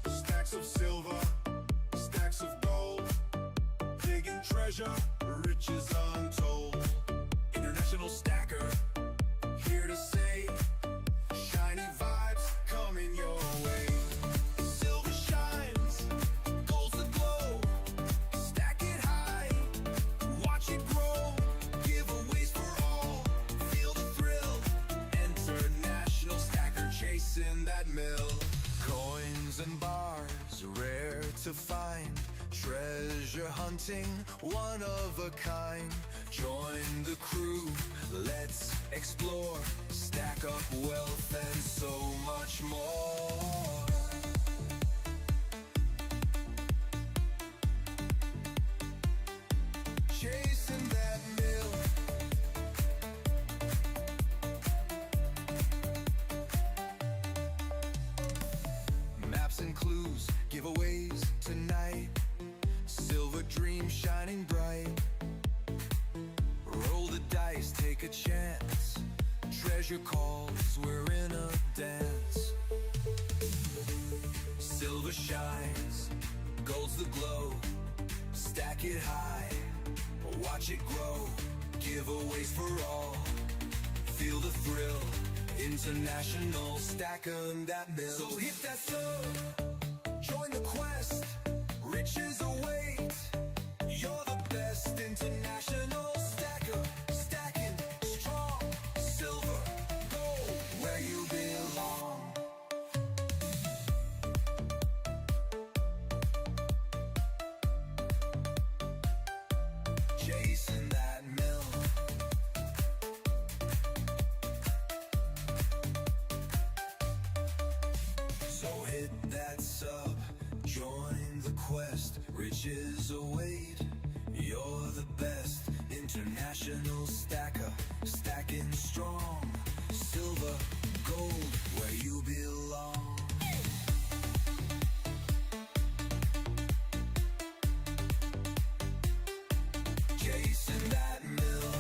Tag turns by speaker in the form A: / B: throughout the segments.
A: Stacks of silver, stacks of gold, digging treasure, riches untold. International stacker, here to say, shiny vibes coming your way. Silver shines, gold's the glow. Stack it high, watch it grow. Giveaways for all, feel the thrill. International stacker chasing that mill. Coins and bars, rare to find. Treasure hunting, one of a kind. Join the crew, let's explore. Stack up wealth and so much more. Chasing that mill. Maps and clues, giveaways tonight. Silver dream shining bright. Roll the dice, take a chance. Treasure calls, we're in a dance. Silver shines, gold's the glow. Stack it high, watch it grow. Giveaways for all, feel the thrill. International, stack 'em that mill. So hit that sub, join the quest. Riches await, you're the best. International stacker, stacking strong. Silver, gold, where you belong. Chasing that mill. So hit that sub, join the quest. Riches await, you're the best. International stacker, stacking strong. Silver, gold, where you belong. Chasing that mill.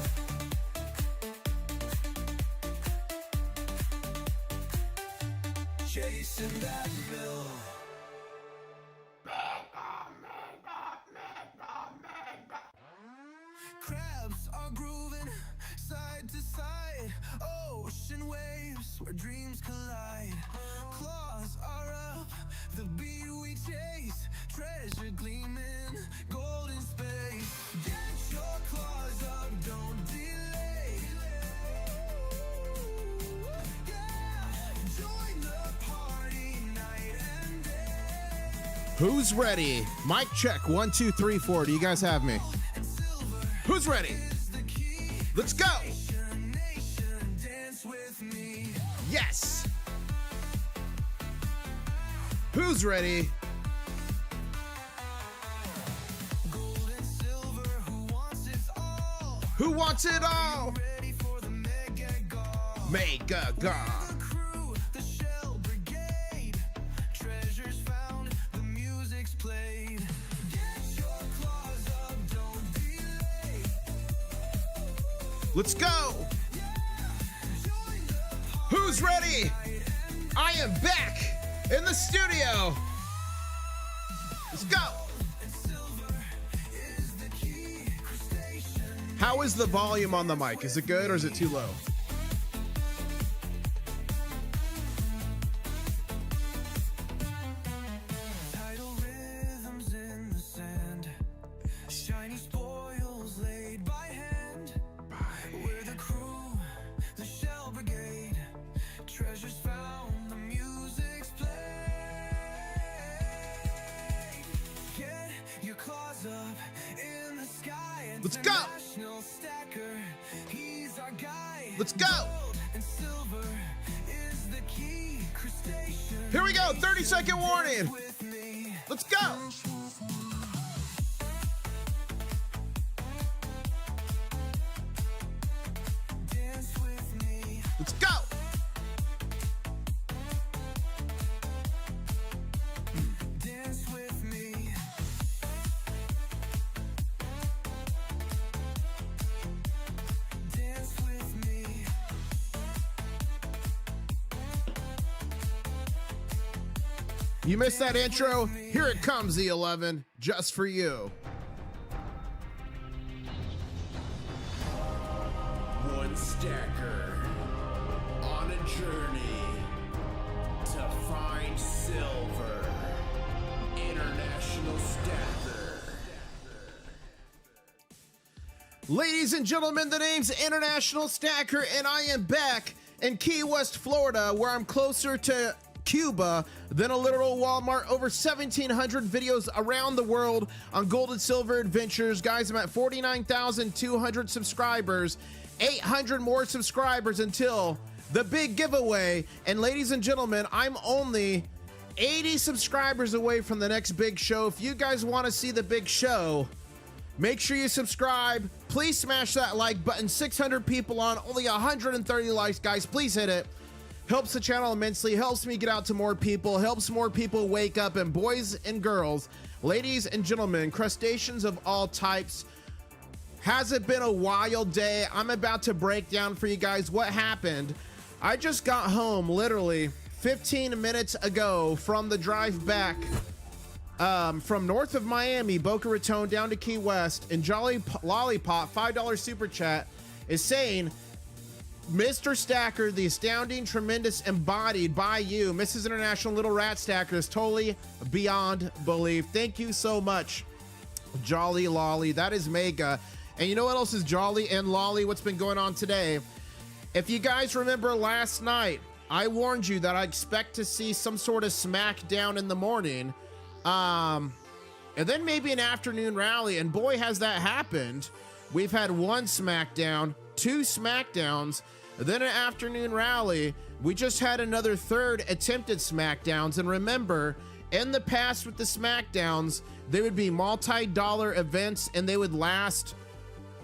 A: Chasing that mill. Crabs are grooving side to side. Ocean waves where dreams collide. Claws are up, the beat we chase. Treasure gleaming, golden space. Get your claws up, don't delay. Yeah, join the party night and day.
B: Who's ready? Mic check. 1, 2, 3, 4. Do you guys have me? Who's ready? Let's go. Yes. Who wants it all? Mega God. Let's go. Who's ready? I am back in the studio. Let's go. How is the volume on the mic? Is it good or is it too low? Let's go. Let's go. Here we go. 30-second warning. Let's go. Let's go. You missed that intro? Here it comes, the 11, just for you.
A: One stacker on a journey to find silver. International Stacker.
B: Ladies and gentlemen, the name's International Stacker, and I am back in Key West, Florida, where I'm closer to Cuba than a literal Walmart. Over 1,700 videos around the world on gold and silver adventures. Guys, I'm at 49,200 subscribers, 800 more subscribers until the big giveaway. And ladies and gentlemen, I'm only 80 subscribers away from the next big show. If you guys want to see the big show, make sure you subscribe. Please smash that like button. 600 people on, only 130 likes, guys. Please hit it. Helps the channel immensely, helps me get out to more people, helps more people wake up. And boys and girls, ladies and gentlemen, crustaceans of all types, has it been a wild day? I'm about to break down for you guys what happened. I just got home literally 15 minutes ago from the drive back from north of Miami, Boca Raton, down to Key West, and Jolly Lollipop, $5 super chat, is saying, Mr. Stacker, the astounding, tremendous, embodied by you, Mrs. International Little Rat Stacker, is totally beyond belief. Thank you so much, Jolly Lolly. That is mega. And you know what else is jolly and lolly? What's been going on today? If you guys remember last night, I warned you that I expect to see some sort of smackdown in the morning. And then maybe an afternoon rally. And boy, has that happened. We've had one smackdown, two smackdowns, then an afternoon rally. We just had another third attempted smackdowns. And remember, in the past with the smackdowns, they would be multi-dollar events and they would last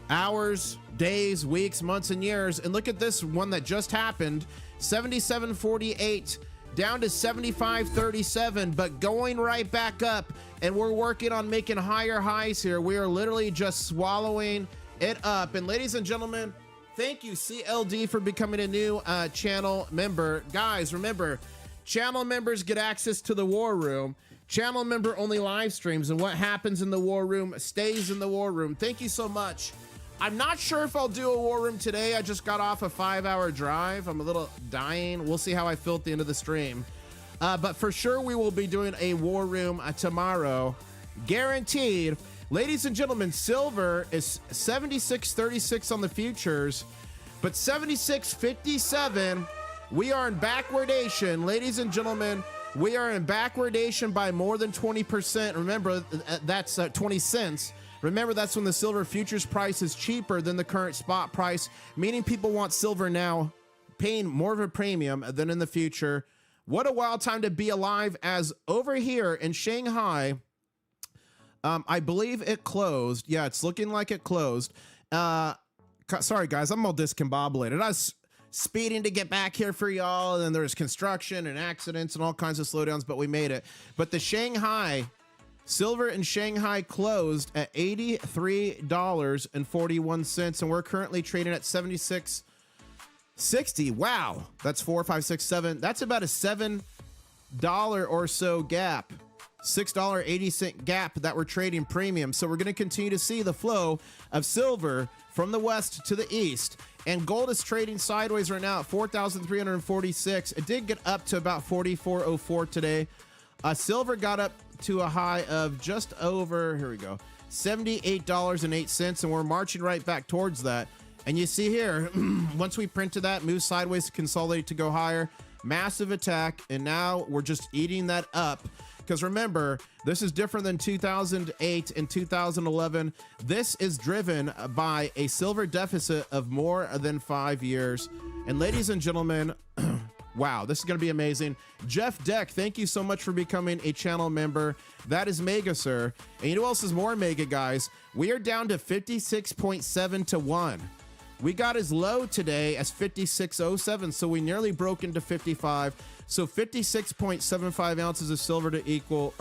B: hours, days, weeks, months, and years. And look at this one that just happened, 77.48 down to 75.37, but going right back up. And we're working on making higher highs here. We are literally just swallowing it up. And ladies and gentlemen, thank you CLD for becoming a new channel member. Guys, remember, channel members get access to the war room. Channel member only live streams, and what happens in the war room stays in the war room. Thank you so much. I'm not sure if I'll do a war room today. I just got off a 5-hour drive. I'm a little dying. We'll see how I feel at the end of the stream. But for sure, we will be doing a war room tomorrow. Guaranteed. Ladies and gentlemen, silver is 76.36 on the futures, but 76.57. We are in backwardation. Ladies and gentlemen, we are in backwardation by more than 20%. Remember, that's 20 cents. Remember, that's when the silver futures price is cheaper than the current spot price, meaning people want silver now, paying more of a premium than in the future. What a wild time to be alive, as over here in Shanghai, I believe it closed. Yeah, it's looking like it closed. Sorry, guys, I'm all discombobulated. I was speeding to get back here for y'all, and then there's construction and accidents and all kinds of slowdowns, but we made it. But the Shanghai, silver in Shanghai closed at $83.41, and we're currently trading at 76.60. Wow, that's 4, 5, 6, 7. That's about a $7 or so gap. $6.80 gap that we're trading premium. So we're going to continue to see the flow of silver from the west to the east. And gold is trading sideways right now at 4,346. It did get up to about 44.04 today. Silver got up to a high of just over, here we go, $78.08. And we're marching right back towards that. And you see here, once we printed that, move sideways to consolidate to go higher. Massive attack. And now we're just eating that up. Because remember, this is different than 2008 and 2011. This is driven by a silver deficit of more than 5 years. And ladies and gentlemen, wow, this is going to be amazing. Jeff Deck, thank you so much for becoming a channel member. That is mega, sir. And you know what else is more mega, guys? We are down to 56.7 to 1. We got as low today as 56.07, so we nearly broke into 55. So 56.75 ounces of silver to equal,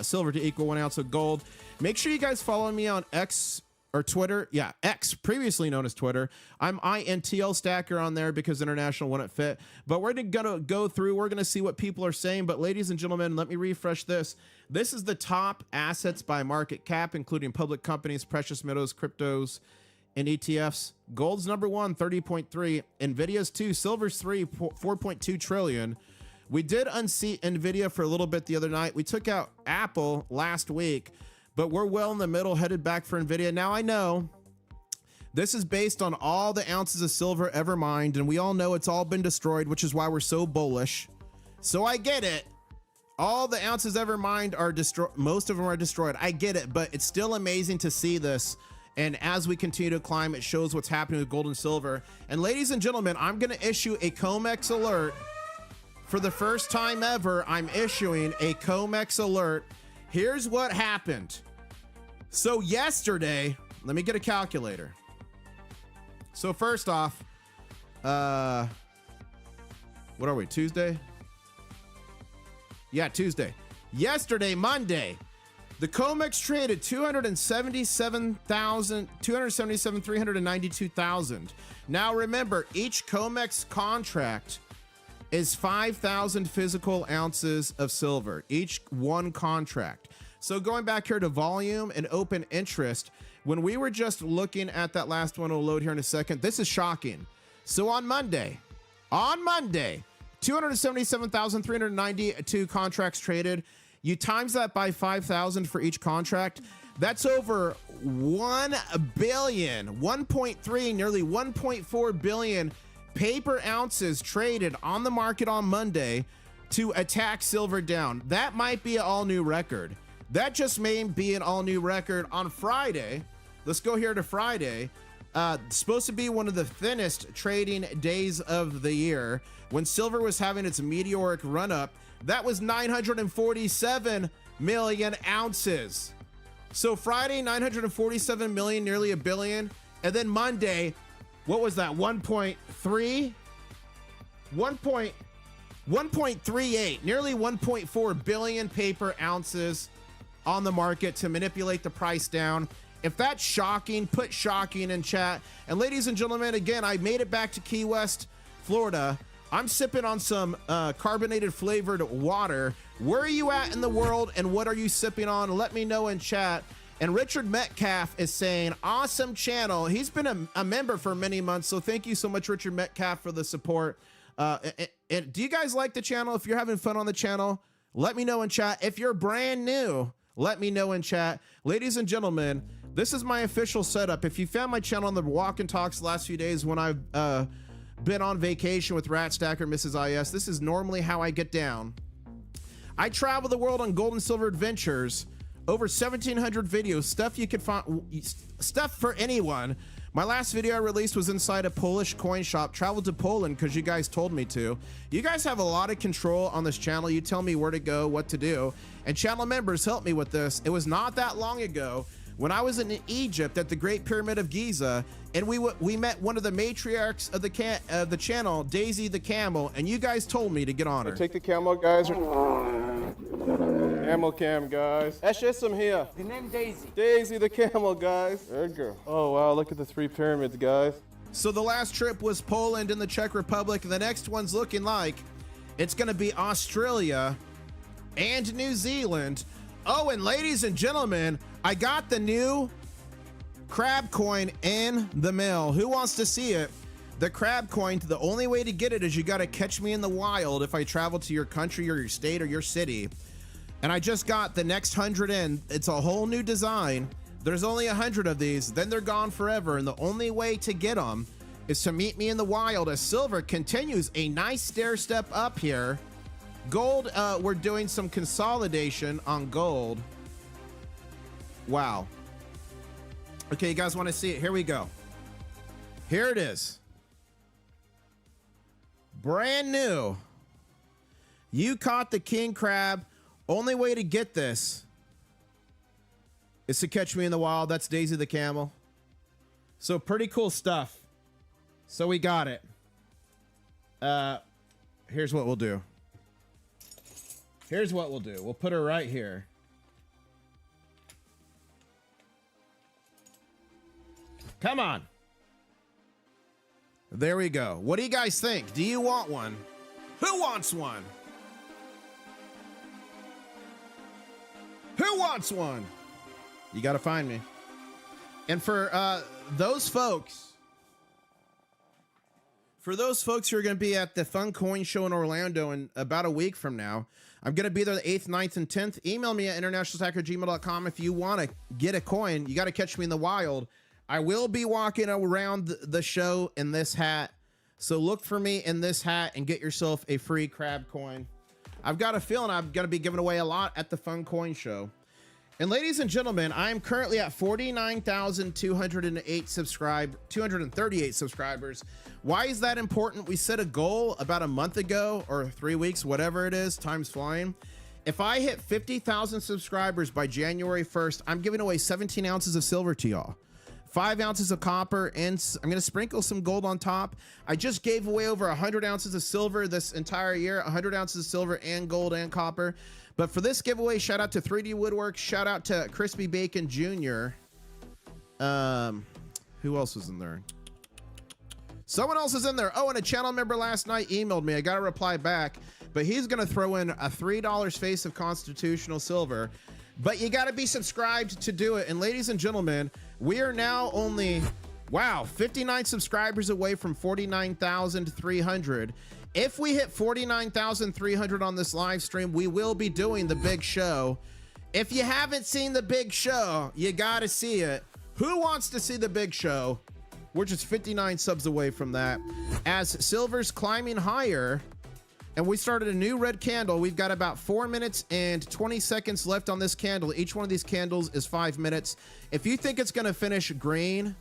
B: silver to equal 1 ounce of gold. Make sure you guys follow me on X or Twitter. Yeah, X, previously known as Twitter. I'm INTL Stacker on there because international wouldn't fit. But we're gonna go through, we're gonna see what people are saying. But ladies and gentlemen, let me refresh this. This is the top assets by market cap, including public companies, precious metals, cryptos, and ETFs. Gold's number 1, 30.3. Nvidia's 2, silver's 3, 4.2 trillion. We did unseat Nvidia for a little bit the other night. We took out Apple last week, but we're well in the middle, headed back for Nvidia. Now I know this is based on all the ounces of silver ever mined, and we all know it's all been destroyed, which is why we're so bullish. So I get it. All the ounces ever mined are destroyed. Most of them are destroyed. I get it, but it's still amazing to see this. And as we continue to climb, it shows what's happening with gold and silver. And ladies and gentlemen, I'm going to issue a Comex alert. For the first time ever, I'm issuing a Comex alert. Here's what happened. So yesterday, let me get a calculator. So first off, what are we, Tuesday? Yeah, Tuesday. Yesterday, Monday, the Comex traded 392,000. Now remember, each Comex contract is 5,000 physical ounces of silver, each one contract. So going back here to volume and open interest, when we were just looking at that last one, will load here in a second. This is shocking. So on Monday, 277,392 contracts traded. You times that by 5,000 for each contract. That's over 1 billion, 1.3, nearly 1.4 billion paper ounces traded on the market on Monday to attack silver down. That might be an all new record. That just may be an all new record on Friday. Let's go here to Friday. Supposed to be one of the thinnest trading days of the year when silver was having its meteoric run up. That was 947 million ounces. So Friday, 947 million, nearly a billion. And then Monday, what was that? 1.3? 1.38, nearly 1.4 billion paper ounces on the market to manipulate the price down. If that's shocking, put shocking in chat. And ladies and gentlemen, again, I made it back to Key West, Florida. I'm sipping on some carbonated flavored water. Where are you at in the world and what are you sipping on? Let me know in chat. And Richard Metcalf is saying, awesome channel. He's been a member for many months, so thank you so much, Richard Metcalf, for the support. And do you guys like the channel? If you're having fun on the channel, let me know in chat. If you're brand new, let me know in chat. Ladies and gentlemen, this is my official setup. If you found my channel on the walk and talks the last few days when I've been on vacation with Rat Stacker, Mrs. IS, this is normally how I get down. I travel the world on gold and silver adventures. Over 1,700 videos, stuff you could find, stuff for anyone. My last video I released was inside a Polish coin shop. Traveled to Poland because you guys told me to. You guys have a lot of control on this channel. You tell me where to go, what to do. And channel members help me with this. It was not that long ago when I was in Egypt at the Great Pyramid of Giza, and we met one of the matriarchs of the channel, Daisy the camel, and you guys told me to get on her.
C: Take the camel, guys. Camel cam, guys. Eshem here.
D: The name Daisy.
C: Daisy the camel, guys. Good girl. Oh, wow, look at the 3 pyramids, guys.
B: So the last trip was Poland and the Czech Republic. The next one's looking like it's going to be Australia and New Zealand. Oh, and ladies and gentlemen, I got the new crab coin in the mail. Who wants to see it? The crab coin, the only way to get it is you got to catch me in the wild if I travel to your country or your state or your city. And I just got the next 100 in. It's a whole new design. There's only 100 of these, then they're gone forever. And the only way to get them is to meet me in the wild as silver continues a nice stair step up here. Gold, we're doing some consolidation on gold. Wow. Okay, you guys want to see it? Here we go. Here it is. Brand new. You caught the king crab. Only way to get this is to catch me in the wild. That's Daisy the camel. So pretty cool stuff. So we got it. Here's what we'll do. Here's what we'll do. We'll put her right here. Come on. There we go. What do you guys think? Do you want one? Who wants one? Who wants one? You got to find me. And for those folks who are going to be at the Fun Coin Show in Orlando in about a week from now, I'm going to be there the 8th, 9th, and 10th. Email me at internationalstacker@gmail.com if you want to get a coin. You got to catch me in the wild. I will be walking around the show in this hat. So look for me in this hat and get yourself a free crab coin. I've got a feeling I'm going to be giving away a lot at the Fun Coin Show. And ladies and gentlemen, I am currently at 49,238 238 subscribers. Why is that important? We set a goal about a month ago or 3 weeks, whatever it is, time's flying. If I hit 50,000 subscribers by January 1st, I'm giving away 17 ounces of silver to y'all. 5 ounces of copper, and I'm going to sprinkle some gold on top. I just gave away over 100 ounces of silver this entire year, 100 ounces of silver and gold and copper. But for this giveaway, shout out to 3D Woodworks, shout out to Crispy Bacon Jr. Who else was in there? Someone else is in there. Oh, and a channel member last night emailed me. I got to reply back, but he's going to throw in a $3 face of constitutional silver. But you got to be subscribed to do it. And ladies and gentlemen, we are now only, 59 subscribers away from 49,300. If we hit 49,300 on this live stream, we will be doing the big show. If you haven't seen the big show, you got to see it. Who wants to see the big show? We're just 59 subs away from that. As silver's climbing higher, and we started a new red candle. We've got about 4 minutes and 20 seconds left on this candle. Each one of these candles is 5 minutes. If you think it's going to finish green,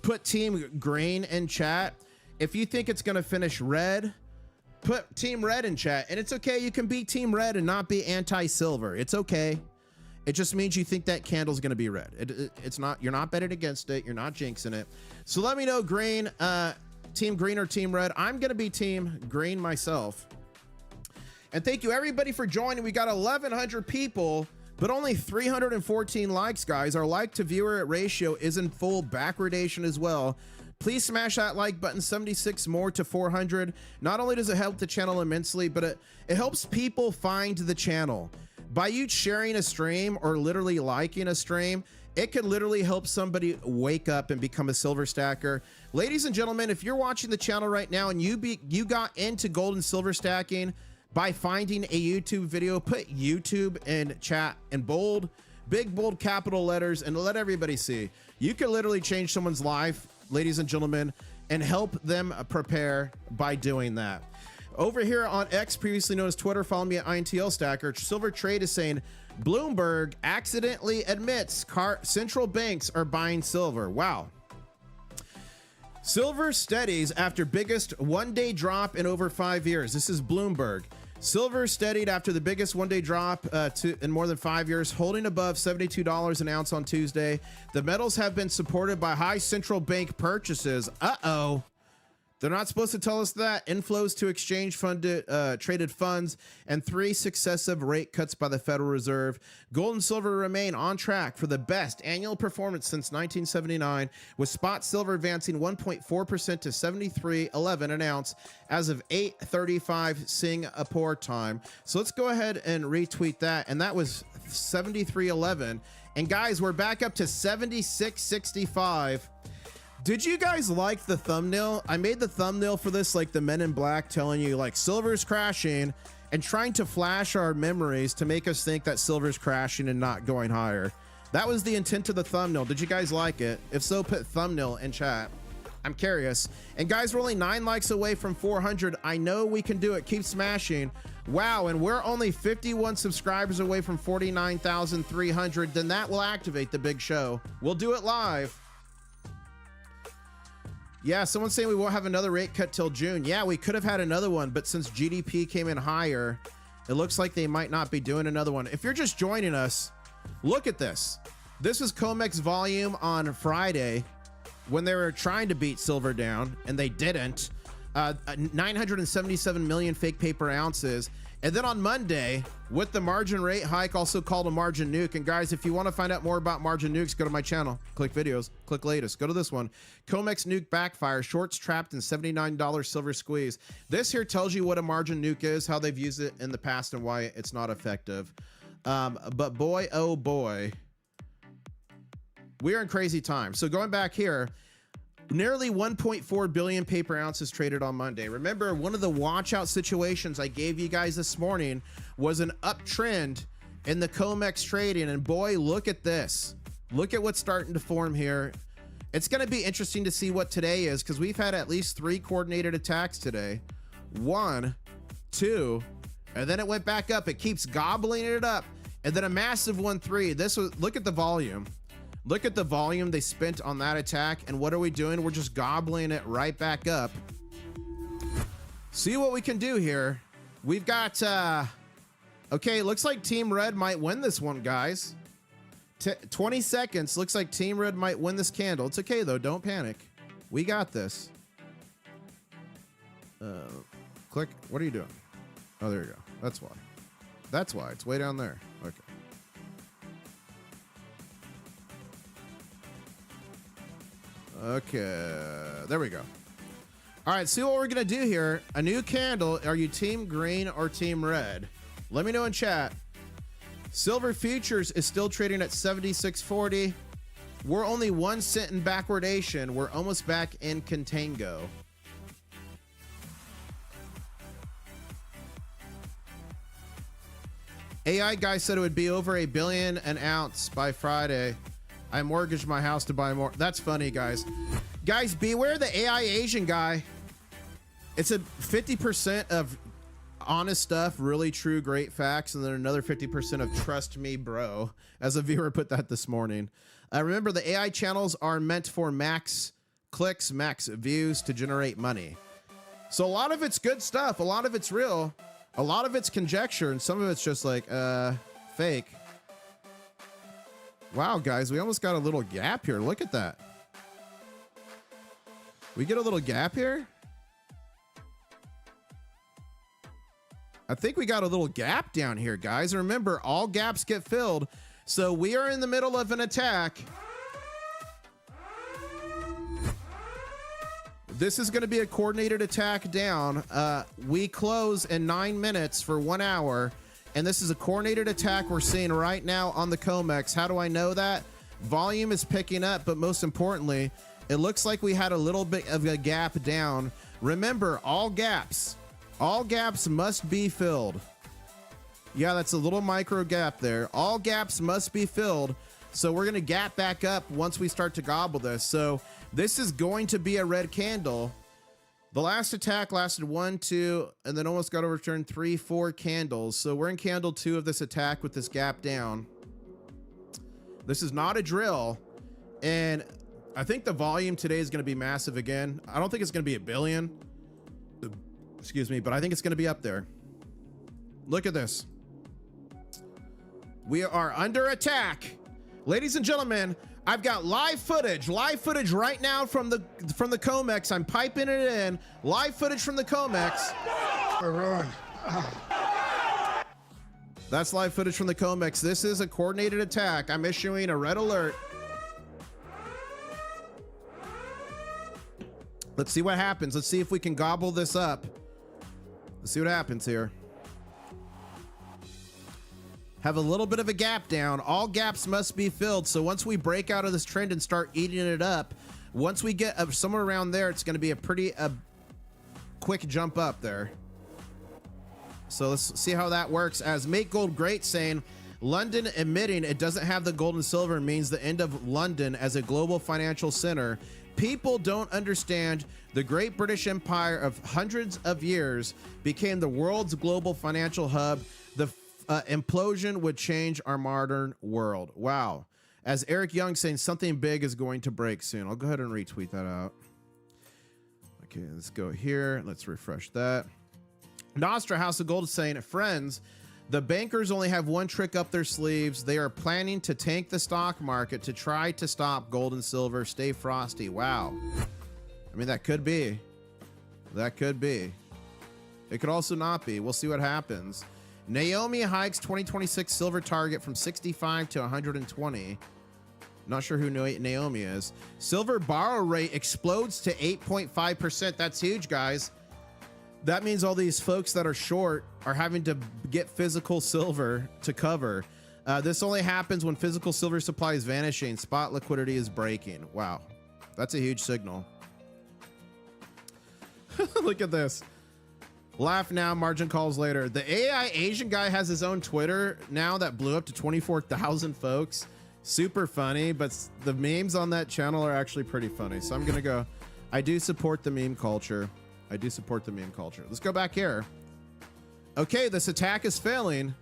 B: put team green in chat. If you think it's going to finish red, put team red in chat. And it's okay. You can be team red and not be anti-silver. It's okay. It just means you think that candle's going to be red. It's not, you're not betting against it. You're not jinxing it. So let me know green, team green or team red. I'm going to be team green myself. And thank you everybody for joining. We got 1,100 people, but only 314 likes, guys. Our like to viewer ratio is in full backwardation as well. Please smash that like button, 76 more to 400. Not only does it help the channel immensely, but it helps people find the channel. By you sharing a stream or literally liking a stream, it could literally help somebody wake up and become a silver stacker. Ladies and gentlemen, if you're watching the channel right now and you got into gold and silver stacking by finding a YouTube video, put YouTube in chat in bold, big bold capital letters, and let everybody see. You can literally change someone's life, ladies and gentlemen, and help them prepare by doing that. Over here on X, previously known as Twitter, follow me at INTL Stacker. Silver Trade is saying Bloomberg accidentally admits central banks are buying silver. Wow. Silver steadies after biggest one-day drop in over 5 years. This is Bloomberg. Silver steadied after the biggest one-day drop in more than 5 years, holding above $72 an ounce on Tuesday. The metals have been supported by high central bank purchases. Uh-oh. They're not supposed to tell us that. Inflows to exchange-funded traded funds and 3 successive rate cuts by the Federal Reserve. Gold and silver remain on track for the best annual performance since 1979, with spot silver advancing 1.4% to 73.11 an ounce as of 8:35 Singapore time. So let's go ahead and retweet that, and that was 73.11. And guys, we're back up to 76.65. Did you guys like the thumbnail? I made the thumbnail for this like the Men in Black telling you like silver's crashing and trying to flash our memories to make us think that silver's crashing and not going higher. That was the intent of the thumbnail. Did you guys like it? If so, put thumbnail in chat. I'm curious. And guys, we're only 9 likes away from 400. I know we can do it. Keep smashing. Wow, and we're only 51 subscribers away from 49,300. Then that will activate the big show. We'll do it live. Yeah, someone's saying we won't have another rate cut till June. Yeah, we could have had another one, but since GDP came in higher, it looks like they might not be doing another one. If you're just joining us, look at this. This was Comex volume on Friday when they were trying to beat silver down, and they didn't. 977 million fake paper ounces. And then on Monday, with the margin rate hike, also called a margin nuke. And guys, if you want to find out more about margin nukes, go to my channel, click videos, click latest, go to this one. Comex nuke backfire, shorts trapped in $79 silver squeeze. This here tells you what a margin nuke is, how they've used it in the past and why it's not effective. But boy, oh boy, we are in crazy times. So going back here, nearly 1.4 billion paper ounces traded on Monday. Remember, one of the watch out situations I gave you guys this morning was an uptrend in the Comex trading. And boy, look at this. Look at what's starting to form here. It's going to be interesting to see what today is, because we've had at least 3 coordinated attacks today. 1, 2, and then it went back up. It keeps gobbling it up. And then a massive 1, 3. This was, look at the volume. Look at the volume they spent on that attack. And what are we doing? We're just gobbling it right back up. See what we can do here. We've got, okay, looks like Team Red might win this one, guys. 20 seconds. Looks like Team Red might win this candle. It's okay, though. Don't panic. We got this. Click. What are you doing? Oh, there you go. That's why. That's why. It's way down there. Okay. Okay, there we go. All right, see what we're gonna do here. A new candle. Are you team green or team red? Let me know in chat. Silver futures is still trading at 76.40. We're only 1 cent in backwardation. We're almost back in contango. AI guy said it would be over $1 billion an ounce by Friday. I mortgaged my house to buy more. That's funny, guys. Guys, beware the AI Asian guy. It's a 50% of honest stuff, really true, great facts, and then another 50% of trust me, bro. As a viewer put that this morning. Remember, the AI channels are meant for max clicks, max views to generate money. So a lot of it's good stuff. A lot of it's real. A lot of it's conjecture, and some of it's just like fake. Wow, guys, we almost got a little gap here. Look at that. We get a little gap here. I think we got a little gap down here, guys. Remember, all gaps get filled. So we are in the middle of an attack. This is going to be a coordinated attack down. We close in 9 minutes for 1 hour. And this is a coordinated attack we're seeing right now on the Comex. How do I know that? Volume is picking up, but most importantly, it looks like we had a little bit of a gap down. Remember, all gaps must be filled. Yeah, that's a little micro gap there. All gaps must be filled. So we're going to gap back up once we start to gobble this. So this is going to be a red candle. The last attack lasted 1, 2, and then almost got overturned 3, 4 candles. So we're in candle 2 of this attack with this gap down. This is not a drill. And I think the volume today is going to be massive again. I don't think it's going to be $1 billion. Excuse me, but I think it's going to be up there. Look at this. We are under attack. Ladies and gentlemen, I've got live footage right now from the Comex. I'm piping it in. Live footage from the Comex. That's live footage from the Comex. This is a coordinated attack. I'm issuing a red alert. Let's see what happens. Let's see if we can gobble this up. Let's see what happens here. Have a little bit of a gap down. All gaps must be filled. So once we break out of this trend and start eating it up, once we get somewhere around there, it's going to be a pretty quick jump up there. So let's see how that works. As Make Gold Great saying, London admitting it doesn't have the gold and silver means the end of London as a global financial center. People don't understand the Great British Empire of hundreds of years became the world's global financial hub. The implosion would change our modern world. Wow. As Eric Young saying, something big is going to break soon. I'll go ahead and retweet that out. Okay, let's go here. Let's refresh that. Nostra House of Gold is saying, friends, the bankers only have one trick up their sleeves. They are planning to tank the stock market to try to stop gold and silver. Stay frosty. Wow. I mean, that could be. That could be. It could also not be. We'll see what happens. Naomi hikes 2026 silver target from 65 to 120. Not sure who Naomi is. Silver borrow rate explodes to 8.5%. That's huge, guys. That means all these folks that are short are having to get physical silver to cover. This only happens when physical silver supply is vanishing. Spot liquidity is breaking. Wow. That's a huge signal. Look at this. Laugh now, margin calls later. The AI Asian guy has his own Twitter now that blew up to 24,000 folks. Super funny, but the memes on that channel are actually pretty funny. So I'm going to go. I do support the meme culture. I do support the meme culture. Let's go back here. Okay, this attack is failing.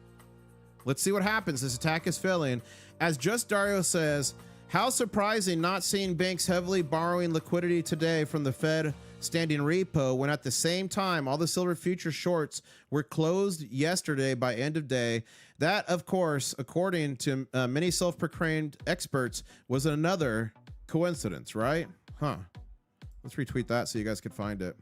B: Let's see what happens. This attack is failing. As Just Dario says, how surprising not seeing banks heavily borrowing liquidity today from the Fed standing repo when at the same time all the silver future shorts were closed yesterday by end of day. That, of course, according to many self-proclaimed experts, was another coincidence, right? Huh. Let's retweet that so you guys could find it.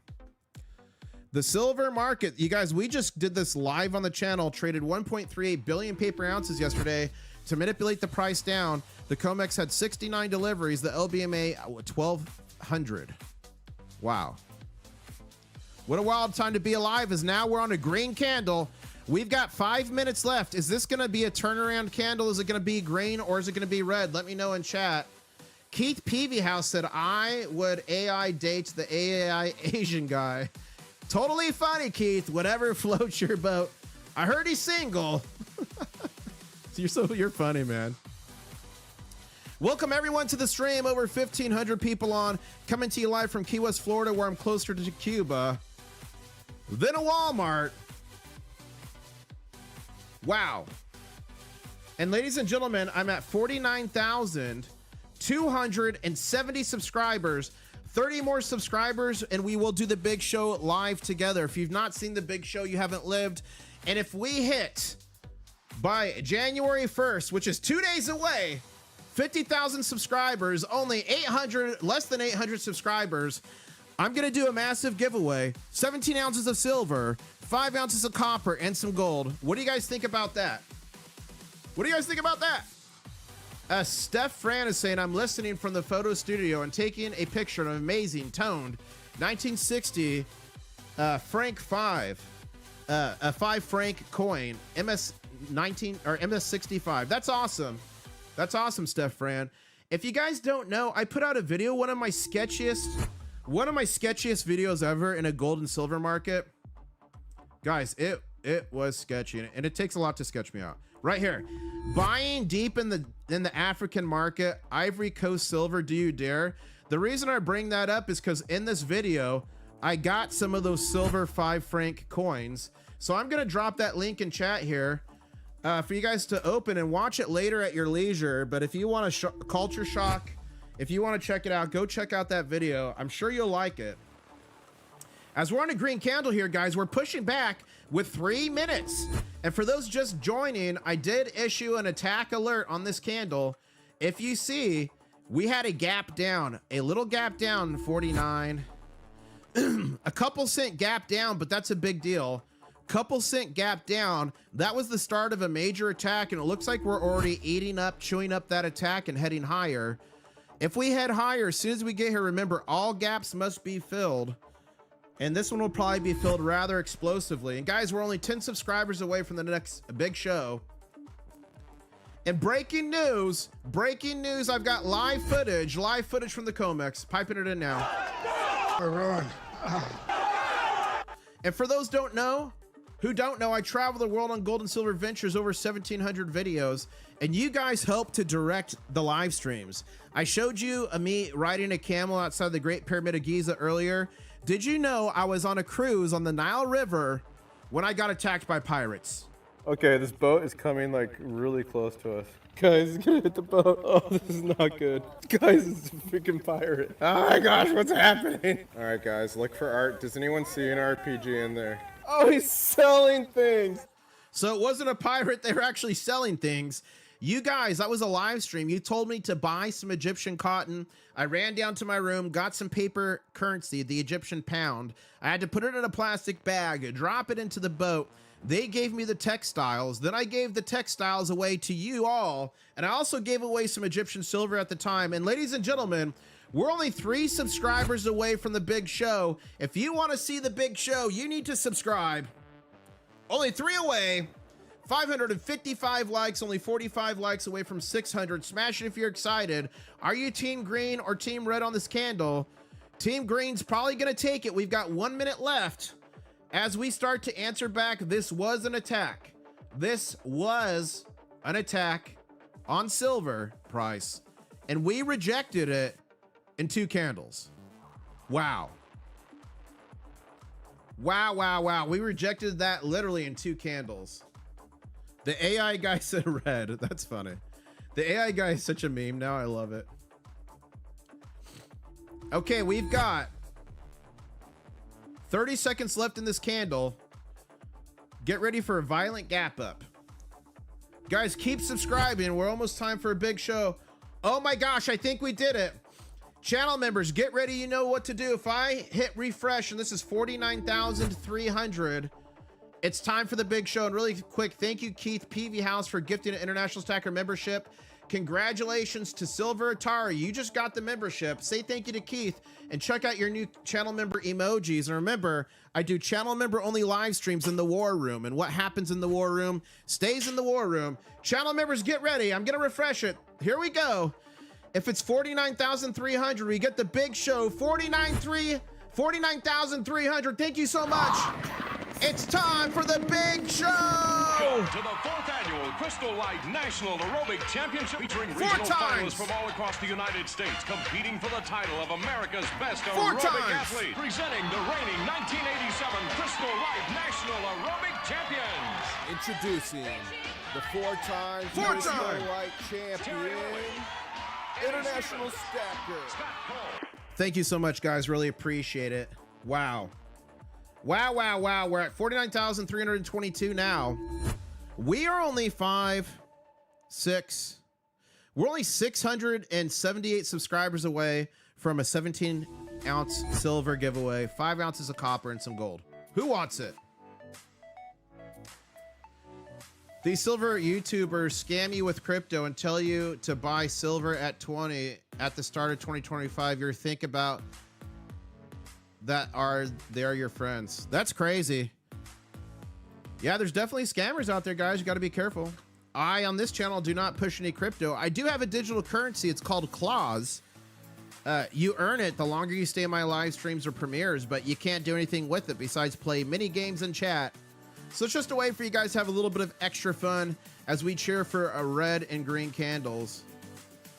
B: The silver market, you guys, we just did this live on the channel, traded 1.38 billion paper ounces yesterday to manipulate the price down. The Comex had 69 deliveries, the LBMA 1,200. Wow. What a wild time to be alive, as now we're on a green candle. We've got 5 minutes left. Is this going to be a turnaround candle? Is it going to be green or is it going to be red? Let me know in chat. Keith Peavy House said, I would AI date the AI Asian guy. Totally funny, Keith. Whatever floats your boat. I heard he's single. You're funny, man. Welcome everyone to the stream. Over 1,500 people on, coming to you live from Key West, Florida, where I'm closer to Cuba than a Walmart. Wow. And ladies and gentlemen, I'm at 49,270 subscribers. 30 more subscribers and we will do the big show live together. If you've not seen the big show, you haven't lived. And if we hit by January 1st, which is 2 days away, 50,000 subscribers, only 800, less than 800 subscribers, I'm going to do a massive giveaway. 17 ounces of silver, 5 ounces of copper, and some gold. What do you guys think about that? What do you guys think about that? Steph Fran is saying, I'm listening from the photo studio and taking a picture of an amazing toned 1960 Franc 5, a 5 franc coin, MS-19 or MS-65. That's awesome. That's awesome, Steph Fran. If you guys don't know, I put out a video, one of my sketchiest videos ever in a gold and silver market. Guys, it was sketchy, and it takes a lot to sketch me out. Right here, buying deep in the African market, Ivory Coast silver, do you dare? The reason I bring that up is because in this video, I got some of those silver 5 franc coins. So I'm gonna drop that link in chat here for you guys to open and watch it later at your leisure. But if you want a culture shock, if you want to check it out, go check out that video. I'm sure you'll like it. As we're on a green candle here, guys, we're pushing back with 3 minutes. And for those just joining, I did issue an attack alert on this candle. If you see, we had a gap down, a little gap down, 49. A couple cent gap down, but that's a big deal. Couple cent gap down. That was the start of a major attack, and it looks like we're already eating up, chewing up that attack and heading higher. If we head higher, as soon as we get here, remember, all gaps must be filled. And this one will probably be filled rather explosively. And guys, we're only 10 subscribers away from the next big show. And breaking news, I've got live footage from the Comex. Piping it in now. And for those who don't know, I travel the world on gold and silver ventures, over 1,700 videos, and you guys help to direct the live streams. I showed you me riding a camel outside the Great Pyramid of Giza earlier. Did you know I was on a cruise on the Nile River when I got attacked by pirates?
C: Okay, this boat is coming like really close to us. Guys, it's gonna hit the boat. Oh, this is not good. Guys, it's a freaking pirate. Oh my gosh, what's happening? All right, guys, look for art. Does anyone see an RPG in there? Oh, he's selling things.
B: So it wasn't a pirate, they were actually selling things. You guys, that was a live stream. You told me to buy some Egyptian cotton. I ran down to my room, got some paper currency, the Egyptian pound. I had to put it in a plastic bag, drop it into the boat. They gave me the textiles. Then I gave the textiles away to you all. And I also gave away some Egyptian silver at the time. And ladies and gentlemen, we're only 3 subscribers away from the big show. If you want to see the big show, you need to subscribe. Only 3 away. 555 likes, only 45 likes away from 600. Smash it if you're excited. Are you team green or team red on this candle? Team green's probably going to take it. We've got 1 minute left. As we start to answer back, this was an attack. This was an attack on silver price, and we rejected it in 2 candles. Wow. Wow. We rejected that literally in 2 candles. The AI guy said red. That's funny. The AI guy is such a meme now. I love it. Okay, we've got 30 seconds left in this candle. Get ready for a violent gap up. Guys, keep subscribing. We're almost time for a big show. Oh my gosh, I think we did it. Channel members, get ready. You know what to do. If I hit refresh, and this is 49,300, it's time for the big show. And really quick, thank you, Keith Peavy House, for gifting an International Stacker membership. Congratulations to Silver Atari. You just got the membership. Say thank you to Keith and check out your new channel member emojis. And remember, I do channel member only live streams in the war room, and what happens in the war room stays in the war room. Channel members, get ready. I'm going to refresh it. Here we go. If it's 49,300, we get the big show. 49,300. Thank you so much. It's time for the big show.
D: To the 4th annual Crystal Light National Aerobic Championship, featuring regional finalists from all across the United States, competing for the title of America's best aerobic athlete. Presenting the reigning 1987 Crystal Light National Aerobic Champions.
C: Introducing the 4-time Crystal Light champion, International Stacker.
B: Thank you so much, guys. Really appreciate it. Wow. We're at 49,322 now. We are only 678 subscribers away from a 17-ounce silver giveaway, 5 ounces of copper, and some gold. Who wants it? These silver YouTubers scam you with crypto and tell you to buy silver at 20 at the start of 2025. You're think about that they are your friends. That's crazy. Yeah, there's definitely scammers out there, guys. You got to be careful. I, on this channel, do not push any crypto. I do have a digital currency. It's called Claws. You earn it the longer you stay in my live streams or premieres, but you can't do anything with it besides play mini games and chat. So it's just a way for you guys to have a little bit of extra fun as we cheer for a red and green candles.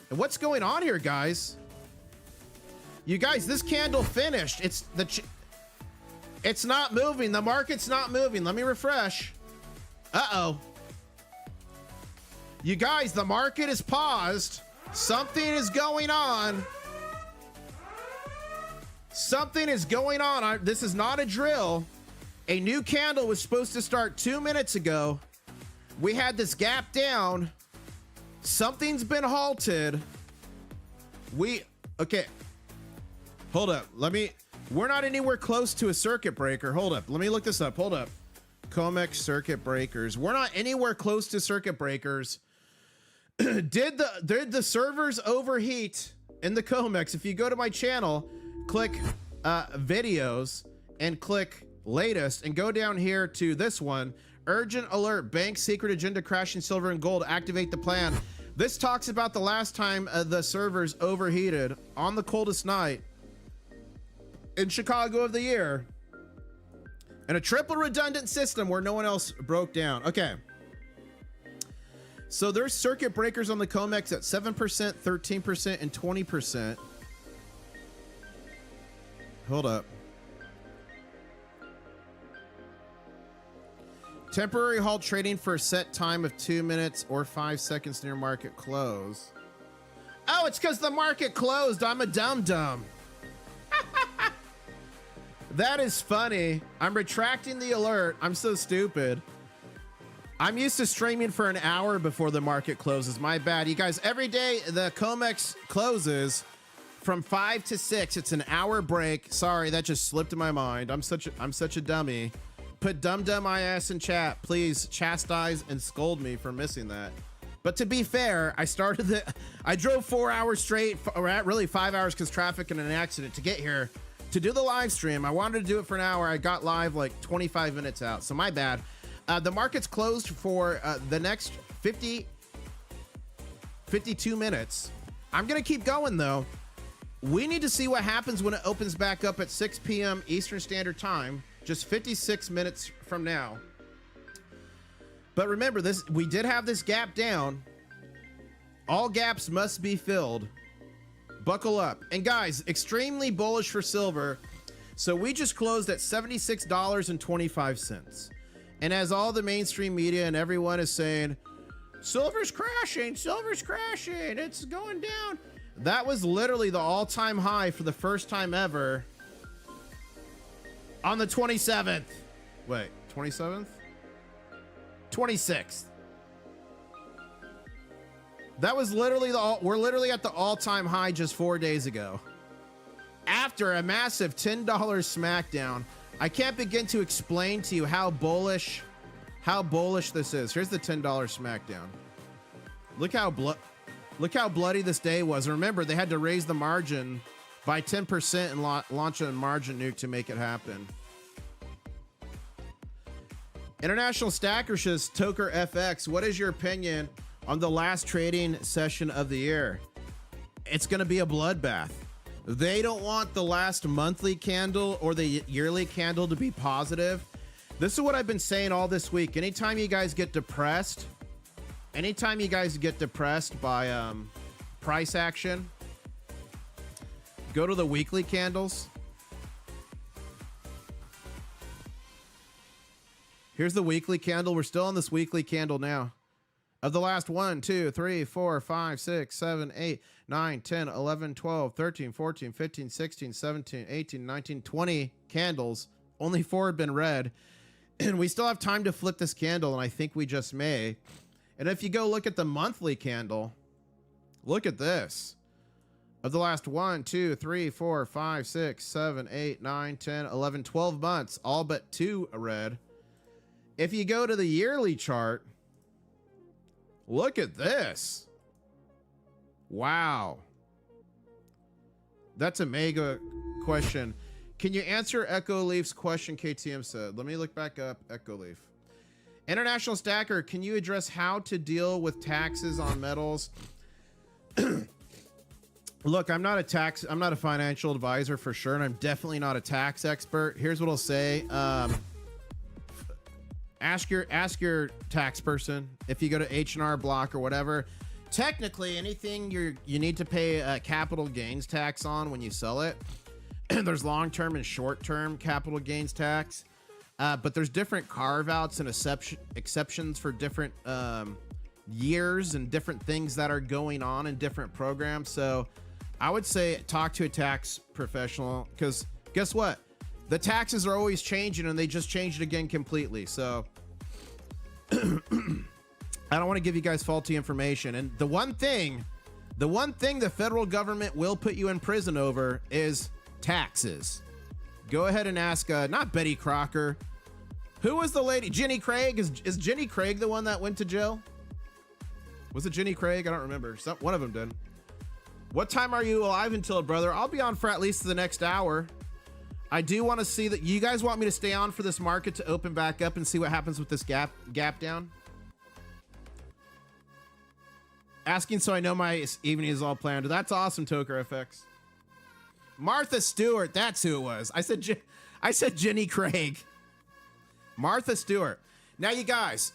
B: And what's going on here, guys? You guys, this candle finished. It's not moving. The market's not moving. Let me refresh. Uh-oh. You guys, the market is paused. Something is going on. Something is going on. This is not a drill. A new candle was supposed to start 2 minutes ago. We had this gap down. Something's been halted. Okay. Hold up. We're not anywhere close to a circuit breaker. Hold up. Let me look this up. Hold up. Comex circuit breakers. We're not anywhere close to circuit breakers. Did the servers overheat in the Comex? If you go to my channel, click videos and click latest and go down here to this one, urgent alert, bank secret agenda crashing silver and gold, activate the plan. This talks about the last time the servers overheated on the coldest night in Chicago of the year, and a triple redundant system where no one else broke down. Okay. So there's circuit breakers on the Comex at 7%, 13%, and 20%. Hold up. Temporary halt trading for a set time of 2 minutes or 5 seconds near market close. Oh, it's because the market closed. I'm a dum-dum. That is funny. I'm retracting the alert. I'm so stupid. I'm used to streaming for an hour before the market closes. My bad. You guys, every day the Comex closes from 5 to 6. It's an hour break. Sorry, that just slipped in my mind. I'm such a dummy. Put dum-dum IS in chat. Please chastise and scold me for missing that. But to be fair, I drove 4 hours straight, or really 5 hours because traffic and an accident to get here to do the live stream. I wanted to do it for an hour. I got live like 25 minutes out, so my bad. The market's closed for the next 52 minutes. I'm gonna keep going though. We need to see what happens when it opens back up at 6 p.m. Eastern Standard Time, just 56 minutes from now. But remember, we did have this gap down. All gaps must be filled. Buckle up. And guys, extremely bullish for silver. So we just closed at $76.25. And as all the mainstream media and everyone is saying, silver's crashing, it's going down. That was literally the all-time high for the first time ever on the 27th. Wait, 27th? 26th. That was literally we're literally at the all-time high just 4 days ago. After a massive $10 smackdown. I can't begin to explain to you how bullish this is. Here's the $10 smackdown. Look how bloody this day was. Remember, they had to raise the margin by 10% and launch a margin nuke to make it happen. International Stacker says, Toker FX, what is your opinion on the last trading session of the year? It's going to be a bloodbath. They don't want the last monthly candle or the yearly candle to be positive. This is what I've been saying all this week. Anytime you guys get depressed by price action, go to the weekly candles. Here's the weekly candle. We're still on this weekly candle now. Of the last 1, 2, 3, 4, 5, 6, 7, 8, 9, 10, 11, 12, 13, 14, 15, 16, 17, 18, 19, 20 candles. Only 4 have been red. And we still have time to flip this candle, and I think we just may. And if you go look at the monthly candle, look at this. Of the last 1, 2, 3, 4, 5, 6, 7, 8, 9, 10, 11, 12 months, all but 2 are red. If you go to the yearly chart, look at this. Wow. That's a mega question. Can you answer Echo Leaf's question, KTM said? Let me look back up Echo Leaf. International Stacker, can you address how to deal with taxes on metals? Look, I'm not a financial advisor for sure, and I'm definitely not a tax expert. Here's what I'll say. Ask your tax person. If you go to H&R Block or whatever, technically anything you need to pay a capital gains tax on when you sell it. There's long-term and short-term capital gains tax, but there's different carve-outs and exceptions for different years and different things that are going on in different programs. So I would say talk to a tax professional, because guess what? The taxes are always changing, and they just changed it again completely. So I don't want to give you guys faulty information. And the one thing the federal government will put you in prison over is taxes. Go ahead and ask, not Betty Crocker. Who was the lady? Jenny Craig? Is Jenny Craig the one that went to jail? Was it Jenny Craig? I don't remember. One of them did. What time are you alive until, brother? I'll be on for at least the next hour. I do want to see that you guys want me to stay on for this market to open back up and see what happens with this gap down. Asking so I know my evening is all planned. That's awesome, Toker FX. Martha Stewart, that's who it was. I said Jenny Craig. Martha Stewart. Now, you guys,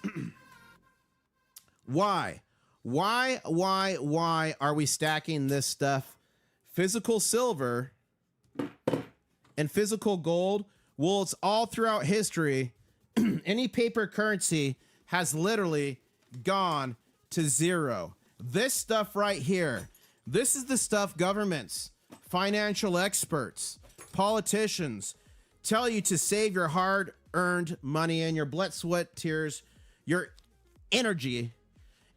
B: why are we stacking this stuff? Physical silver and physical gold. Well, it's all throughout history. Any paper currency has literally gone to zero. This stuff right here, this is the stuff governments, financial experts, politicians tell you to save your hard-earned money and your blood, sweat, tears, your energy.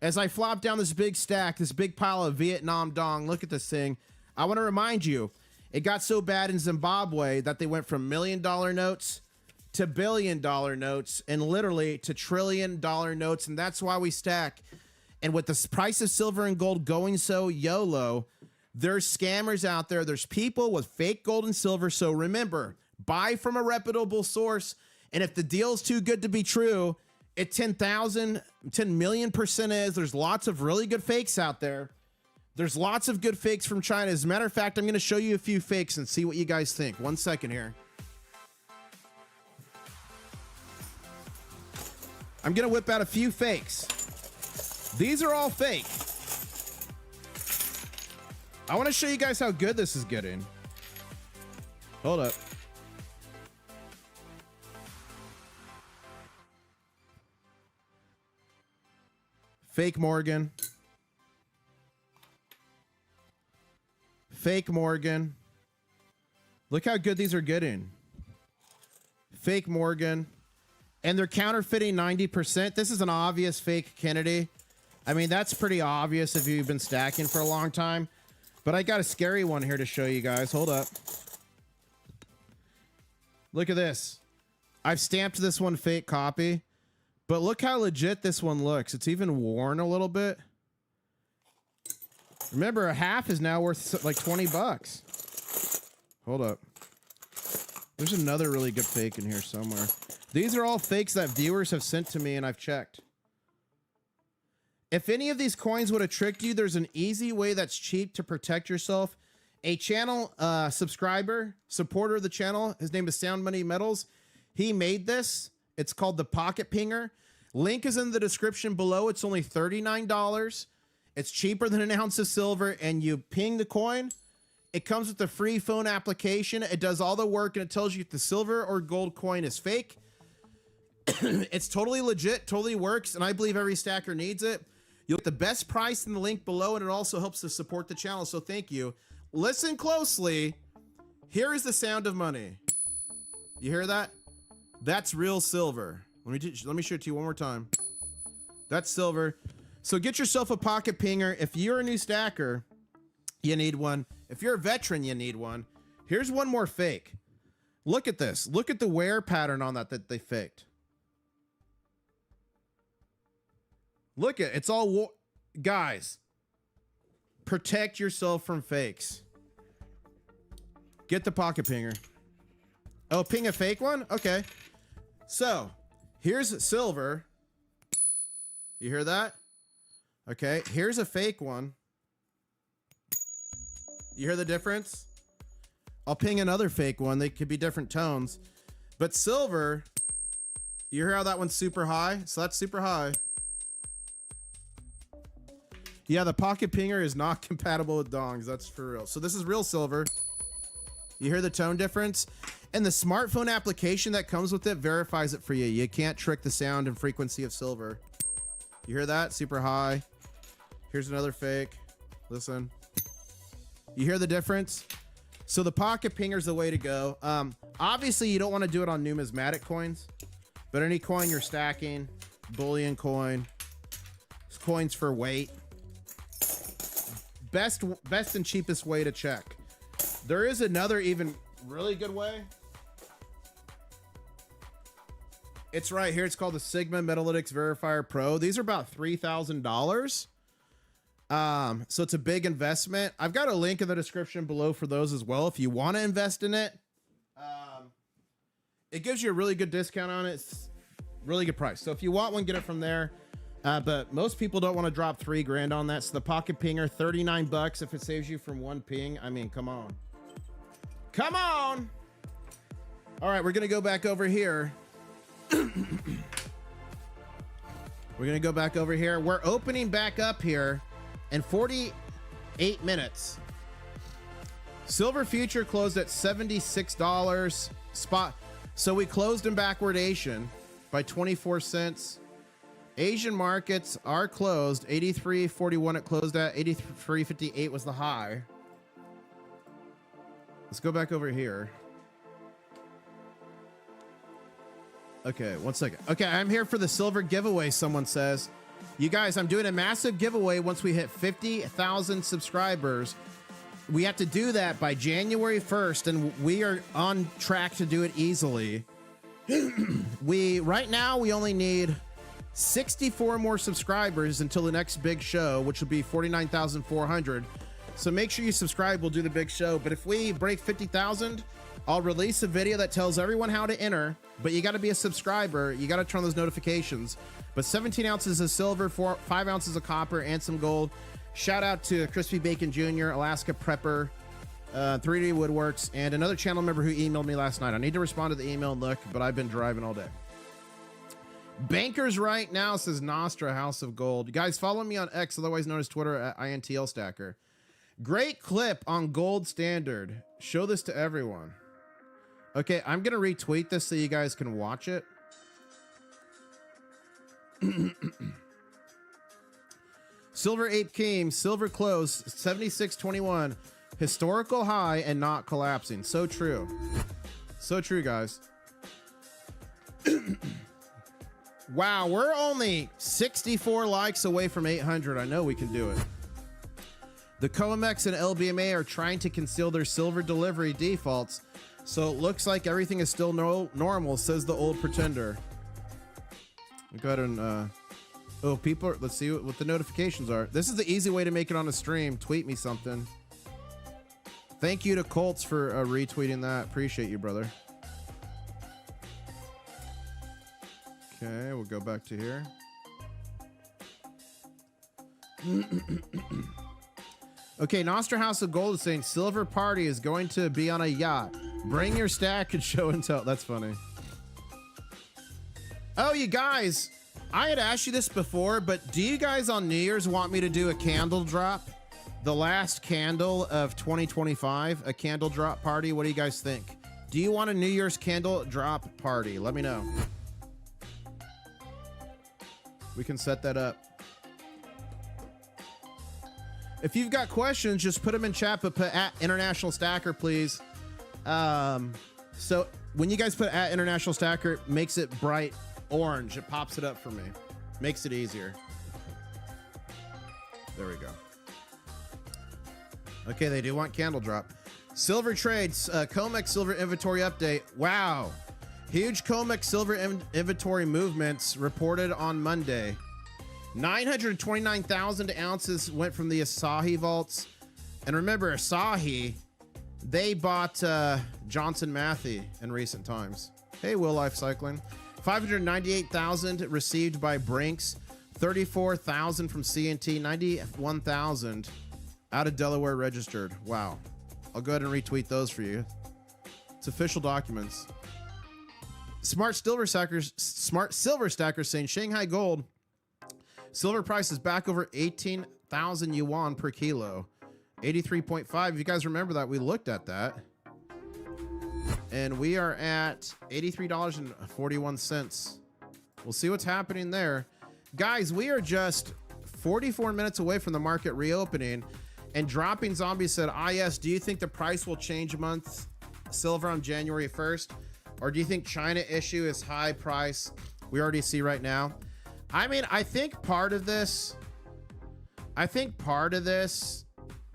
B: As I flop down this big stack, this big pile of Vietnam dong, look at this thing. I want to remind you, it got so bad in Zimbabwe that they went from $1 million notes to $1 billion notes and literally to $1 trillion notes. And that's why we stack. And with the price of silver and gold going so YOLO, there's scammers out there. There's people with fake gold and silver. So remember, buy from a reputable source. And if the deal's too good to be true, it 10 million% is. There's lots of really good fakes out there. There's lots of good fakes from China. As a matter of fact, I'm going to show you a few fakes and see what you guys think. 1 second here. I'm going to whip out a few fakes. These are all fake. I want to show you guys how good this is getting. Hold up. Fake Morgan. Fake Morgan. Look how good these are getting. Fake Morgan. And they're counterfeiting 90%. This is an obvious fake Kennedy. I mean, that's pretty obvious if you've been stacking for a long time. But I got a scary one here to show you guys. Hold up. Look at this. I've stamped this one fake copy. But look how legit this one looks. It's even worn a little bit. Remember, a half is now worth like 20 bucks. Hold up. There's another really good fake in here somewhere. These are all fakes that viewers have sent to me and I've checked. If any of these coins would have tricked you, there's an easy way that's cheap to protect yourself. A channel subscriber, supporter of the channel, his name is Sound Money Metals. He made this. It's called the Pocket Pinger. Link is in the description below. It's only $39. It's cheaper than an ounce of silver, and you ping the coin. It comes with a free phone application. It does all the work, and it tells you if the silver or gold coin is fake. It's totally legit, totally works, and I believe every stacker needs it. You'll get the best price in the link below, and it also helps to support the channel, so thank you. Listen closely. Here is the sound of money. You hear that? That's real silver. Let me show it to you one more time. That's silver. So get yourself a pocket pinger. If you're a new stacker, you need one. If you're a veteran, you need one. Here's one more fake. Look at this. Look at the wear pattern on that they faked. Look at it's all guys. Protect yourself from fakes. Get the pocket pinger. Oh, ping a fake one? Okay. So, here's silver. You hear that? Okay, here's a fake one. You hear the difference? I'll ping another fake one. They could be different tones. But silver, you hear how that one's super high? So that's super high. Yeah, the pocket pinger is not compatible with dongs. That's for real. So this is real silver. You hear the tone difference? And the smartphone application that comes with it verifies it for you. You can't trick the sound and frequency of silver. You hear that? Super high. Here's another fake. Listen. You hear the difference? So the pocket pinger is the way to go. Obviously, you don't want to do it on numismatic coins, but any coin you're stacking, bullion coin, coins for weight, best and cheapest way to check. There is another even really good way. It's right here. It's called the Sigma Metalytics Verifier Pro. These are about $3,000. So it's a big investment. I've got a link in the description below for those as well. If you want to invest in it, it gives you a really good discount on it. It's really good price. So if you want one, get it from there. But most people don't want to drop $3 grand on that. So the pocket pinger, 39 bucks. If it saves you from one ping, I mean, come on. Come on. All right, we're going to go back over here. We're going to go back over here. We're opening back up here in 48 minutes. Silver future closed at $76 spot. So we closed in backwardation by 24 cents. Asian markets are closed. 83.41 it closed at. 83.58 was the high. Let's go back over here. Okay, one second. Okay, I'm here for the silver giveaway, someone says. You guys, I'm doing a massive giveaway once we hit 50,000 subscribers. We have to do that by January 1st, and we are on track to do it easily. Right now, we only need 64 more subscribers until the next big show, which will be 49,400. So make sure you subscribe. We'll do the big show. But if we break 50,000, I'll release a video that tells everyone how to enter, but you got to be a subscriber. You got to turn on those notifications. But 17 ounces of silver, 5 ounces of copper, and some gold. Shout out to Crispy Bacon Jr., Alaska Prepper, 3D Woodworks, and another channel member who emailed me last night. I need to respond to the email and look, but I've been driving all day. Bankers right now, says Nostra, House of Gold. You guys, follow me on X, otherwise known as Twitter, at INTL Stacker. Great clip on gold standard. Show this to everyone. Okay, I'm going to retweet this so you guys can watch it. Silver Ape King, silver close, 76.21. Historical high and not collapsing. So true. So true, guys. Wow, we're only 64 likes away from 800. I know we can do it. The Comex and LBMA are trying to conceal their silver delivery defaults, so it looks like everything is still normal, says the old pretender. Go ahead and, oh, people are, let's see what the notifications are. This is the easy way to make it on a stream. Tweet me something. Thank you to Colts for retweeting that. Appreciate you, brother. Okay, we'll go back to here. Okay, Nostra House of Gold is saying Silver Party is going to be on a yacht. Bring your stack and show and tell. That's funny. Oh, you guys, I had asked you this before, but do you guys on New Year's want me to do a candle drop? The last candle of 2025, a candle drop party. What do you guys think? Do you want a New Year's candle drop party? Let me know. We can set that up. If you've got questions, just put them in chat, but put at International Stacker, please. So when you guys put at International Stacker, it makes it bright orange. It pops it up for me. Makes it easier. There we go. Okay, they do want candle drop. Silver trades, Comex silver inventory update. Wow. Huge Comex silver inventory movements reported on Monday. 929,000 ounces went from the Asahi vaults. And remember, Asahi, they bought Johnson Matthey in recent times. Hey, Will Life Cycling. 598,000 received by Brinks. 34,000 from CNT. 91,000 out of Delaware registered. Wow. I'll go ahead and retweet those for you. It's official documents. Smart silver stackers saying Shanghai gold silver price is back over 18,000 yuan per kilo. 83.5. You guys remember that? We looked at that. And we are at $83.41. We'll see what's happening there. Guys, we are just 44 minutes away from the market reopening. And Dropping Zombie said, yes, do you think the price will change month silver on January 1st? Or do you think China issue is high price we already see right now? I mean, I think part of this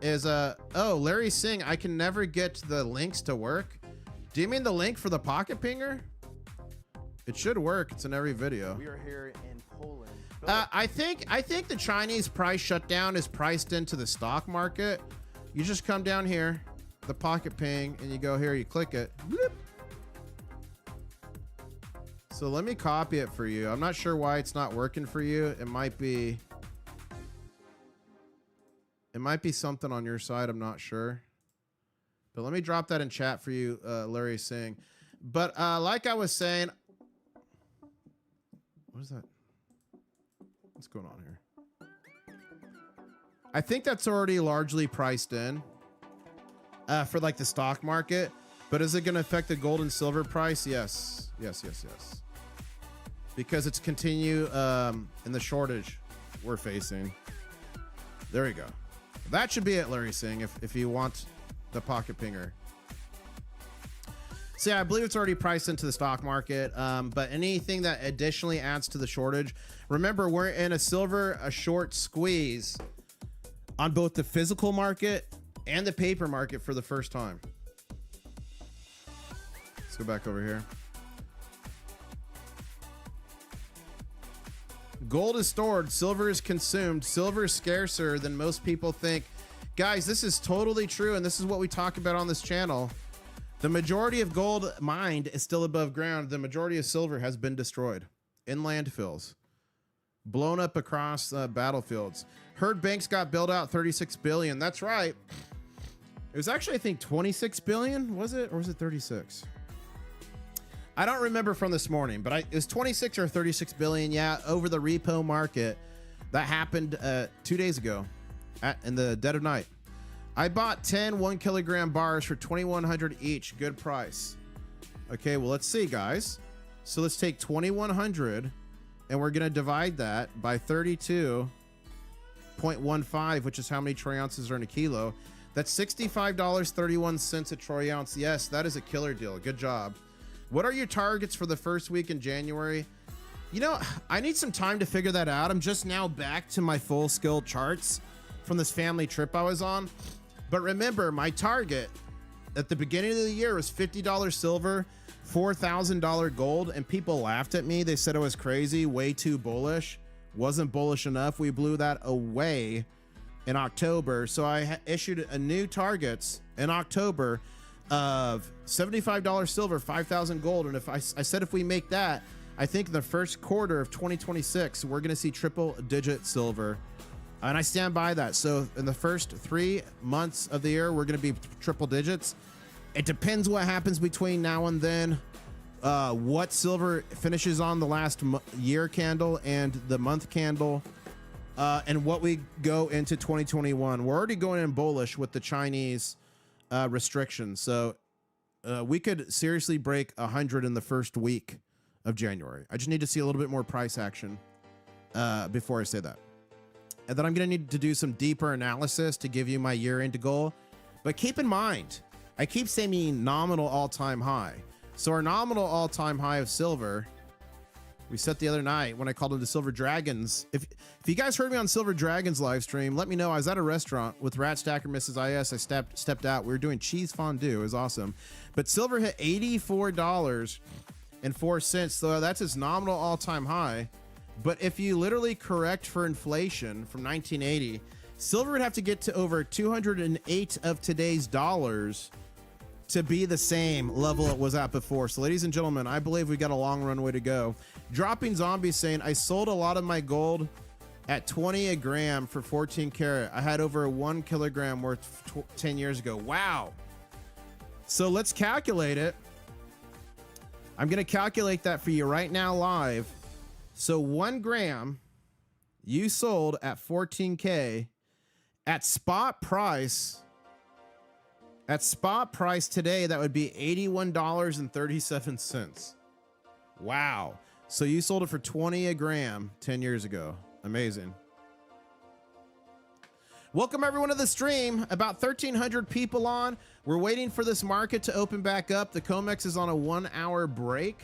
B: is oh, Larry Singh, I can never get the links to work. Do you mean the link for the pocket pinger? It should work. It's in every video.
C: We are here in Poland.
B: I think the Chinese price shutdown is priced into the stock market. You just come down here, the pocket ping, and you go here, you click it. Bloop. So let me copy it for you. I'm not sure why it's not working for you. It might be something on your side. I'm not sure. But let me drop that in chat for you, Larry Singh. But like I was saying, what is that? What's going on here? I think that's already largely priced in for like the stock market. But is it going to affect the gold and silver price? Yes. Yes, yes, yes. Because it's continue in the shortage we're facing. There we go. That should be it, Larry Singh, if you want the pocket pinger. So yeah, I believe it's already priced into the stock market. But anything that additionally adds to the shortage, remember, we're in a short squeeze on both the physical market and the paper market for the first time. Let's go back over here. Gold is stored, silver is consumed. Silver is scarcer than most people think. Guys, this is totally true, and this is what we talk about on this channel. The majority of gold mined is still above ground. The majority of silver has been destroyed in landfills, blown up across battlefields. Heard banks got bailed out 36 billion. That's right. It was actually, I think, 26 billion. Was it? Or was it 36? I don't remember from this morning, but it was 26 or 36 billion. Yeah, over the repo market. That happened 2 days ago in the dead of night. I bought 10 1 kilogram bars for 2,100 each. Good price. Okay, well, let's see, guys. So let's take 2,100 and we're going to divide that by 32.15, which is how many troy ounces are in a kilo. That's $65.31 a troy ounce. Yes, that is a killer deal. Good job. What are your targets for the first week in January? You know, I need some time to figure that out. I'm just now back to my full skill charts from this family trip I was on. But remember, my target at the beginning of the year was $50 silver, $4,000 gold, and people laughed at me. They said I was crazy, way too bullish. Wasn't bullish enough. We blew that away in October. So I issued a new targets in October of $75 silver, 5,000 gold. And if I said if we make that, I think the first quarter of 2026, we're going to see triple digit silver. And I stand by that. So in the first 3 months of the year, we're going to be triple digits. It depends what happens between now and then, what silver finishes on the last year candle and the month candle, and what we go into 2021. We're already going in bullish with the Chinese restrictions. So we could seriously break 100 in the first week of January. I just need to see a little bit more price action before I say that. And then I'm going to need to do some deeper analysis to give you my year-end goal. But keep in mind, I keep saying nominal all-time high. So our nominal all-time high of silver, we set the other night when I called it the Silver Dragons. If you guys heard me on Silver Dragons live stream, let me know. I was at a restaurant with Rat Stacker, Mrs. IS. I stepped out. We were doing cheese fondue. It was awesome. But silver hit $84.04. So that's its nominal all-time high. But if you literally correct for inflation from 1980, silver would have to get to over 208 of today's dollars to be the same level it was at before. So ladies and gentlemen, I believe we got a long runway to go. Dropping Zombie saying, I sold a lot of my gold at 20 a gram for 14 karat. I had over 1 kilogram worth 10 years ago. Wow. So let's calculate it. I'm going to calculate that for you right now live. So 1 gram you sold at 14K at spot price. At spot price today, that would be $81.37. Wow. So you sold it for 20 a gram 10 years ago. Amazing. Welcome everyone to the stream. About 1,300 people on. We're waiting for this market to open back up. The Comex is on a 1-hour break.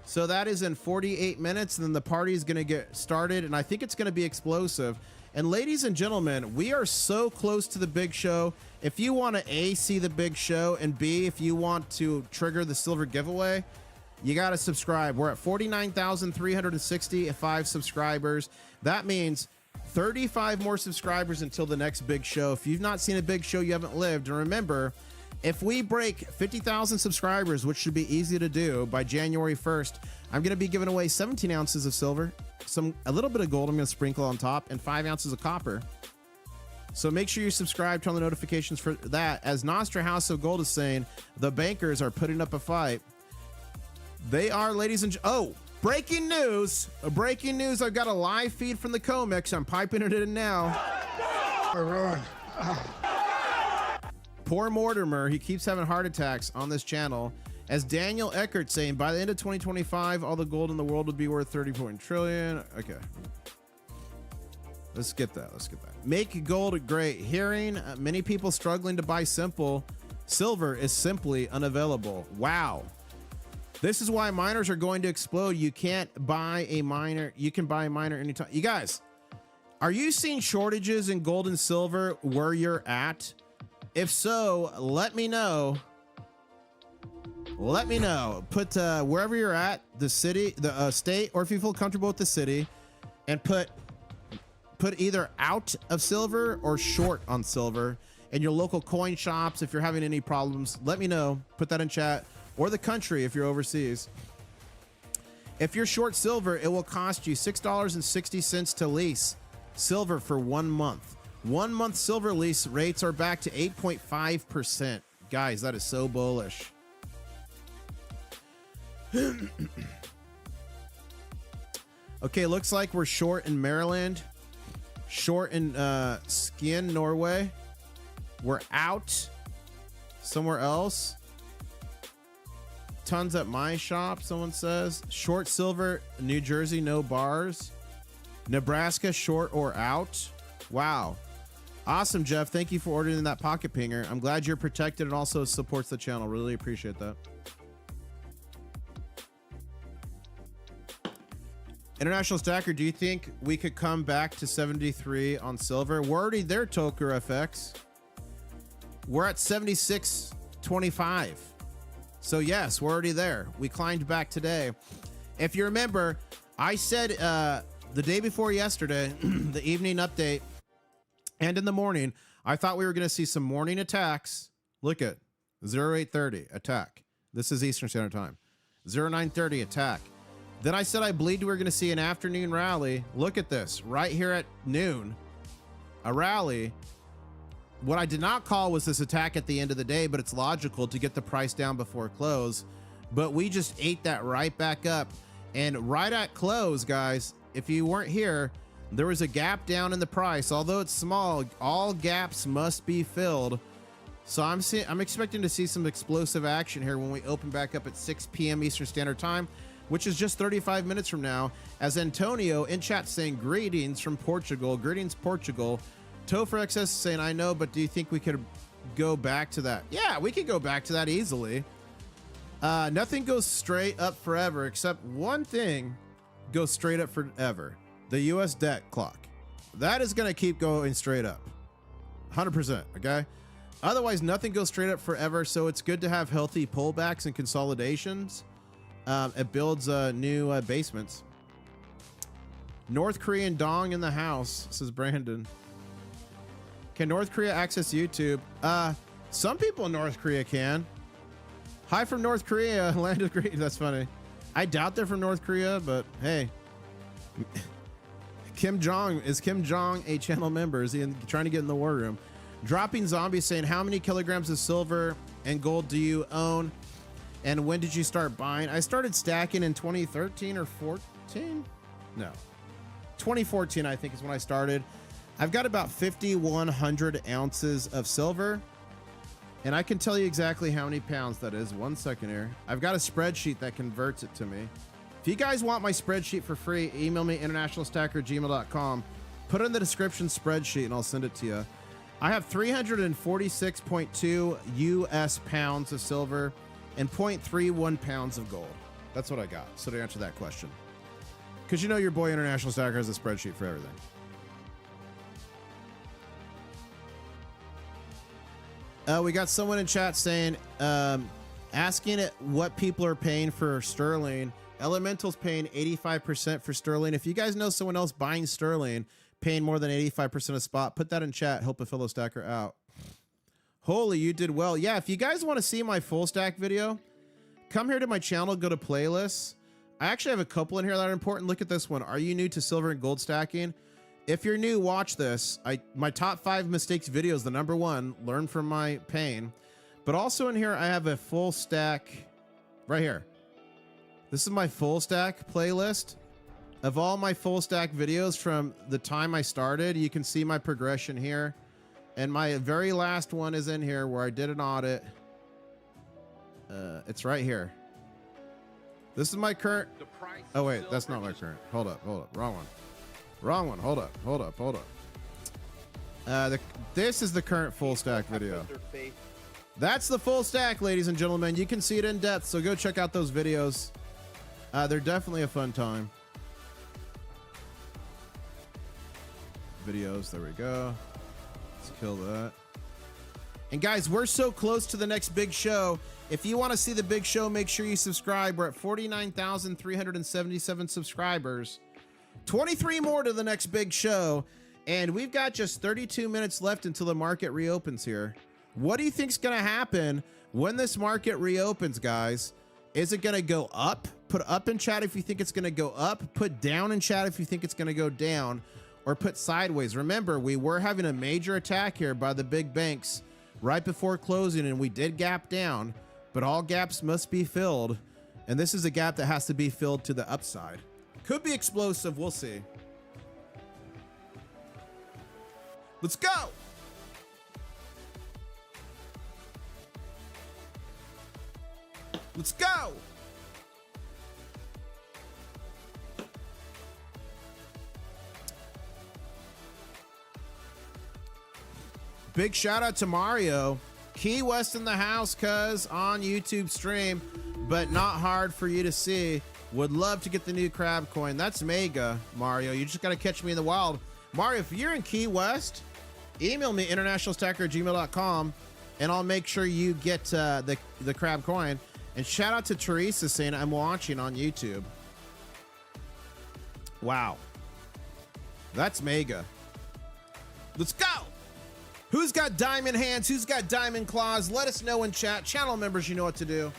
B: So that is in 48 minutes, and then the party is going to get started, and I think it's going to be explosive. And ladies and gentlemen, we are so close to the big show. If you want to A, see the big show, and B, if you want to trigger the silver giveaway, you got to subscribe. We're at 49,365 subscribers. That means 35 more subscribers until the next big show. If you've not seen a big show, you haven't lived. And remember, if we break 50,000 subscribers, which should be easy to do by January 1st, I'm going to be giving away 17 ounces of silver, a little bit of gold I'm going to sprinkle on top, and 5 ounces of copper. So make sure you subscribe, turn on the notifications for that. As Nostra House of Gold is saying, the bankers are putting up a fight. They are, ladies and breaking news. Breaking news. I've got a live feed from the Comex. I'm piping it in now. Poor Mortimer. He keeps having heart attacks on this channel. As Daniel Eckert saying, by the end of 2025, all the gold in the world would be worth 30 trillion. Okay. Let's get that. Make gold great. Hearing many people struggling to buy silver is simply unavailable. Wow. This is why miners are going to explode. You can't buy a miner. You can buy a miner anytime. You guys, are you seeing shortages in gold and silver where you're at? If so, let me know. Let me know. Put wherever you're at, the city, the state, or if you feel comfortable with the city, and put either out of silver or short on silver in your local coin shops. If you're having any problems, let me know. Put that in chat, or the country if you're overseas. If you're short silver, it will cost you $6.60 to lease silver for 1 month. 1 month silver lease rates are back to 8.5%. Guys, that is so bullish. Okay, looks like we're short in Maryland, short in Skien, Norway. We're out somewhere else. Tons at my shop, someone says. Short silver, New Jersey, no bars. Nebraska, short or out. Wow. Awesome, Jeff. Thank you for ordering that pocket pinger. I'm glad you're protected and also supports the channel. Really appreciate that. International Stacker, do you think we could come back to 73 on silver? We're already there, Toker FX. We're at 76.25. So yes, we're already there. We climbed back today. If you remember, I said the day before yesterday, the evening update, and in the morning, I thought we were going to see some morning attacks. Look at 0830 attack. This is Eastern Standard Time. 0930 attack. Then I said I believed we were going to see an afternoon rally. Look at this right here at noon, a rally. What I did not call was this attack at the end of the day, but it's logical to get the price down before close. But we just ate that right back up. And right at close, guys, if you weren't here, there was a gap down in the price. Although it's small, all gaps must be filled. So I'm expecting to see some explosive action here when we open back up at 6 p.m. Eastern Standard Time, which is just 35 minutes from now. As Antonio in chat saying, greetings from Portugal. Greetings, Portugal. Topher XS saying, I know, but do you think we could go back to that? Yeah, we could go back to that easily. Nothing goes straight up forever, except one thing goes straight up forever. The US debt clock. That is going to keep going straight up. 100%, okay? Otherwise, nothing goes straight up forever, so it's good to have healthy pullbacks and consolidations. It builds new basements. North Korean dong in the house, says Brandon. Can North Korea access YouTube? Some people in North Korea can. Hi from North Korea, land of great. That's funny. I doubt they're from North Korea, but hey. Kim Jong, is Kim Jong a channel member? Is he trying to get in the war room? Dropping Zombie saying, how many kilograms of silver and gold do you own? And when did you start buying? I started stacking in 2013 or 14? No. 2014, I think, is when I started. I've got about 5,100 ounces of silver, and I can tell you exactly how many pounds that is. 1 second here. I've got a spreadsheet that converts it to me. If you guys want my spreadsheet for free, email me internationalstacker@gmail.com. Put in the description spreadsheet, and I'll send it to you. I have 346.2 US pounds of silver and 0.31 pounds of gold. That's what I got. So to answer that question, because you know your boy International Stacker has a spreadsheet for everything. We got someone in chat saying, asking it what people are paying for sterling. Elemental's paying 85% for sterling. If you guys know someone else buying sterling, paying more than 85% a spot, put that in chat. Help a fellow stacker out. Holy, you did well. Yeah, if you guys want to see my full stack video, come here to my channel, go to playlists. I actually have a couple in here that are important. Look at this one. Are you new to silver and gold stacking? If you're new, watch this. My top 5 mistakes videos, the number 1, learn from my pain. But also in here, I have a full stack right here. This is my full stack playlist of all my full stack videos from the time I started. You can see my progression here. And my very last one is in here where I did an audit. It's right here. This is my current. Oh, wait, that's not my current. Hold up. Wrong one. Wrong one. Hold up. This is the current full stack video. That's the full stack, ladies and gentlemen. You can see it in depth, so go check out those videos. They're definitely a fun time. Videos, there we go. Let's kill that. And guys, we're so close to the next big show. If you want to see the big show, make sure you subscribe. We're at 49,377 subscribers. 23 more to the next big show. And we've got just 32 minutes left until the market reopens here. What do you think's going to happen when this market reopens, guys? Is it going to go up? Put up in chat if you think it's going to go up. Put down in chat if you think it's going to go down. Or put sideways. Remember, we were having a major attack here by the big banks right before closing, and we did gap down. But all gaps must be filled. And this is a gap that has to be filled to the upside. Could be explosive. We'll see. Let's go. Let's go. Big shout out to Mario. Key West in the house, cuz, on YouTube stream, but not hard for you to see. Would love to get the new crab coin. That's mega, Mario. You just got to catch me in the wild. Mario, if you're in Key West, email me internationalstacker@gmail.com and I'll make sure you get the crab coin. And shout out to Teresa saying I'm watching on YouTube. Wow. That's mega. Let's go. Who's got diamond hands? Who's got diamond claws? Let us know in chat. Channel members, you know what to do.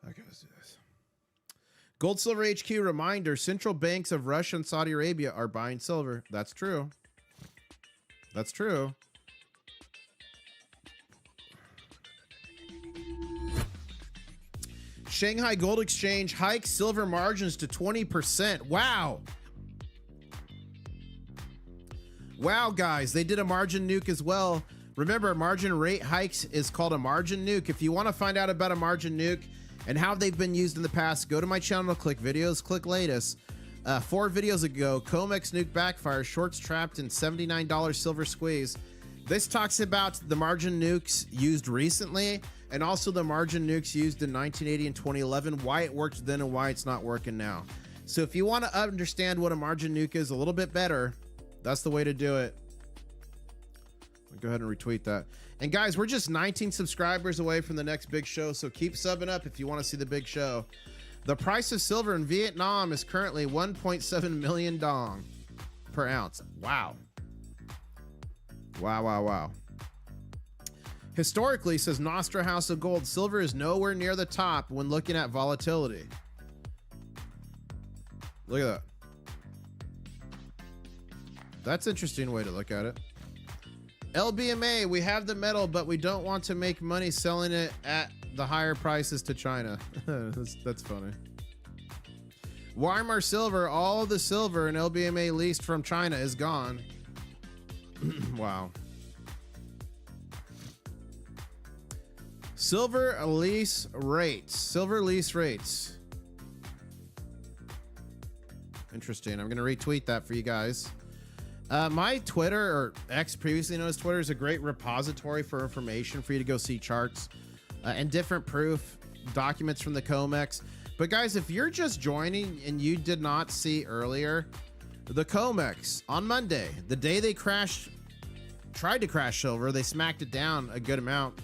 B: Okay, let's do this. Gold Silver HQ reminder. Central banks of Russia and Saudi Arabia are buying silver. That's true. That's true. Shanghai Gold Exchange hikes silver margins to 20%. Wow. Wow, guys, they did a margin nuke as well. Remember, margin rate hikes is called a margin nuke. If you want to find out about a margin nuke and how they've been used in the past, go to my channel, click videos, click latest. 4 videos ago, Comex nuke backfire, shorts trapped in $79 silver squeeze. This talks about the margin nukes used recently and also the margin nukes used in 1980 and 2011, why it worked then and why it's not working now. So if you want to understand what a margin nuke is a little bit better, that's the way to do it. I'll go ahead and retweet that. And guys, we're just 19 subscribers away from the next big show, so keep subbing up if you want to see the big show. The price of silver in Vietnam is currently 1.7 million dong per ounce. Wow. Wow, wow, wow. Historically, says Nostra House of Gold, silver is nowhere near the top when looking at volatility. Look at that. That's an interesting way to look at it. LBMA, we have the metal, but we don't want to make money selling it at the higher prices to China. That's funny. Weimar Silver, all the silver in LBMA leased from China is gone. Wow. Silver lease rates. Silver lease rates. Interesting. I'm going to retweet that for you guys. My Twitter, or X previously known as Twitter, is a great repository for information for you to go see charts and different proof documents from the Comex. But guys, if you're just joining and you did not see earlier, the Comex on Monday, the day they tried to crash silver, they smacked it down a good amount.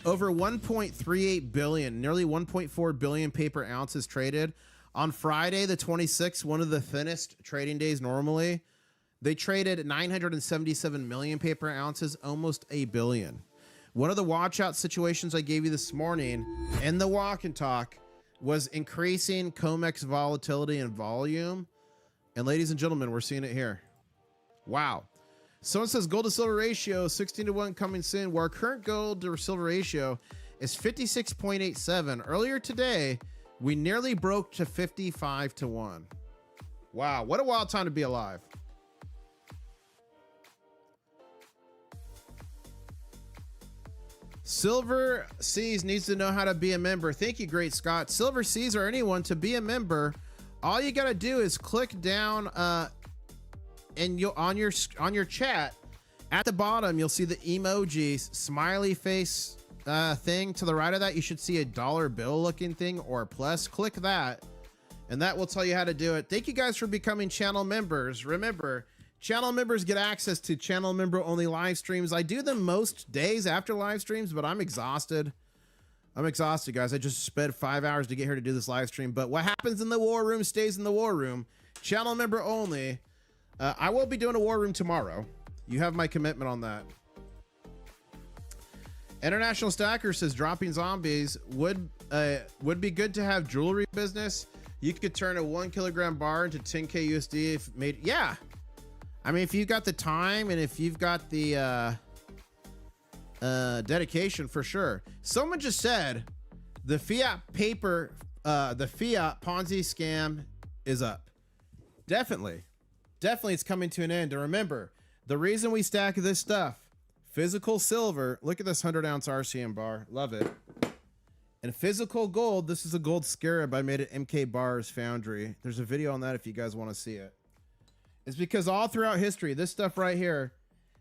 B: Over 1.38 billion, nearly 1.4 billion paper ounces traded. On Friday, the 26th, one of the thinnest trading days normally, they traded 977 million paper ounces, almost a billion. One of the watch out situations I gave you this morning in the walk and talk was increasing Comex volatility and volume. And ladies and gentlemen, we're seeing it here. Wow. Someone says gold to silver ratio 16-1 coming soon, where our current gold to silver ratio is 56.87. Earlier today, we nearly broke to 55-1. Wow, what a wild time to be alive. Silver Seas needs to know how to be a member. Thank you, Great Scott. Silver Seas or anyone, to be a member, all you got to do is click down and you'll on your chat at the bottom, you'll see the emojis, smiley face thing. To the right of that, you should see a dollar bill looking thing or a plus. Click that and that will tell you how to do it. Thank you guys for becoming channel members. Remember, channel members get access to channel member only live streams. I do them most days after live streams, but I'm exhausted. I'm exhausted, guys. I just spent 5 hours to get here to do this live stream. But what happens in the war room stays in the war room. Channel member only. I will be doing a war room tomorrow. You have my commitment on that. International Stacker says dropping zombies would be good to have jewelry business. You could turn a 1 kilogram bar into 10K USD if made. Yeah. I mean, if you've got the time and if you've got the dedication, for sure. Someone just said the fiat paper, the fiat Ponzi scam is up. Definitely it's coming to an end. And remember, the reason we stack this stuff, physical silver, look at this 100-ounce RCM bar, love it. And physical gold, this is a gold scarab I made at MK Bars Foundry. There's a video on that if you guys want to see it. It's because all throughout history, this stuff right here,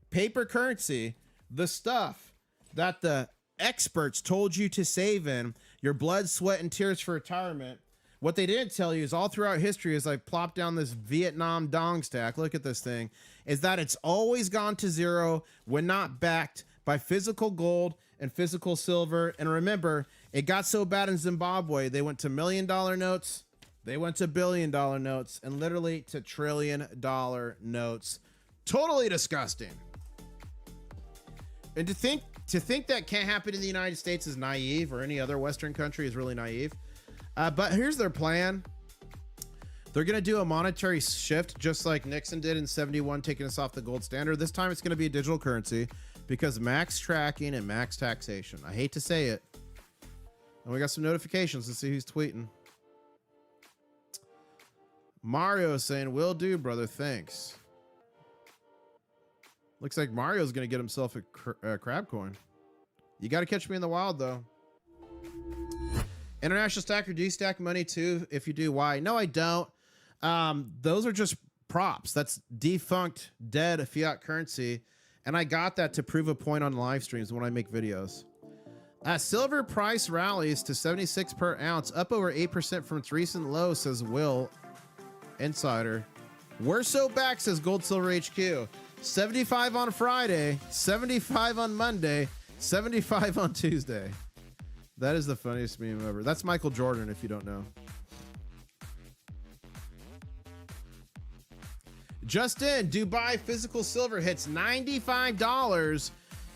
B: paper currency, the stuff that the experts told you to save in, your blood, sweat, and tears for retirement. What they didn't tell you is all throughout history, as I plop down this Vietnam dong stack, look at this thing, is that it's always gone to zero when not backed by physical gold and physical silver. And remember, it got so bad in Zimbabwe, they went to $1 million notes, they went to $1 billion notes, and literally to $1 trillion notes. Totally disgusting. And to think that can't happen in the United States is naive, or any other Western country is really naive. But here's their plan. They're going to do a monetary shift just like Nixon did in 71, taking us off the gold standard. This time it's going to be a digital currency because max tracking and max taxation. I hate to say it. And we got some notifications. Let's see who's tweeting. Mario saying, will do, brother. Thanks. Looks like Mario's going to get himself a crab coin. You got to catch me in the wild, though. International Stacker, do you stack money too? If you do, why? No, I don't. Those are just props. That's defunct, dead fiat currency. And I got that to prove a point on live streams when I make videos. Silver price rallies to 76 per ounce, up over 8% from its recent low, says Will Insider. We're so back, says Gold Silver HQ. 75 on Friday, 75 on Monday, 75 on Tuesday. That is the funniest meme ever. That's Michael Jordan, if you don't know. Just in, Dubai physical silver hits $95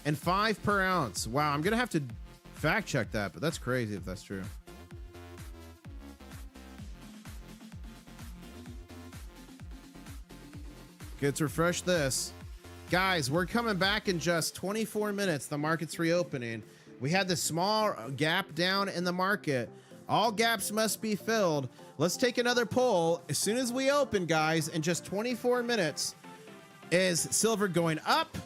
B: and 5 per ounce. Wow, I'm going to have to fact check that, but that's crazy if that's true. Okay, let's refresh this. Guys, we're coming back in just 24 minutes. The market's reopening. We had this small gap down in the market. All gaps must be filled. Let's take another poll. As soon as we open, guys, in just 24 minutes, is silver going up?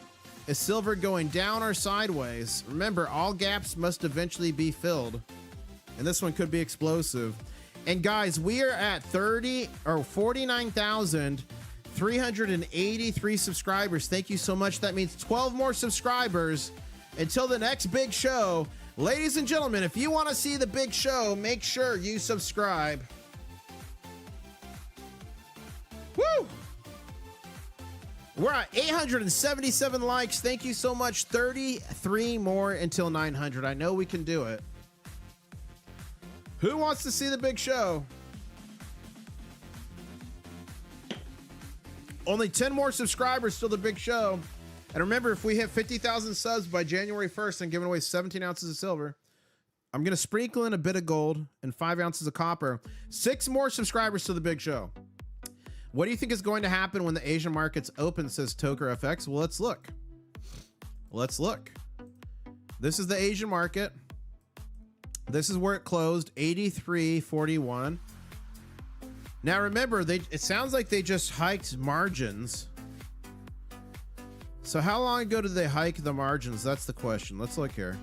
B: Is silver going down or sideways? Remember, all gaps must eventually be filled. And this one could be explosive. And guys, we are at 49,000 383 subscribers. Thank you so much. That means 12 more subscribers until the next big show. Ladies and gentlemen, if you want to see the big show, make sure you subscribe. Woo! We're at 877 likes. Thank you so much. 33 more until 900. I know we can do it. Who wants to see the big show? Only 10 more subscribers till the big show. And remember, if we hit 50,000 subs by January 1st and giving away 17 ounces of silver, I'm going to sprinkle in a bit of gold and 5 ounces of copper. 6 more subscribers to the big show. What do you think is going to happen when the Asian markets open, says Toker FX? Well, let's look. Let's look. This is the Asian market. This is where it closed, 83.41. Now remember, it sounds like they just hiked margins. So how long ago did they hike the margins? That's the question. Let's look here.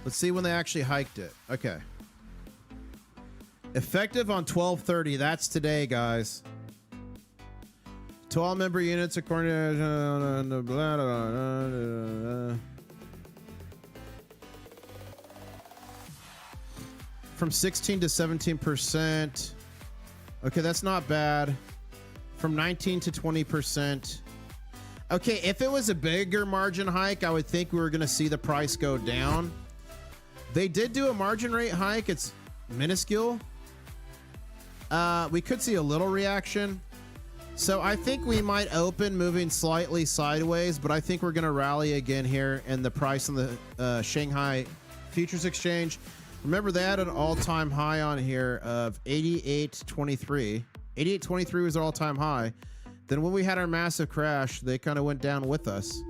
B: Let's see when they actually hiked it. Okay. Effective on 12/30. That's today, guys. To all member units according to from 16 to 17%. Okay, that's not bad. From 19 to 20%. Okay, if it was a bigger margin hike, I would think we were going to see the price go down. They did do a margin rate hike. It's minuscule. We could see a little reaction. So I think we might open moving slightly sideways, but I think we're going to rally again here in the price on the Shanghai Futures Exchange. Remember, they had an all-time high on here of 88.23. 88.23 was their all-time high. Then when we had our massive crash, they kind of went down with us.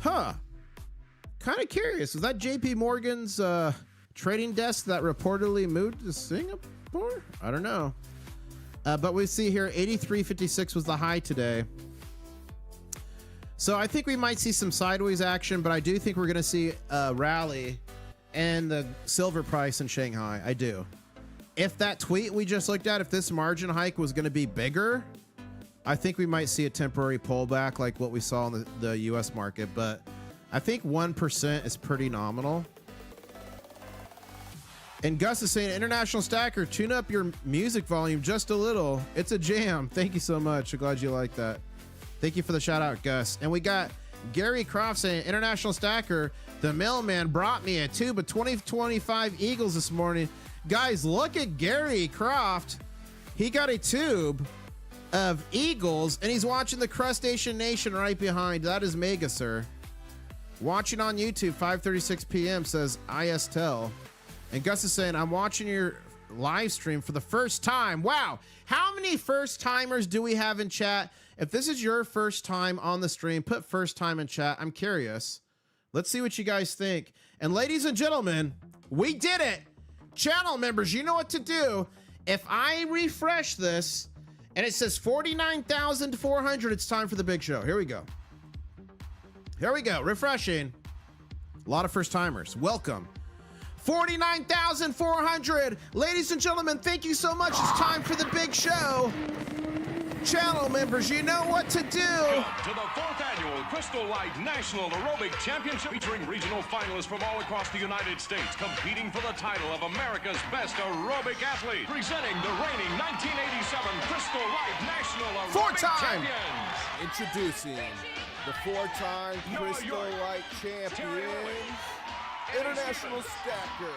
B: Huh. Kind of curious. Was that JP Morgan's trading desk that reportedly moved to Singapore? I don't know. But we see here 83.56 was the high today. So I think we might see some sideways action, but I do think we're going to see a rally and the silver price in Shanghai. I do. If that tweet we just looked at, if this margin hike was going to be bigger, I think we might see a temporary pullback like what we saw in the US market. But I think 1% is pretty nominal. And Gus is saying, International Stacker, tune up your music volume just a little. It's a jam. Thank you so much. I'm glad you like that. Thank you for the shout out, Gus. And we got Gary Croft saying, International Stacker, the mailman brought me a tube of 2025 Eagles this morning. Guys, look at Gary Croft. He got a tube of Eagles, and he's watching the Crustacean Nation right behind. That is mega, sir. Watching on YouTube, 5:36 p.m. says ISTEL. And Gus is saying, I'm watching your live stream for the first time. Wow. How many first timers do we have in chat? If this is your first time on the stream, put first time in chat. I'm curious. Let's see what you guys think. And ladies and gentlemen, we did it. Channel members, you know what to do. If I refresh this and it says 49,400, it's time for the big show. Here we go. Here we go. Refreshing. A lot of first timers. Welcome. 49,400. Ladies and gentlemen, thank you so much. It's time for the big show. Channel members, you know what to do.
D: To the 4th annual Crystal Light National Aerobic Championship, featuring regional finalists from all across the United States, competing for the title of America's Best Aerobic Athlete, presenting the reigning 1987 Crystal Light National Aerobic Champions.
C: Introducing the 4-time Crystal Light champion, International Stacker.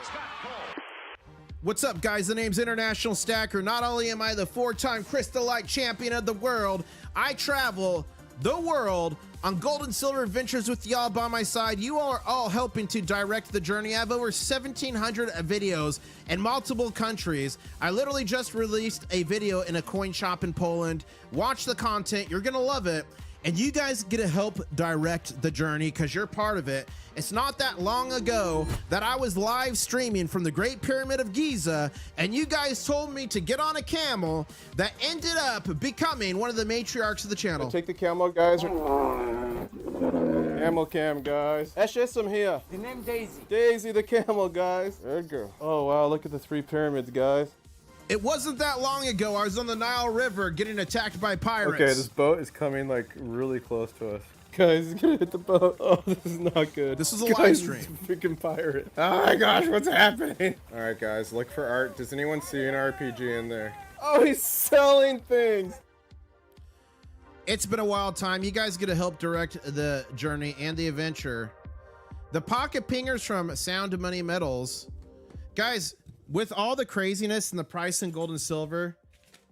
B: What's up, guys? The name's International Stacker. Not only am I the 4-time Crystal Light champion of the world, I travel the world on gold and silver adventures with y'all by my side. You are all helping to direct the journey. I have over 1,700 videos in multiple countries. I literally just released a video in a coin shop in Poland. Watch the content. You're going to love it. And you guys get to help direct the journey because you're part of it. It's not that long ago that I was live streaming from the Great Pyramid of Giza, and you guys told me to get on a camel that ended up becoming one of the matriarchs of the channel.
C: Take the camel, guys. Camel cam, guys. Eshesim here.
E: The name Daisy.
C: Daisy the camel, guys. There you go. Oh, wow, look at the 3 pyramids, guys.
B: It wasn't that long ago. I was on the Nile River getting attacked by pirates.
C: Okay, this boat is coming like really close to us. Guys, it's gonna hit the boat. Oh, this is not good.
B: This is a
C: guys,
B: live stream.
C: It's a freaking pirate. Oh my gosh, what's happening? All right, guys, look for art. Does anyone see an RPG in there? Oh, he's selling things.
B: It's been a wild time. You guys get to help direct the journey and the adventure. The pocket pingers from Sound Money Metals. Guys, with all the craziness and the price in gold and silver,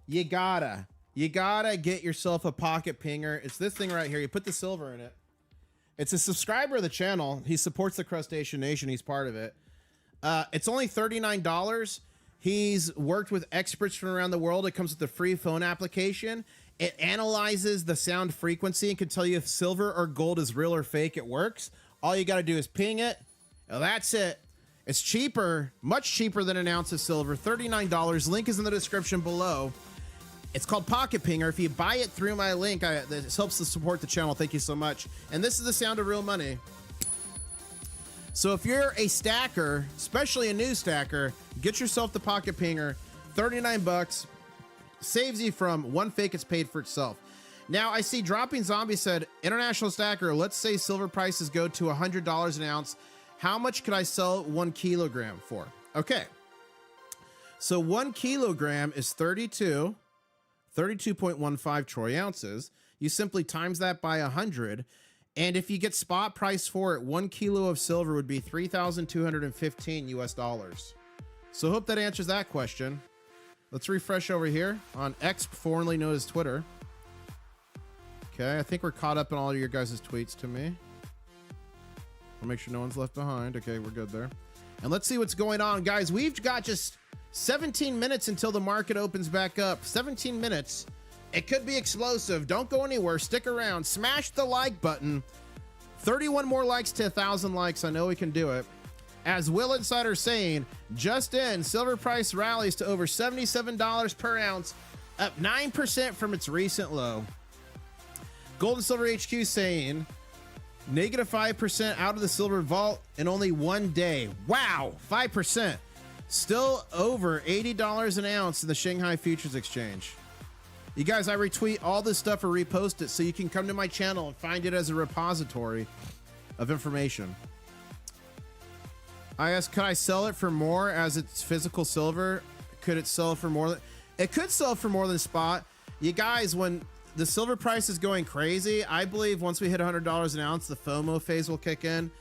B: you gotta get yourself a pocket pinger. It's this thing right here. You put the silver in it. It's a subscriber of the channel. He supports the Crustacean Nation. He's part of it. It's only $39. He's worked with experts from around the world. It comes with a free phone application. It analyzes the sound frequency and can tell you if silver or gold is real or fake. It works. All you got to do is ping it. Now that's it. It's cheaper, much cheaper than an ounce of silver, $39. Link is in the description below. It's called Pocket Pinger. If you buy it through my link, this helps to support the channel. Thank you so much. And this is the sound of real money. So if you're a stacker, especially a new stacker, get yourself the Pocket Pinger. 39 bucks. Saves you from one fake, it's paid for itself. Now, I see Dropping Zombie said, International Stacker, let's say silver prices go to $100 an ounce. How much could I sell 1 kilogram for? Okay. So 1 kilogram is 32.15 troy ounces. You simply times that by 100. And if you get spot price for it, 1 kilo of silver would be $3,215 US dollars. So hope that answers that question. Let's refresh over here on X, formerly known as Twitter. Okay, I think we're caught up in all of your guys' tweets to me. I'll make sure no one's left behind. Okay, we're good there. And let's see what's going on, guys. We've got just 17 minutes until the market opens back up. 17 minutes. It could be explosive. Don't go anywhere. Stick around. Smash the like button. 31 more likes to 1,000 likes. I know we can do it. As Will Insider saying, just in, silver price rallies to over $77 per ounce, up 9% from its recent low. Gold and Silver HQ saying, negative 5% out of the silver vault in only one day. Wow, 5%. Still over $80 an ounce in the Shanghai Futures Exchange. You guys, I retweet all this stuff or repost it so you can come to my channel and find it as a repository of information. I asked, could I sell it for more as it's physical silver? Could it sell for more than... It could sell for more than spot. You guys, when the silver price is going crazy, I believe once we hit $100 an ounce, the FOMO phase will kick in.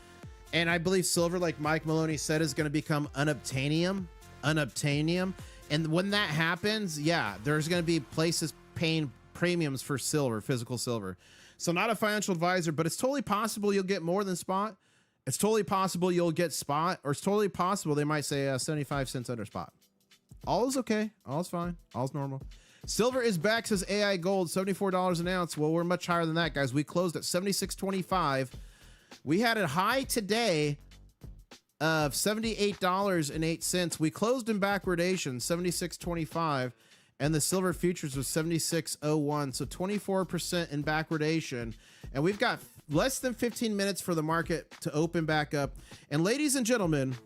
B: And I believe silver, like Mike Maloney said, is going to become unobtainium. And when that happens, yeah, there's going to be places paying premiums for silver, physical silver. So not a financial advisor, but it's totally possible you'll get more than spot. It's totally possible you'll get spot, or it's totally possible they might say 75 cents under spot. All is okay. All is fine. All is normal. Silver is back, says AI Gold, $74 an ounce. Well, we're much higher than that, guys. We closed at $76.25. We had a high today of $78.08. We closed in backwardation, $76.25, and the silver futures was $76.01. So 24% in backwardation. And we've got less than 15 minutes for the market to open back up. And ladies and gentlemen,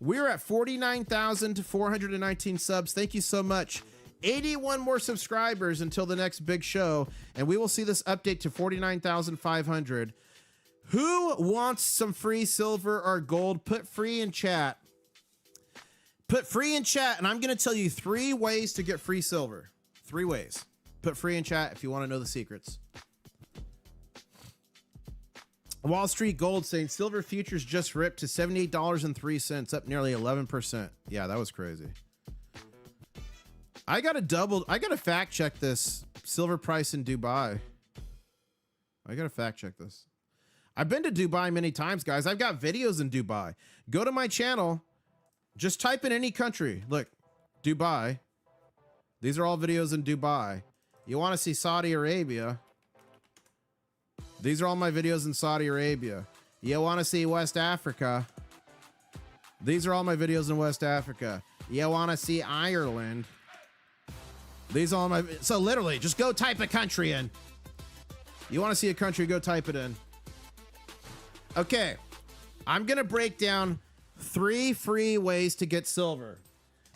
B: we're at 49,419 subs. Thank you so much. 81 more subscribers until the next big show, and we will see this update to 49,500. Who wants some free silver or gold? Put free in chat. Put free in chat, and I'm going to tell you 3 ways to get free silver. 3 ways. Put free in chat if you want to know the secrets. Wall Street Gold saying silver futures just ripped to $78.03, up nearly 11%. Yeah, that was crazy. I gotta fact check this silver price in Dubai. I gotta fact check this. I've been to Dubai many times, guys. I've got videos in Dubai. Go to my channel. Just type in any country. Look, Dubai. These are all videos in Dubai. You want to see Saudi Arabia? These are all my videos in Saudi Arabia. You want to see West Africa? These are all my videos in West Africa. You want to see Ireland? These are all my... So literally, just go type a country in. You want to see a country, go type it in. Okay. I'm going to break down 3 free ways to get silver.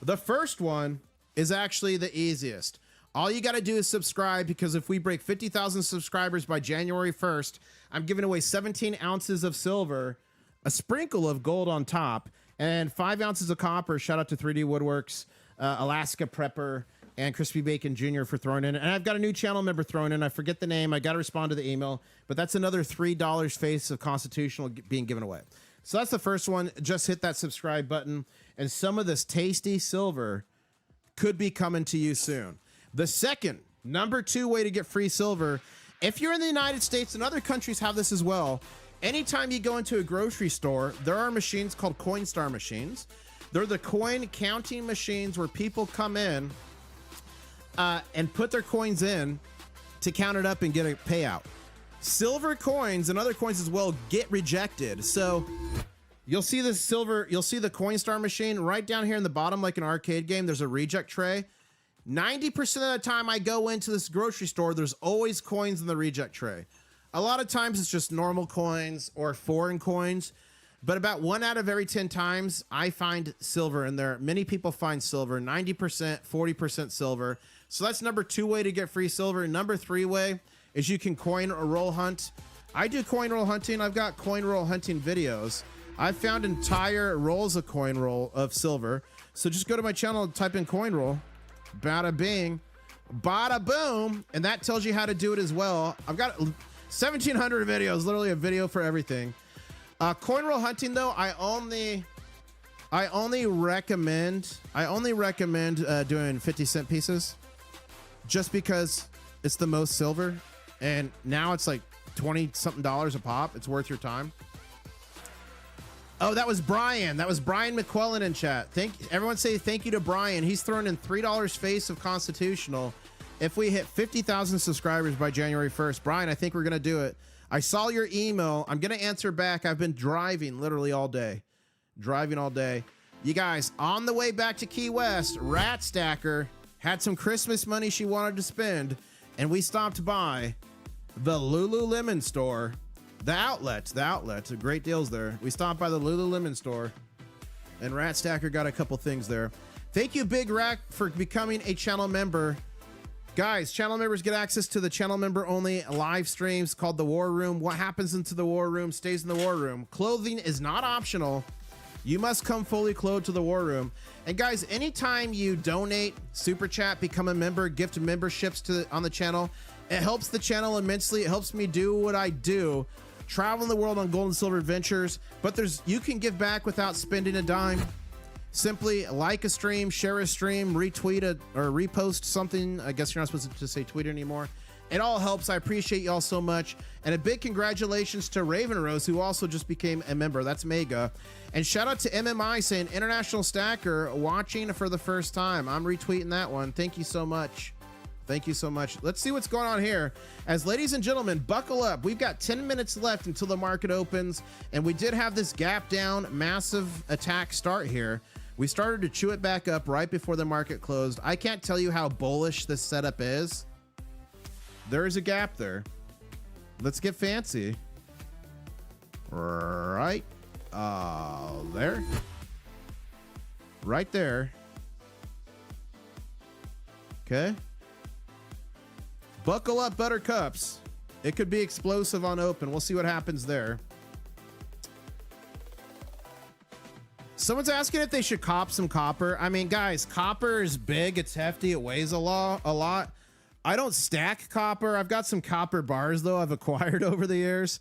B: The first one is actually the easiest. All you got to do is subscribe, because if we break 50,000 subscribers by January 1st, I'm giving away 17 ounces of silver, a sprinkle of gold on top, and 5 ounces of copper. Shout out to 3D Woodworks, Alaska Prepper, and Crispy Bacon Jr. for throwing in. And I've got a new channel member throwing in. I forget the name. I got to respond to the email. But that's another $3 face of Constitutional being given away. So that's the first one. Just hit that subscribe button. And some of this tasty silver could be coming to you soon. The second, number 2 way to get free silver, if you're in the United States, and other countries have this as well, anytime you go into a grocery store, there are machines called Coinstar machines. They're the coin counting machines where people come in and put their coins in to count it up and get a payout. Silver coins and other coins as well get rejected. So you'll see the Coinstar machine right down here in the bottom, like an arcade game. There's a reject tray. 90% of the time I go into this grocery store, there's always coins in the reject tray. A lot of times it's just normal coins or foreign coins, but about 1 out of every 10 times I find silver in there. Many people find silver, 90%, 40% silver. So that's number 2 way to get free silver. Number 3 way is you can coin or roll hunt. I do coin roll hunting. I've got coin roll hunting videos. I've found entire rolls of coin roll of silver. So just go to my channel and type in coin roll. Bada bing, bada boom, and that tells you how to do it as well. I've got 1,700 videos, literally a video for everything. Coin roll hunting though, I only recommend doing 50-cent pieces, just because it's the most silver, and now it's like $20-something a pop. It's worth your time. Oh, that was Brian. That was Brian McQuillan in chat. Everyone say thank you to Brian. He's throwing in $3 face of Constitutional if we hit 50,000 subscribers by January 1st. Brian, I think we're going to do it. I saw your email. I'm going to answer back. I've been driving literally all day. You guys, on the way back to Key West, Rat Stacker had some Christmas money she wanted to spend, and we stopped by the Lululemon store. The outlet, great deals there. We stopped by the Lululemon store, and Rat Stacker got a couple things there. Thank you, Big Rack, for becoming a channel member. Guys, channel members get access to the channel member only live streams called the War Room. What happens into the War Room stays in the War Room. Clothing is not optional. You must come fully clothed to the War Room. And guys, anytime you donate, super chat, become a member, gift memberships on the channel, it helps the channel immensely. It helps me do what I do. Traveling the world on gold and silver adventures, but you can give back without spending a dime. Simply like a stream, share a stream, retweet or repost something. I guess you're not supposed to say tweet anymore. It all helps. I appreciate y'all so much. And a big congratulations to Raven Rose, who also just became a member. That's mega. And shout out to MMI saying International Stacker watching for the first time. I'm retweeting that one. Thank you so much. Thank you so much. Let's see what's going on here. As ladies and gentlemen, buckle up. We've got 10 minutes left until the market opens, and we did have this gap down, massive attack start here. We started to chew it back up right before the market closed. I can't tell you how bullish this setup is. There is a gap there. Let's get fancy. Right there. Right there. Okay. Buckle up, buttercups. It could be explosive on open. We'll see what happens there. Someone's asking if they should cop some copper. I mean, guys, copper is big. It's hefty. It weighs a lot. I don't stack copper. I've got some copper bars, though, I've acquired over the years.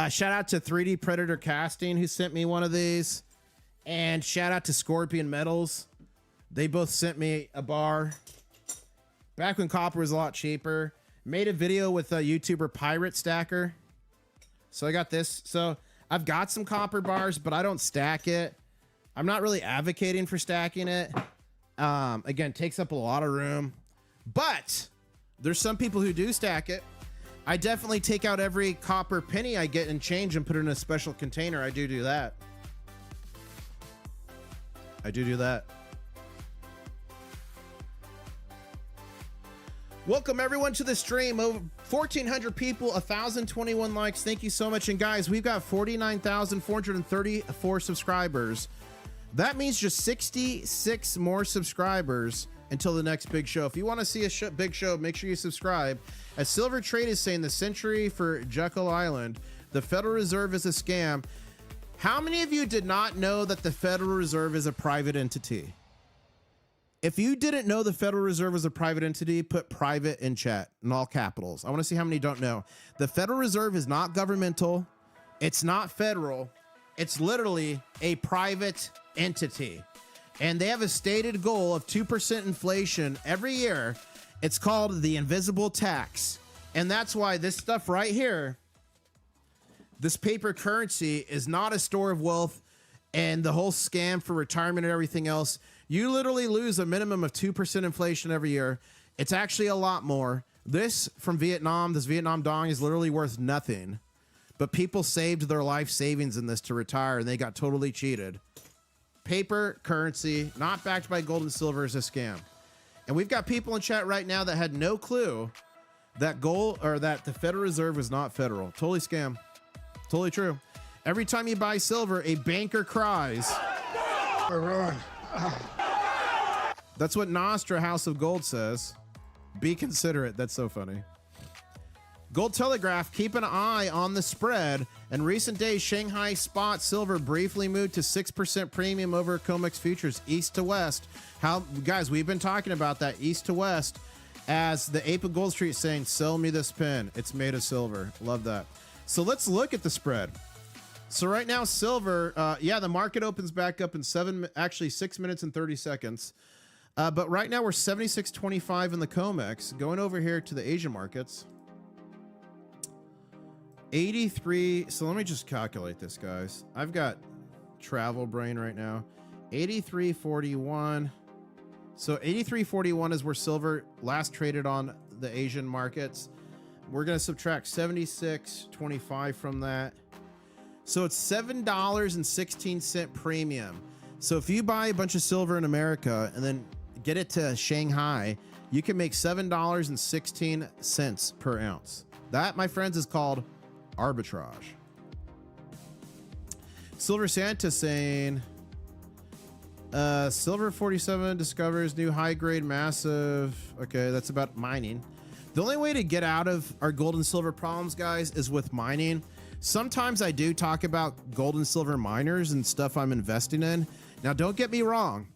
B: Shout out to 3D Predator Casting, who sent me one of these. And shout out to Scorpion Metals. They both sent me a bar. Back when copper was a lot cheaper. Made a video with a YouTuber Pirate Stacker. So I got this. So I've got some copper bars, but I don't stack it. I'm not really advocating for stacking it. Again, takes up a lot of room. But there's some people who do stack it. I definitely take out every copper penny I get and change and put it in a special container. I do that. Welcome everyone to the stream. Over 1,400 people, 1,021 likes. Thank you so much. And guys, we've got 49,434 subscribers. That means just 66 more subscribers until the next big show. If you want to see a big show, make sure you subscribe. As Silver Trade is saying, the century for Jekyll Island, the Federal Reserve is a scam. How many of you did not know that the Federal Reserve is a private entity? If you didn't know the Federal Reserve was a private entity, put private in chat in all capitals. I want to see how many don't know. The Federal Reserve is not governmental. It's not federal. It's literally a private entity. And they have a stated goal of 2% inflation every year. It's called the invisible tax. And that's why this stuff right here, this paper currency, is not a store of wealth, and the whole scam for retirement and everything else. You literally lose a minimum of 2% inflation every year. It's actually a lot more. This from Vietnam, this Vietnam dong, is literally worth nothing. But people saved their life savings in this to retire, and they got totally cheated. Paper currency, not backed by gold and silver, is a scam. And we've got people in chat right now that had no clue that gold or that the Federal Reserve was not federal. Totally scam. Totally true. Every time you buy silver, a banker cries. That's what Nostra House of Gold says. Be considerate. That's so funny. Gold Telegraph, keep an eye on the spread. In recent days, Shanghai spot silver briefly moved to 6% premium over Comex futures, east to west. Guys, we've been talking about that east to west as the Ape of Gold Street saying, sell me this pin. It's made of silver. Love that. So let's look at the spread. So right now, silver, yeah, the market opens back up in 6 minutes and 30 seconds. But right now we're 76.25 in the Comex. Going over here to the Asian markets. 83. So let me just calculate this, guys. I've got travel brain right now. 83.41. So 83.41 is where silver last traded on the Asian markets. We're going to subtract 76.25 from that. So it's $7.16 premium. So if you buy a bunch of silver in America and then get it to Shanghai, you can make $7.16 per ounce. That, my friends, is called arbitrage. Silver Santa saying, Silver 47 discovers new high-grade massive. Okay, that's about mining. The only way to get out of our gold and silver problems, guys, is with mining. Sometimes I do talk about gold and silver miners and stuff I'm investing in. Now, don't get me wrong.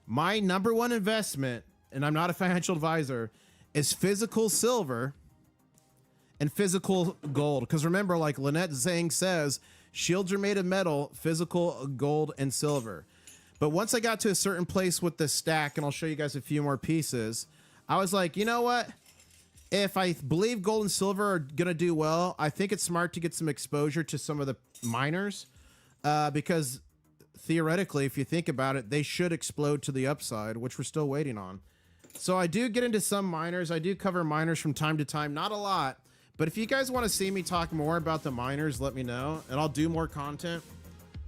B: My number one investment, and I'm not a financial advisor, is physical silver and physical gold. Because remember, like Lynette Zhang says, shields are made of metal, physical gold and silver. But once I got to a certain place with the stack, and I'll show you guys a few more pieces, I was like, you know what? If I believe gold and silver are going to do well, I think it's smart to get some exposure to some of the miners because theoretically, if you think about it, they should explode to the upside, which we're still waiting on. So I do get into some miners. I do cover miners from time to time, not a lot. But if you guys want to see me talk more about the miners, let me know, and I'll do more content.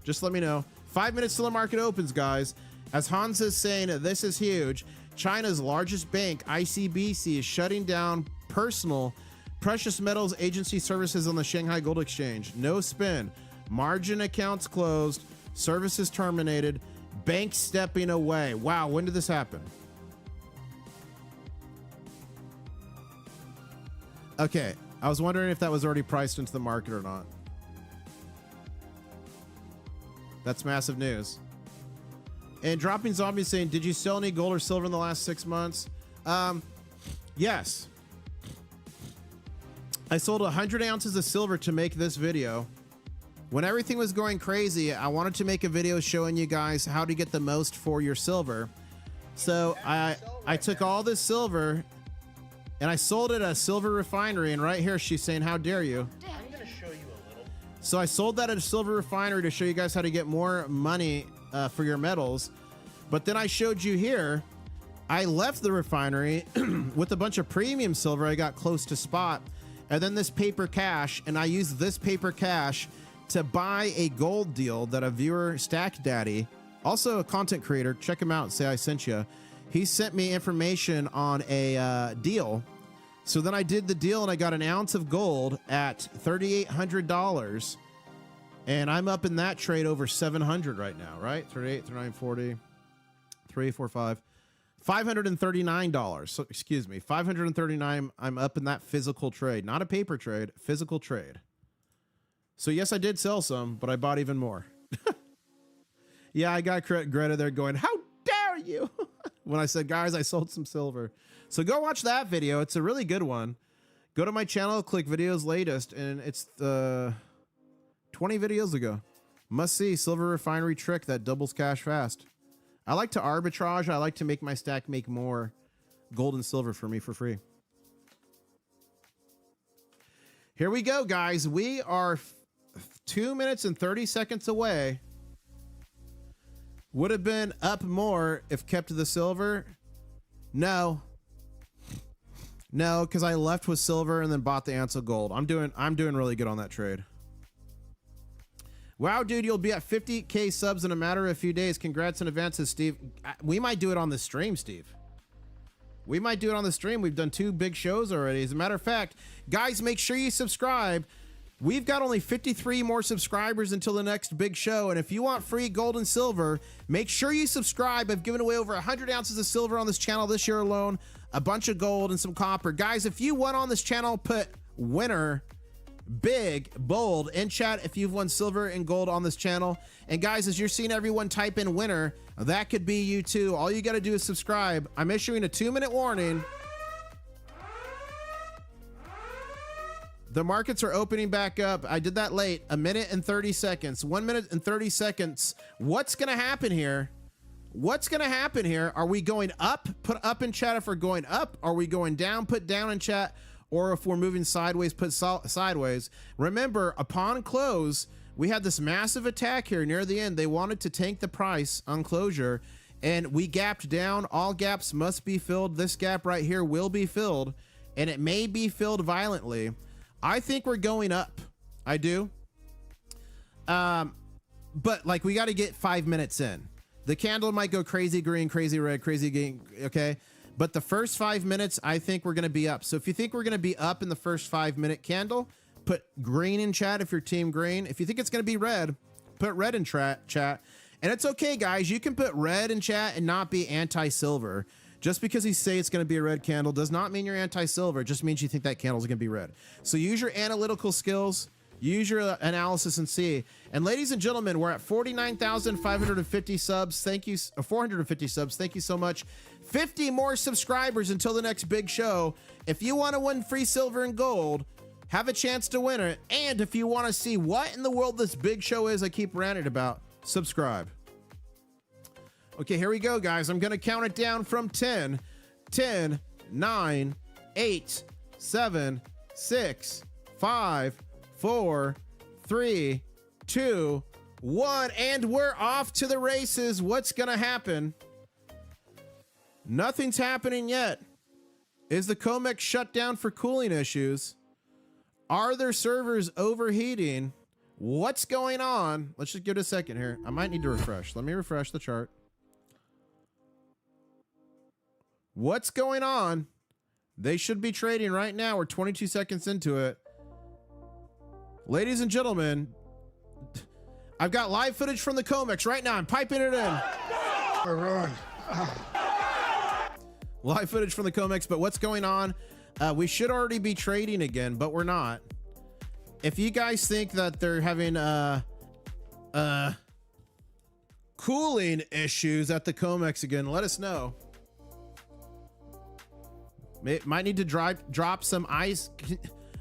B: Just let me know. 5 minutes till the market opens, guys. As Hans is saying, this is huge. China's largest bank, ICBC, is shutting down personal precious metals agency services on the Shanghai Gold Exchange. No spin. Margin accounts closed. Services terminated. Bank stepping away. Wow, when did this happen? Okay, I was wondering if that was already priced into the market or not. That's massive news. And Dropping Zombie saying, did you sell any gold or silver in the last 6 months? Yes. I sold 100 ounces of silver to make this video. When everything was going crazy, I wanted to make a video showing you guys how to get the most for your silver. So I took all this silver and I sold it at a silver refinery. And right here, she's saying, how dare you?
E: I'm going to show you a little.
B: So I sold that at a silver refinery to show you guys how to get more money for your metals. But then I showed you here, I left the refinery with a bunch of premium silver. I got close to spot. And then this paper cash, and I used this paper cash to buy a gold deal that a viewer, Stack Daddy, also a content creator, check him out, say I sent you. He sent me information on a deal. So then I did the deal and I got an ounce of gold at $3,800. And I'm up in that trade over 700 right now, right? 38, 39, 40, 3, 4, 5. $539. So, excuse me, $539. I'm up in that physical trade, not a paper trade, physical trade. So yes, I did sell some, but I bought even more. Yeah, I got Greta there going, how dare you? When I said, guys, I sold some silver. So go watch that video. It's a really good one. Go to my channel, click videos latest, and it's 20 videos ago. Must see silver refinery trick that doubles cash fast. I like to arbitrage. I like to make my stack make more gold and silver for me for free. Here we go, guys. We are 2 minutes and 30 seconds away. Would have been up more if kept the silver. No, because I left with silver and then bought the Ansel gold. I'm doing really good on that trade. Wow, dude, you'll be at 50K subs in a matter of a few days. Congrats in advance, Steve. We might do it on the stream, Steve. We might do it on the stream. We've done 2 big shows already. As a matter of fact, guys, make sure you subscribe. We've got only 53 more subscribers until the next big show. And if you want free gold and silver, make sure you subscribe. I've given away over 100 ounces of silver on this channel this year alone, a bunch of gold and some copper. Guys, if you won on this channel, put winner, big, bold in chat if you've won silver and gold on this channel. And guys, as you're seeing everyone type in winner, that could be you too. All you got to do is subscribe. I'm issuing a 2-minute warning. The markets are opening back up. I did that late. 1 minute and 30 seconds. 1 minute and 30 seconds. What's going to happen here? What's going to happen here? Are we going up? Put up in chat if we're going up. Are we going down? Put down in chat. Or if we're moving sideways, put sideways. Remember, upon close, we had this massive attack here near the end. They wanted to tank the price on closure, and we gapped down. All gaps must be filled. This gap right here will be filled, and it may be filled violently. I think we're going up. I do. But like, we got to get 5 minutes in. The candle might go crazy green, crazy red, crazy green. Okay. But the first 5 minutes, I think we're going to be up. So if you think we're going to be up in the first 5 minute candle, put green in chat if you're team green. If you think it's going to be red, put red in chat. And it's okay, guys. You can put red in chat and not be anti-silver. Just because you say it's going to be a red candle does not mean you're anti-silver. It just means you think that candle is going to be red. So use your analytical skills. Use your analysis and see. And ladies and gentlemen, we're at 49,550 subs. Thank you. 450 subs. Thank you so much. 50 more subscribers until the next big show. If you want to win free silver and gold, have a chance to win it. And if you want to see what in the world this big show is I keep ranting about, subscribe. Okay, here we go, guys. I'm going to count it down from 10. 10, 9, 8, 7, 6, 5, 4, 3, 2, 1. And we're off to the races. What's going to happen? Nothing's happening yet. Is the Comex shut down for cooling issues? Are their servers overheating? What's going on? Let's just give it a second here. I might need to refresh. Let me refresh the chart. What's going on? They should be trading right now. We're 22 seconds into it. Ladies and gentlemen, I've got live footage from the Comex right now. I'm piping it in. Live footage from the Comex, but what's going on? We should already be trading again, but we're not. If you guys think that they're having cooling issues at the Comex again, let us know. Might need to drop some ice.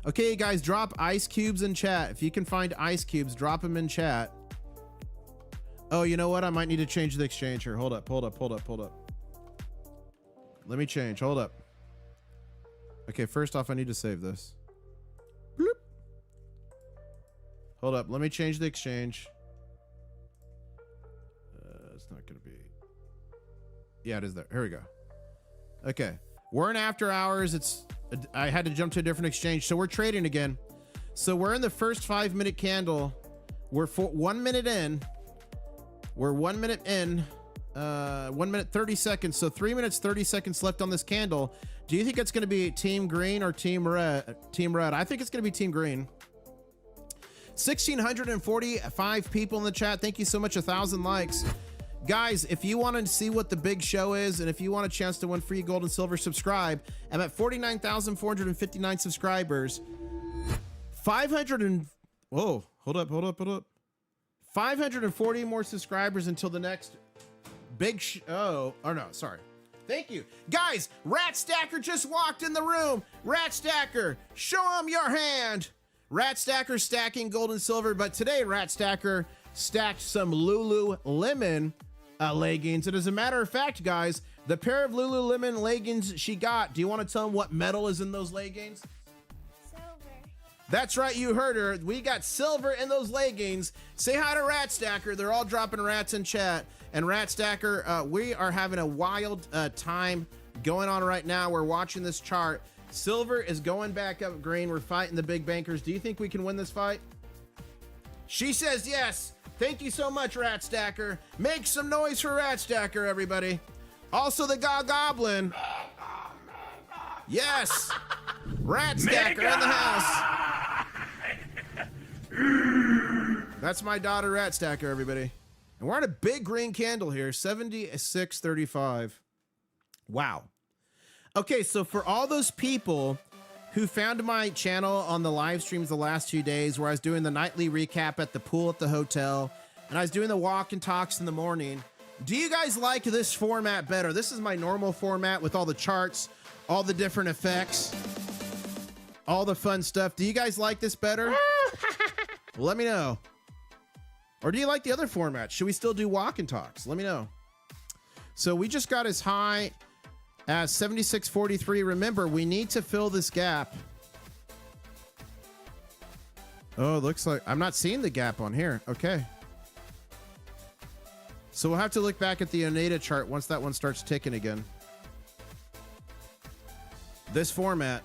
B: Okay, guys, drop ice cubes in chat. If you can find ice cubes, drop them in chat. Oh, you know what? I might need to change the exchange here. Hold up. Let me change. Hold up. Okay, first off, I need to save this. Bloop. Hold up. Let me change the exchange. It's not going to be. Yeah, it is there. Here we go. Okay. We're in after hours. I had to jump to a different exchange. So we're trading again. So we're in the first 5 minute candle. We're 1 minute in. We're 1 minute in. 1 minute 30 seconds. So 3 minutes 30 seconds left on this candle. Do you think it's going to be team green or team red? Team red. I think it's going to be team green. 1,645 people in the chat. Thank you so much. 1,000 likes. Guys, if you want to see what the big show is, and if you want a chance to win free gold and silver, subscribe. I'm at 49,459 subscribers. 540 more subscribers until the next big Thank you. Guys, Rat Stacker just walked in the room. Rat Stacker, show him your hand. Rat Stacker stacking gold and silver, but today Rat Stacker stacked some Lululemon leggings. And as a matter of fact, guys, the pair of Lululemon leggings she got, do you want to tell them what metal is in those leggings?
E: Silver.
B: That's right, you heard her. We got silver in those leggings. Say hi to Rat Stacker. They're all dropping rats in chat. And Rat Stacker, we are having a wild time going on right now. We're watching this chart. Silver is going back up green. We're fighting the big bankers. Do you think we can win this fight? She says yes. Thank you so much, Rat Stacker. Make some noise for Rat Stacker, everybody. Also the Goblin. Yes. Rat Stacker in the house. That's my daughter, Rat Stacker, everybody. And we're on a big green candle here, 76.35. Wow. Okay, so for all those people who found my channel on the live streams the last 2 days where I was doing the nightly recap at the pool at the hotel, and I was doing the walk and talks in the morning, do you guys like this format better? This is my normal format with all the charts, all the different effects, all the fun stuff. Do you guys like this better? Let me know. Or do you like the other format? Should we still do walk and talks? Let me know. So we just got as high as 76.43. Remember, we need to fill this gap. Oh, it looks like I'm not seeing the gap on here. Okay. So we'll have to look back at the Oneida chart once that one starts ticking again. This format.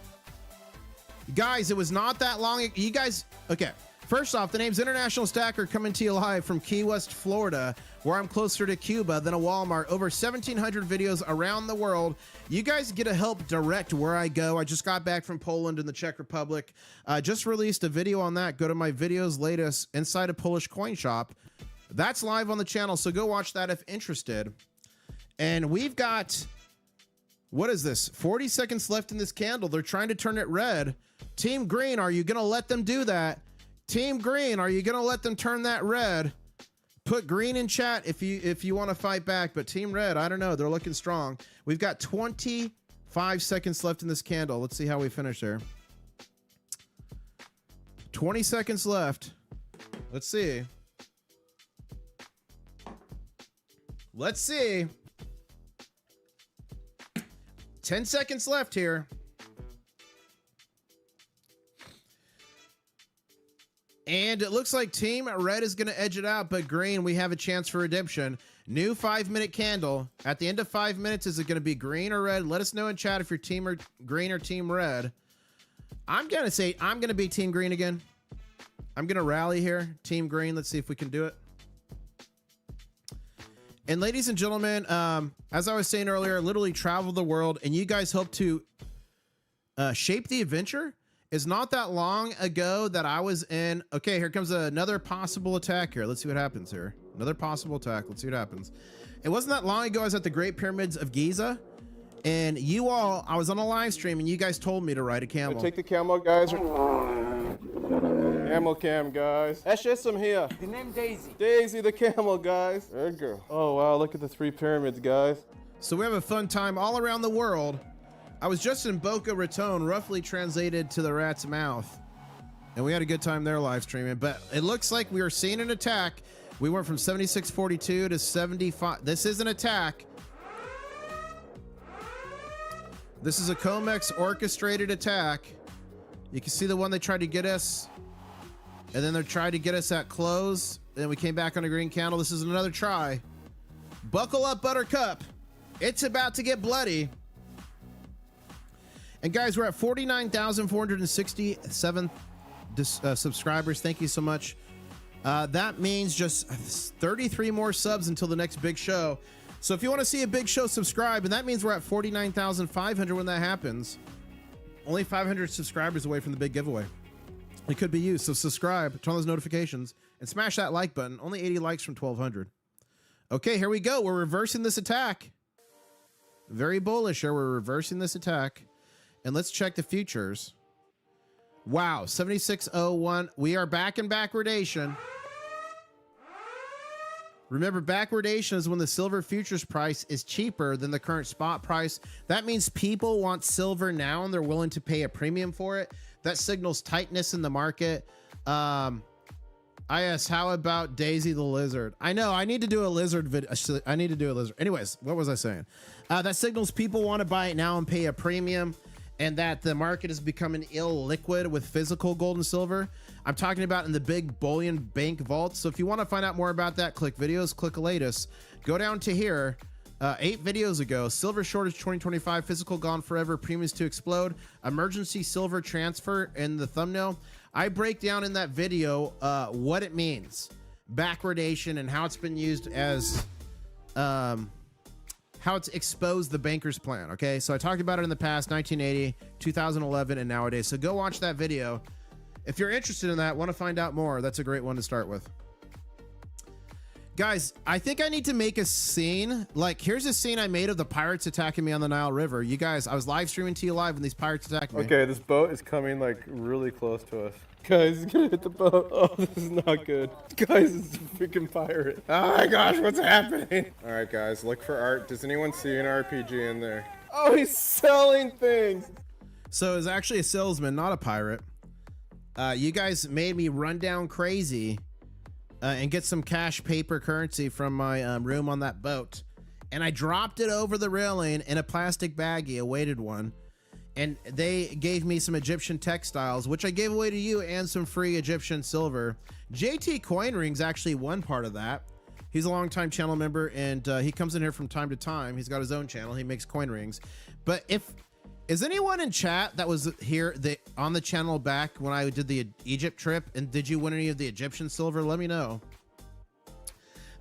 B: Guys, it was not that long. You guys, okay. First off, the name's International Stacker, coming to you live from Key West, Florida, where I'm closer to Cuba than a Walmart. Over 1,700 videos around the world. You guys get to help direct where I go. I just got back from Poland and the Czech Republic. Just released a video on that. Go to my videos latest inside a Polish coin shop. That's live on the channel, so go watch that if interested. And we've got, what is this? 40 seconds left in this candle. They're trying to turn it red. Team Green, are you going to let them do that? Team Green, are you going to let them turn that red? Put green in chat if you want to fight back, but Team Red, I don't know. They're looking strong. We've got 25 seconds left in this candle. Let's see how we finish there. 20 seconds left. Let's see. Let's see. 10 seconds left here. And it looks like Team Red is going to edge it out, but Green, we have a chance for redemption. New 5-minute candle. At the end of 5 minutes, is it going to be green or red? Let us know in chat if you're Team Green or Team Red. I'm going to say I'm going to be Team Green again. I'm going to rally here. Team Green, let's see if we can do it. And ladies and gentlemen, as I was saying earlier, literally travel the world, and you guys help to shape the adventure. It's not that long ago that I was in. Okay, here comes another possible attack here. Let's see what happens here. Another possible attack. Let's see what happens. It wasn't that long ago I was at the Great Pyramids of Giza, and you all, I was on a live stream, and you guys told me to ride a camel.
C: Take the camel, guys. Camel cam, guys. That's just some here.
F: The name Daisy.
C: Daisy the camel, guys. There you go. Oh, wow, look at the 3 pyramids, guys.
B: So we have a fun time all around the world. I was just in Boca Raton, roughly translated to the rat's mouth. And we had a good time there live streaming. But it looks like we are seeing an attack. We went from 76.42 to 75. This is an attack. This is a Comex orchestrated attack. You can see the one they tried to get us. And then they tried to get us at close. And then we came back on a green candle. This is another try. Buckle up, Buttercup. It's about to get bloody. And guys, we're at 49,467 subscribers. Thank you so much. That means just 33 more subs until the next big show. So if you want to see a big show, subscribe. And that means we're at 49,500 when that happens. Only 500 subscribers away from the big giveaway. It could be used. So subscribe, turn on those notifications, and smash that like button. Only 80 likes from 1,200. Okay, here we go. We're reversing this attack. Very bullish here. We're reversing this attack. And let's check the futures. Wow, 76.01. We are back in backwardation. Remember, backwardation is when the silver futures price is cheaper than the current spot price. That means people want silver now and they're willing to pay a premium for it. That signals tightness in the market. IS, how about Daisy the Lizard? I know, I need to do a lizard video. I need to do a lizard. Anyways, what was I saying? That signals people want to buy it now and pay a premium, and that the market is becoming illiquid with physical gold and silver. I'm talking about in the big bullion bank vaults. So if you want to find out more about that, click videos, click latest, go down to here. 8 videos ago, silver shortage 2025, physical gone forever, premiums to explode, emergency silver transfer in the thumbnail. I break down in that video what it means, backwardation, and how it's been used as how it's exposed the banker's plan. Okay, so I talked about it in the past, 1980, 2011, and nowadays. So go watch that video if you're interested in that, want to find out more. That's a great one to start with. Guys, I think I need to make a scene. Like, here's a scene I made of the pirates attacking me on the Nile River. You guys, I was live streaming to you live when these pirates attacked me.
C: Okay, this boat is coming like really close to us. Guys, it's gonna hit the boat. Oh, this is not good. Guys, it's a freaking pirate. Oh my gosh, what's happening? All right, guys, look for art. Does anyone see an RPG in there? Oh, he's selling things.
B: So it's actually a salesman, not a pirate. You guys made me run down crazy and get some cash paper currency from my room on that boat. And I dropped it over the railing in a plastic baggie, a weighted one. And they gave me some Egyptian textiles, which I gave away to you, and some free Egyptian silver. JT Coin Ring's actually one part of that. He's a longtime channel member, and he comes in here from time to time. He's got his own channel. He makes coin rings. But is anyone in chat that was here on the channel back when I did the Egypt trip, and did you win any of the Egyptian silver? Let me know.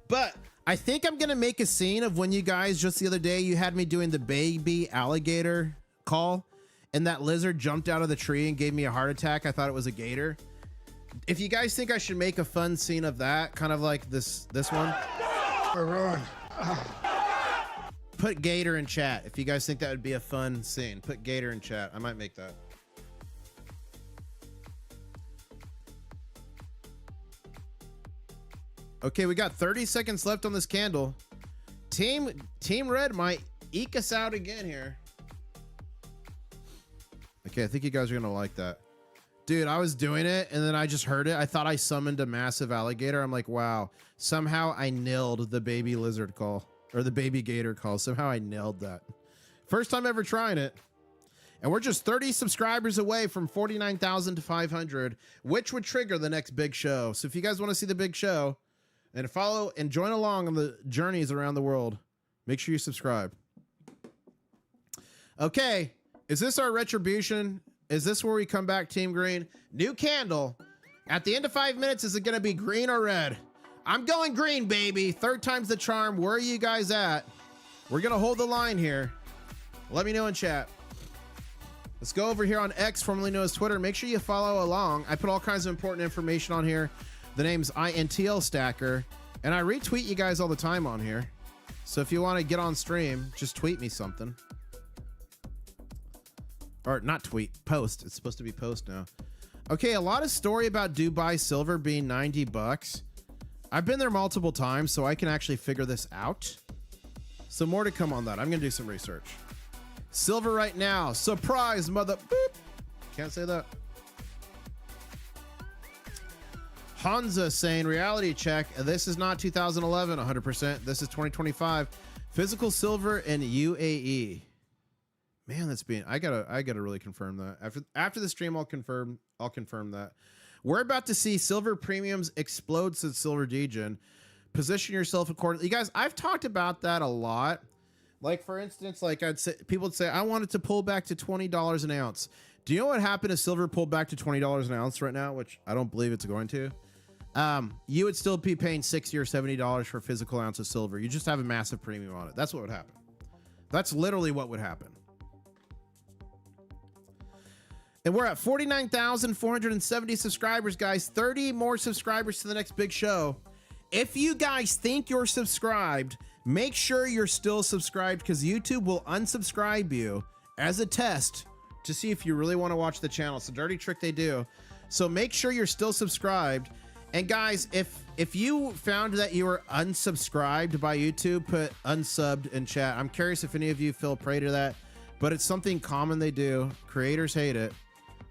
B: But I think I'm gonna make a scene of when you guys, just the other day, you had me doing the baby alligator call, and that lizard jumped out of the tree and gave me a heart attack. I thought it was a gator. If you guys think I should make a fun scene of that, kind of like this one. Put gator in chat if you guys think that would be a fun scene. Put gator in chat. I might make that. Okay, we got 30 seconds left on this candle. Team Red might eke us out again here. Okay, I think you guys are gonna like that. Dude, I was doing it and then I just heard it. I thought I summoned a massive alligator. I'm like, wow, somehow I nailed the baby lizard call, or the baby gator call. Somehow I nailed that. First time ever trying it. And we're just 30 subscribers away from 49,000 to 500, which would trigger the next big show. So if you guys want to see the big show and follow and join along on the journeys around the world, make sure you subscribe. Okay, is this our retribution? Is this where we come back, Team Green? New candle. At the end of 5 minutes, is it going to be green or red? I'm going green, baby. Third time's the charm. Where are you guys at? We're going to hold the line here. Let me know in chat. Let's go over here on X, formerly known as Twitter. Make sure you follow along. I put all kinds of important information on here. The name's INTL Stacker, and I retweet you guys all the time on here. So if you want to get on stream, just tweet me something. Or not tweet, post. It's supposed to be post now. Okay, a lot of story about Dubai silver being 90 bucks. I've been there multiple times, so I can actually figure this out. So more to come on that. I'm going to do some research. Silver right now. Surprise, mother. Boop. Can't say that. Hansa saying, reality check. This is not 2011, 100%. This is 2025. Physical silver in UAE. Man, that's being, I gotta really confirm that. After the stream, I'll confirm that. We're about to see silver premiums explode since silver degen. Position yourself accordingly. You guys, I've talked about that a lot. Like, for instance, like people would say, I want it to pull back to $20 an ounce. Do you know what happened if silver pulled back to $20 an ounce right now? Which I don't believe it's going to. You would still be paying $60 or $70 for a physical ounce of silver. You just have a massive premium on it. That's what would happen. That's literally what would happen. And we're at 49,470 subscribers, guys. 30 more subscribers to the next big show. If you guys think you're subscribed, make sure you're still subscribed, because YouTube will unsubscribe you as a test to see if you really want to watch the channel. It's a dirty trick they do. So make sure you're still subscribed. And guys, if you found that you were unsubscribed by YouTube, put unsubbed in chat. I'm curious if any of you feel prey to that, but it's something common they do. Creators hate it,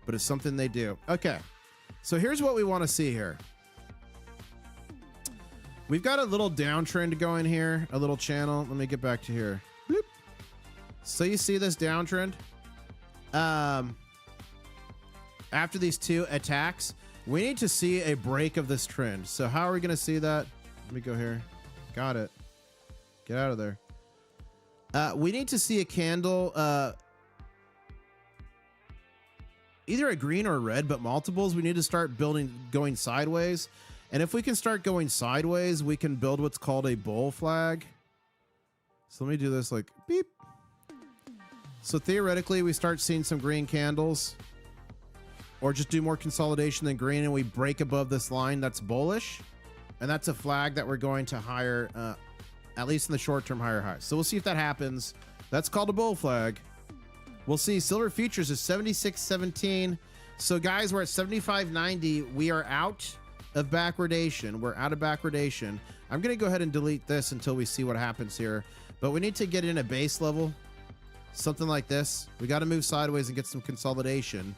B: but it's something they do. Okay, so here's what we want to see here. We've got a little downtrend going here, a little channel. Let me get back to here. Bloop. So you see this downtrend? After these two attacks, we need to see a break of this trend. So how are we going to see that? Let me go here. Got it. Get out of there. We need to see a candle, either a green or a red, but multiples. We need to start going sideways. And if we can start going sideways, we can build what's called a bull flag. So let me do this like beep. So theoretically, we start seeing some green candles, or just do more consolidation than green, and we break above this line. That's bullish. And that's a flag that we're going to higher, at least in the short term, higher highs. So we'll see if that happens. That's called a bull flag. We'll see. Silver futures is 76.17. So guys, we're at 75.90. We are out of backwardation. We're out of backwardation. I'm going to go ahead and delete this until we see what happens here. But we need to get in a base level, something like this. We got to move sideways and get some consolidation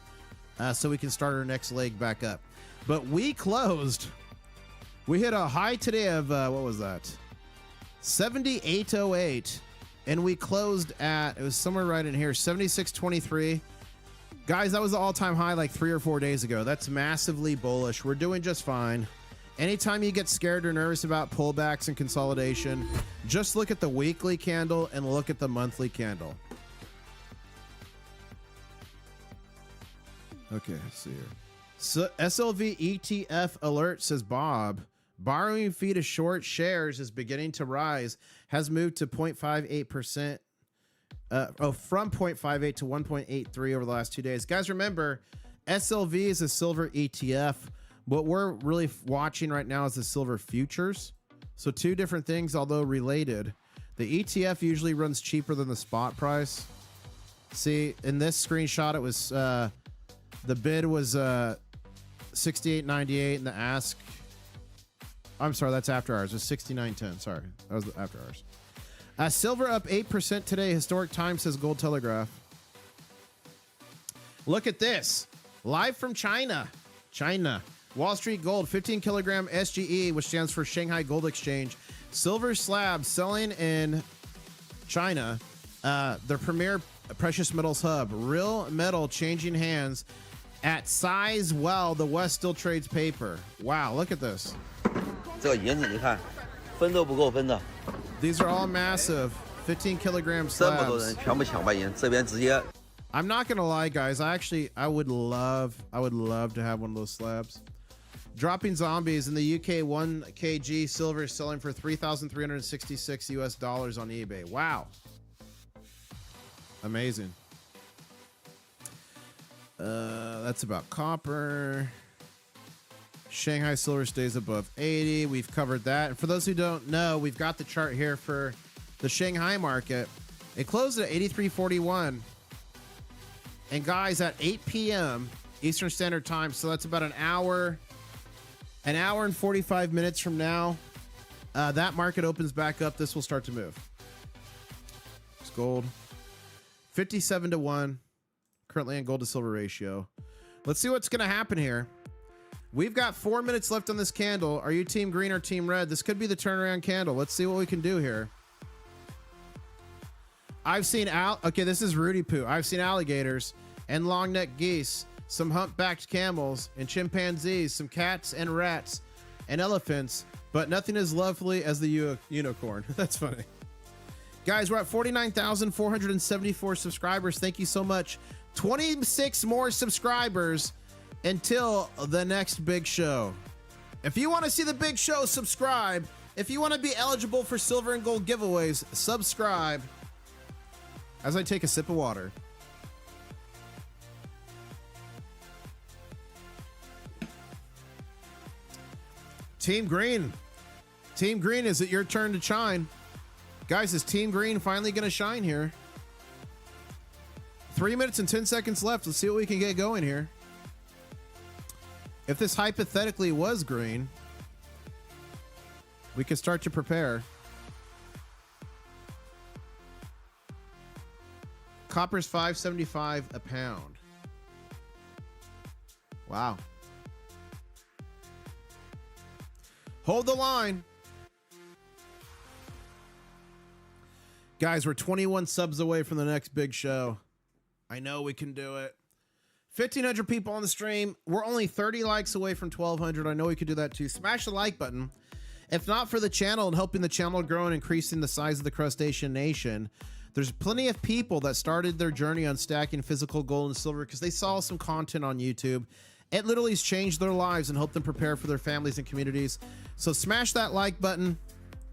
B: so we can start our next leg back up. But we closed. We hit a high today of, what was that? 78.08. And we closed at, it was somewhere right in here, 76.23. Guys, that was the all-time high like 3 or 4 days ago. That's massively bullish. We're doing just fine. Anytime you get scared or nervous about pullbacks and consolidation, just look at the weekly candle and look at the monthly candle. Okay, let's see here. So SLV ETF alert, says Bob. Borrowing fee to short shares is beginning to rise. Has moved to 0.58%. From 0.58 to 1.83 over the last 2 days. Guys, remember, SLV is a silver ETF. What we're really watching right now is the silver futures. So two different things, although related. The ETF usually runs cheaper than the spot price. See, in this screenshot, it was the bid was 68.98 and the ask, I'm sorry, that's after hours. It was 69.10. Sorry, that was after hours. Silver up 8% today. Historic Times, says Gold Telegraph. Look at this. Live from China. Wall Street Gold, 15 kilogram SGE, which stands for Shanghai Gold Exchange. Silver slab selling in China. Their premier precious metals hub. Real metal changing hands at size well. The West still trades paper. Wow, look at this.
E: 这个银子你看，分都不够分的。
B: These are all massive 15 kilogram slabs.
E: 这么多人全部抢白银，这边直接。
B: I'm not gonna lie, guys. I would love to have one of those slabs. Dropping zombies in the UK. 1 kg silver is selling for $3,366 US on eBay. Wow, amazing. That's about copper. Shanghai silver stays above 80. We've covered that. And for those who don't know, we've got the chart here for the Shanghai market. It closed at 83.41. And guys, at 8 p.m. Eastern Standard Time, so that's about an hour and 45 minutes from now, that market opens back up. This will start to move. It's gold. 57-1. Currently in gold to silver ratio. Let's see what's going to happen here. We've got 4 minutes left on this candle. Are you team green or team red? This could be the turnaround candle. Let's see what we can do here. I've seen okay, this is Rudy Poo. I've seen alligators and long-necked geese, some humpbacked camels and chimpanzees, some cats and rats and elephants, but nothing as lovely as the unicorn. That's funny. Guys, we're at 49,474 subscribers. Thank you so much. 26 more subscribers until the next big show. If you want to see the big show, subscribe. If you want to be eligible for silver and gold giveaways, subscribe. As I take a sip of water. Team Green. Team Green, is it your turn to shine? Guys, is Team Green finally going to shine here? 3 minutes and 10 seconds left. Let's see what we can get going here. If this hypothetically was green, we can start to prepare. Copper's $5.75 a pound. Wow. Hold the line. Guys, we're 21 subs away from the next big show. I know we can do it. 1,500 people on the stream. We're only 30 likes away from 1,200. I know we could do that too. Smash the like button. If not for the channel and helping the channel grow and increasing the size of the Crustacean Nation, there's plenty of people that started their journey on stacking physical gold and silver because they saw some content on YouTube. It literally has changed their lives and helped them prepare for their families and communities. So smash that like button,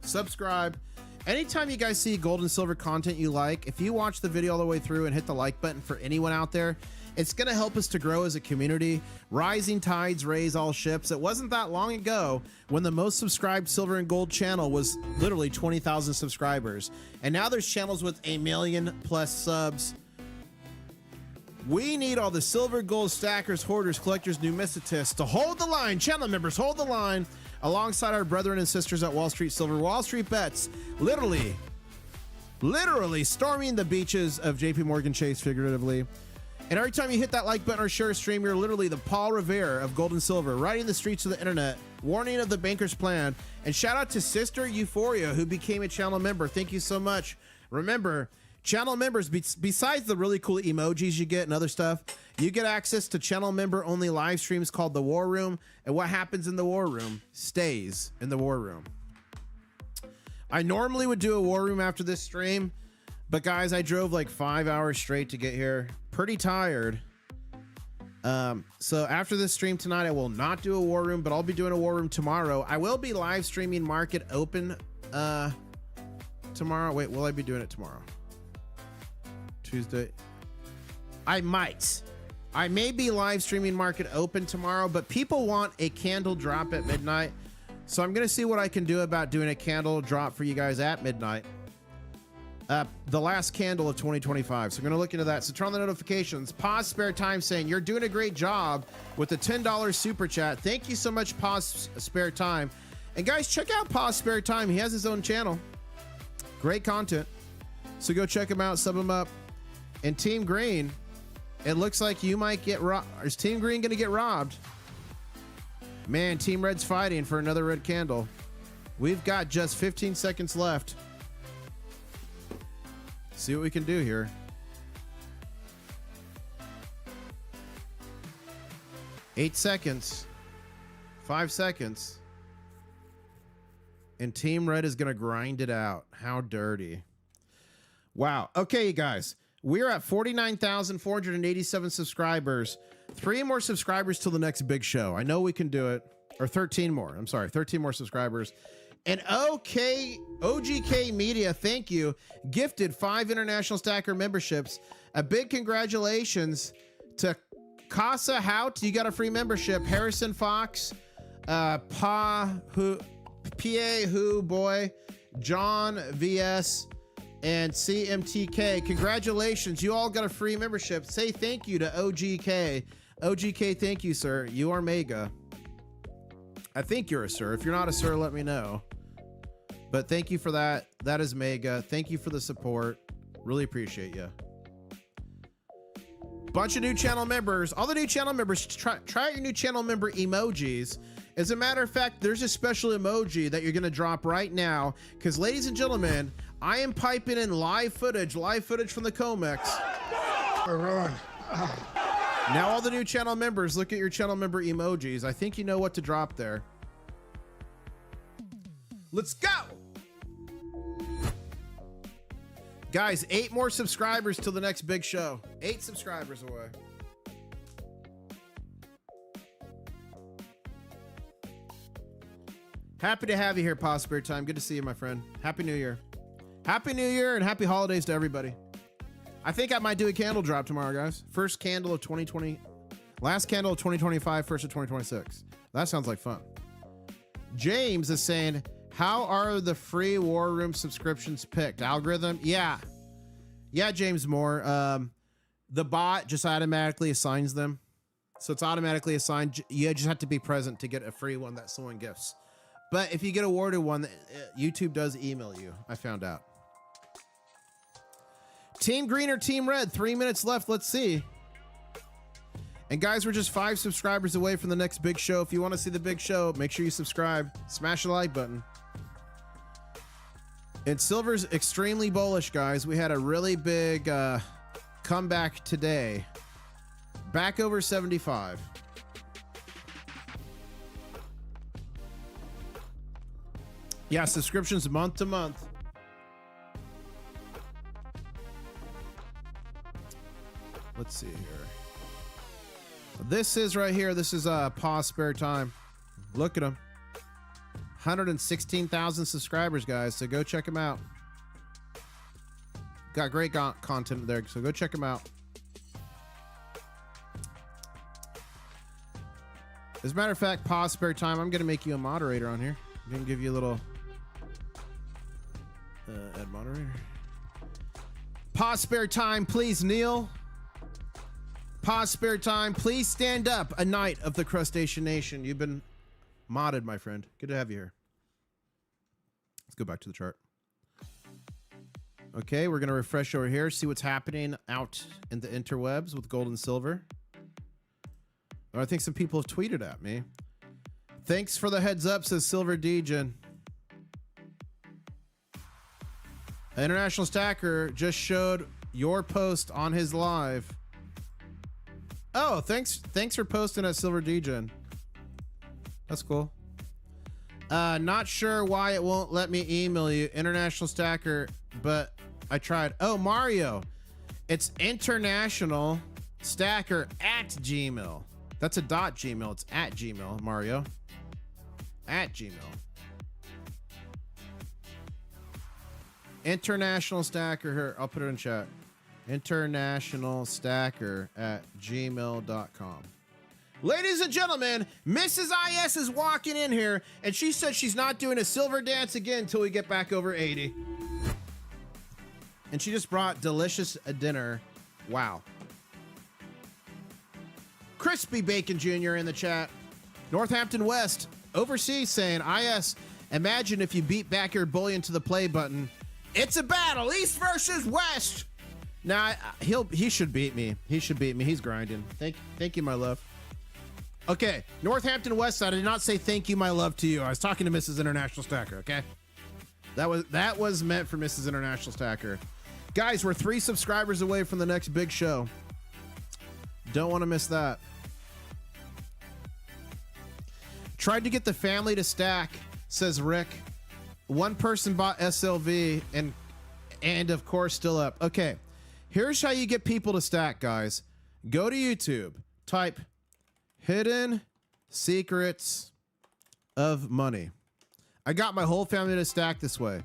B: subscribe. Anytime you guys see gold and silver content you like, if you watch the video all the way through and hit the like button for anyone out there, it's going to help us to grow as a community. Rising tides raise all ships. It wasn't that long ago when the most subscribed silver and gold channel was literally 20,000 subscribers. And now there's channels with 1 million plus subs. We need all the silver, gold stackers, hoarders, collectors, numisticists to hold the line. Channel members, hold the line alongside our brethren and sisters at Wall Street Silver. Wall Street Bets, literally storming the beaches of JP Morgan Chase, figuratively. And every time you hit that like button or share a stream, you're literally the Paul Revere of gold and silver, riding the streets of the internet, warning of the banker's plan. And shout out to Sister Euphoria, who became a channel member. Thank you so much. Remember, channel members, besides the really cool emojis you get and other stuff, you get access to channel member only live streams called the War Room. And what happens in the War Room stays in the War Room. I normally would do a War Room after this stream, but guys, I drove like 5 hours straight to get here. Pretty tired. So after this stream tonight, I will not do a War Room, but I'll be doing a War Room tomorrow. I will be live streaming Market Open tomorrow. Wait, will I be doing it tomorrow? Tuesday. I may be live streaming Market Open tomorrow, but people want a candle drop at midnight. So I'm going to see what I can do about doing a candle drop for you guys at midnight. The last candle of 2025. So I'm going to look into that. So turn on the notifications. Pause Spare Time saying you're doing a great job with the $10 super chat. Thank you so much, Pause Spare Time. And guys, check out Pause Spare Time. He has his own channel. Great content. So go check him out, sub him up. And Team Green, it looks like you might get robbed. Is Team Green going to get robbed? Man, Team Red's fighting for another red candle. We've got just 15 seconds left. See what we can do here. 8 seconds. 5 seconds. And Team Red is going to grind it out. How dirty. Wow. Okay, you guys. We're at 49,487 subscribers. 3 more subscribers till the next big show. I know we can do it. Or 13 more. I'm sorry. 13 more subscribers. And OGK Media, thank you, gifted 5 International Stacker memberships. A big congratulations to Casa Hout. You got a free membership. Harrison Fox, Pa Who Boy, John VS, and CMTK. Congratulations. You all got a free membership. Say thank you to OGK. OGK, thank you, sir. You are mega. I think you're a sir. If you're not a sir, let me know. But thank you for that. That is mega. Thank you for the support. Really appreciate you. Bunch of new channel members. All the new channel members, try out your new channel member emojis. As a matter of fact, there's a special emoji that you're going to drop right now. Because, ladies and gentlemen, I am piping in live footage from the Comex. Now all the new channel members, look at your channel member emojis. I think you know what to drop there. Let's go! Guys, 8 more subscribers till the next big show. 8 subscribers away. Happy to have you here, Pause Spare Time. Good to see you, my friend. Happy New Year. Happy New Year and happy holidays to everybody. I think I might do a candle drop tomorrow, guys. First candle of 2020. Last candle of 2025, first of 2026. That sounds like fun. James is saying, how are the free War Room subscriptions picked? Algorithm? Yeah, James Moore. The bot just automatically assigns them. So it's automatically assigned. You just have to be present to get a free one that someone gifts. But if you get awarded one, YouTube does email you. I found out. Team Green or Team Red? 3 minutes left. Let's see. And guys, we're just 5 subscribers away from the next big show. If you want to see the big show, make sure you subscribe. Smash the like button. And Silver's extremely bullish, guys. We had a really big comeback today. Back over 75. Yeah, subscriptions month to month. Let's see here. This is right here. This is Pause Spare Time. Look at him. 116,000 subscribers, guys. So go check him out. Got great content there. So go check him out. As a matter of fact, Pause Spare Time, I'm going to make you a moderator on here. I'm going to give you a little add moderator. Pause Spare Time, please kneel. Pause Spare Time, please stand up. A knight of the Crustacean Nation. You've been modded, my friend. Good to have you here. Let's go back to the chart. Okay, we're going to refresh over here, see what's happening out in the interwebs with gold and silver. Oh, I think some people have tweeted at me. Thanks for the heads up, says Silver Degen. International Stacker just showed your post on his live. Oh, thanks for posting at Silver Degen. That's cool. Not sure why it won't let me email you, International Stacker, but I tried. Oh, Mario. It's International Stacker at Gmail. That's a .gmail. It's at Gmail, Mario. At Gmail. International Stacker here. I'll put it in chat. International Stacker at gmail.com. Ladies and gentlemen, Mrs. IS is walking in here, and she said she's not doing a silver dance again until we get back over 80. And she just brought delicious dinner. Wow. Crispy Bacon Jr. in the chat. Northampton West, overseas, saying, IS, imagine if you beat Backyard Bullion to the play button. It's a battle, East versus West. Nah, he should beat me. He should beat me. He's grinding. Thank you, my love. Okay, Northampton West Side. I did not say thank you, my love, to you. I was talking to Mrs. International Stacker, okay? That was meant for Mrs. International Stacker. Guys, we're 3 subscribers away from the next big show. Don't want to miss that. Tried to get the family to stack, says Rick. One person bought SLV and of course still up. Okay, here's how you get people to stack, guys. Go to YouTube, type hidden secrets of money. I got my whole family to stack this way.